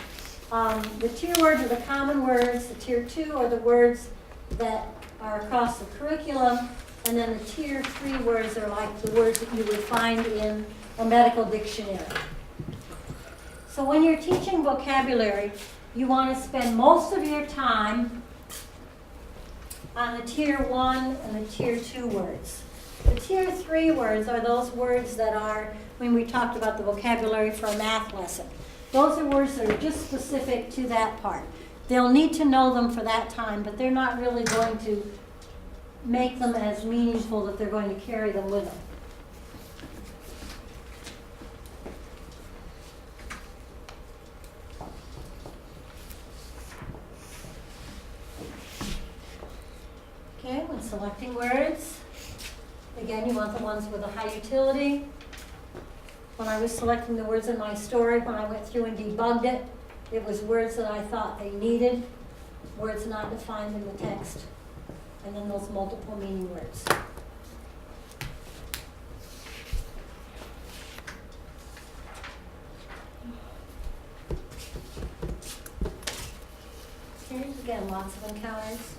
The tier words are the common words. The tier 2 are the words that are across the curriculum. And then the tier 3 words are like the words that you would find in a medical dictionary. So when you're teaching vocabulary, you want to spend most of your time on the tier 1 and the tier 2 words. The tier 3 words are those words that are, when we talked about the vocabulary for a math lesson, those are words that are just specific to that part. They'll need to know them for that time, but they're not really going to make them as meaningful that they're going to carry them with them. Okay, when selecting words, again, you want the ones with a high utility. When I was selecting the words in my story, when I went through and debugged it, it was words that I thought they needed, words not defined in the text, and then those multiple meaning words. Here's again, lots of encounters,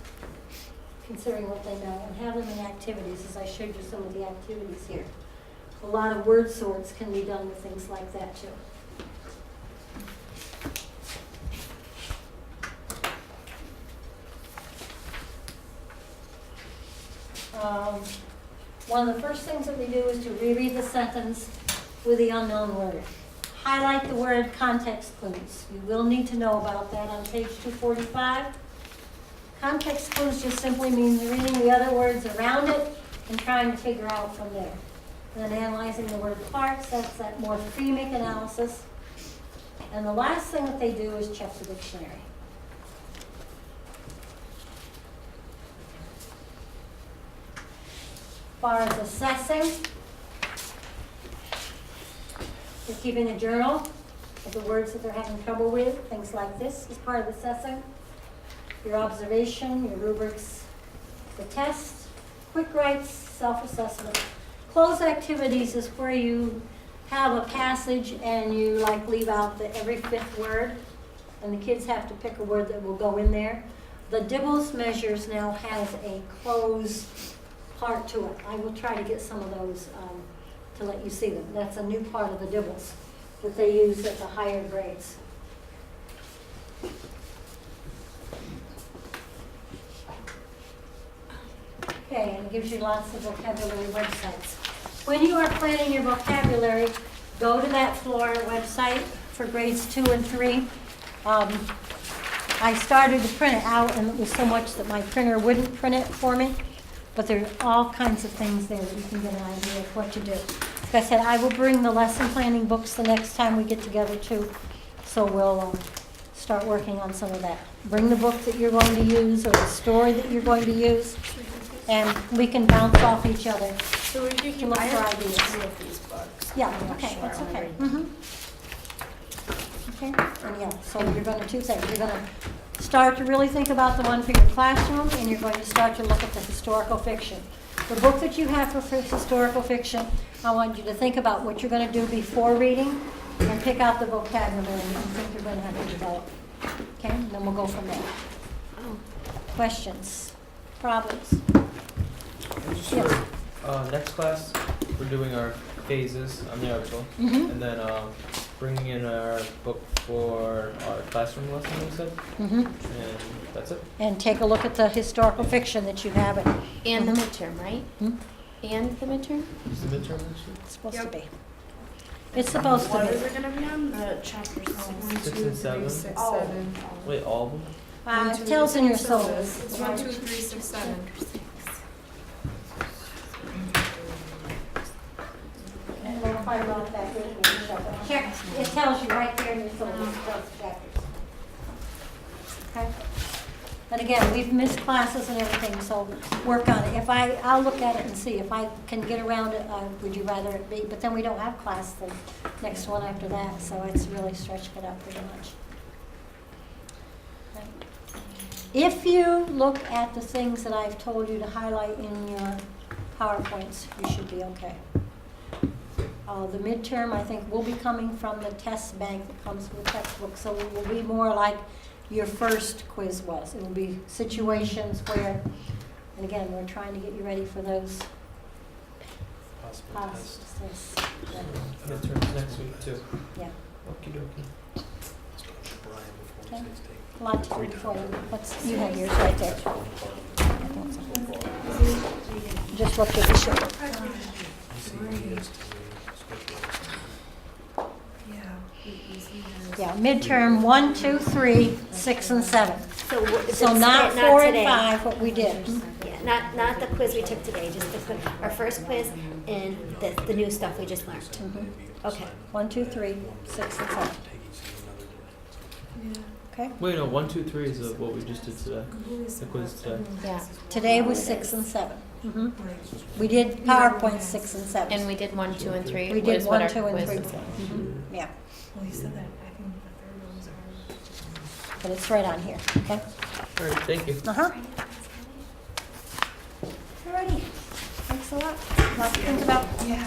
considering what they know, and have them in activities, as I showed you some of the activities here. A lot of word sorts can be done with things like that too. One of the first things that we do is to reread the sentence with the unknown word. Highlight the word context clues. You will need to know about that on page 245. Context clues just simply means reading the other words around it and trying to figure out from there. And then analyzing the word parts, that's that morphemic analysis. And the last thing that they do is check the dictionary. As far as assessing, they're keeping a journal of the words that they're having trouble with, things like this is part of assessing. Your observation, your rubrics, the test, quick writes, self-assessment. Closed activities is where you have a passage and you like leave out the every 5th word, and the kids have to pick a word that will go in there. The Dibbles measures now has a closed part to it. I will try to get some of those to let you see them. That's a new part of the Dibbles that they use at the higher grades. Okay, and it gives you lots of vocabulary websites. When you are planning your vocabulary, go to that Florida website for grades 2 and 3. I started to print it out, and it was so much that my printer wouldn't print it for me. But there are all kinds of things there that you can get an idea of what to do. Like I said, I will bring the lesson planning books the next time we get together too. So we'll start working on some of that. Bring the book that you're going to use or the story that you're going to use, and we can bounce off each other. So if you can look I for have ideas. 2 of these books. Yeah, I'm not okay, sure that's I'm okay. ready. Okay, and yeah, so you're going to 2 things. You're going to start to really think about the one for your classroom, and you're going to start to look at the historical fiction. The book that you have for historical fiction, I want you to think about what you're going to do before reading, and pick out the vocabulary you think you're going to have to develop. Okay, and then we'll go from there. Oh. Questions? Problems? Just Yes. for next class, we're doing our phases on the article, Mm-hmm. and then bringing in our book for our classroom lesson, we said, Mm-hmm. and that's it. And take a look at the historical fiction that you have. And the Mhm. midterm, right? Hmm? And the midterm? Is the midterm next week? It's supposed to Yep. be. It's supposed to What be. is it gonna be on? The chapter 6? 6 and 7? 6, Oh. 7. Wait, all of them? It tells in your syllabus. It's 1, 2, 3, 6, 7. Check, it tells you right there in your syllabus, those chapters. Okay? And again, we've missed classes and everything, so work on it. I'll look at it and see if I can get around it, would you rather it be, but then we don't have class the next one after that, so it's really stretching it out pretty much. Okay. If you look at the things that I've told you to highlight in your PowerPoints, you should be okay. The midterm, I think, will be coming from the test bank that comes with textbooks, so it will be more like your first quiz was. It will be situations where, and again, we're trying to get you ready for those Possible test. tests. Midterms next week too. Yeah, Okie dokie. okay. A lot to do before you. You have yours right there. Just look at the show. Yeah, midterm 1, 2, 3, 6, and 7. So not 4 and 5, what we did. Yeah, not the quiz we took today, just our first quiz and the new stuff we just learned. Mhm. Okay. 1, 2, 3, 6, and 7. Okay? Wait, no, 1, 2, 3 is what we just did today. The quiz today. Yeah. Today was 6 and 7. Mhm. We did PowerPoint 6 and 7. And we did 1, 2, and 3. We did was 1, what 2, our and quiz 3. was. Mhm. Yeah, Well, you said that. I think the third one's are. but it's right on here, okay? All right, thank you. Uh-huh. Alrighty, thanks a lot. Lot to think about. Yeah.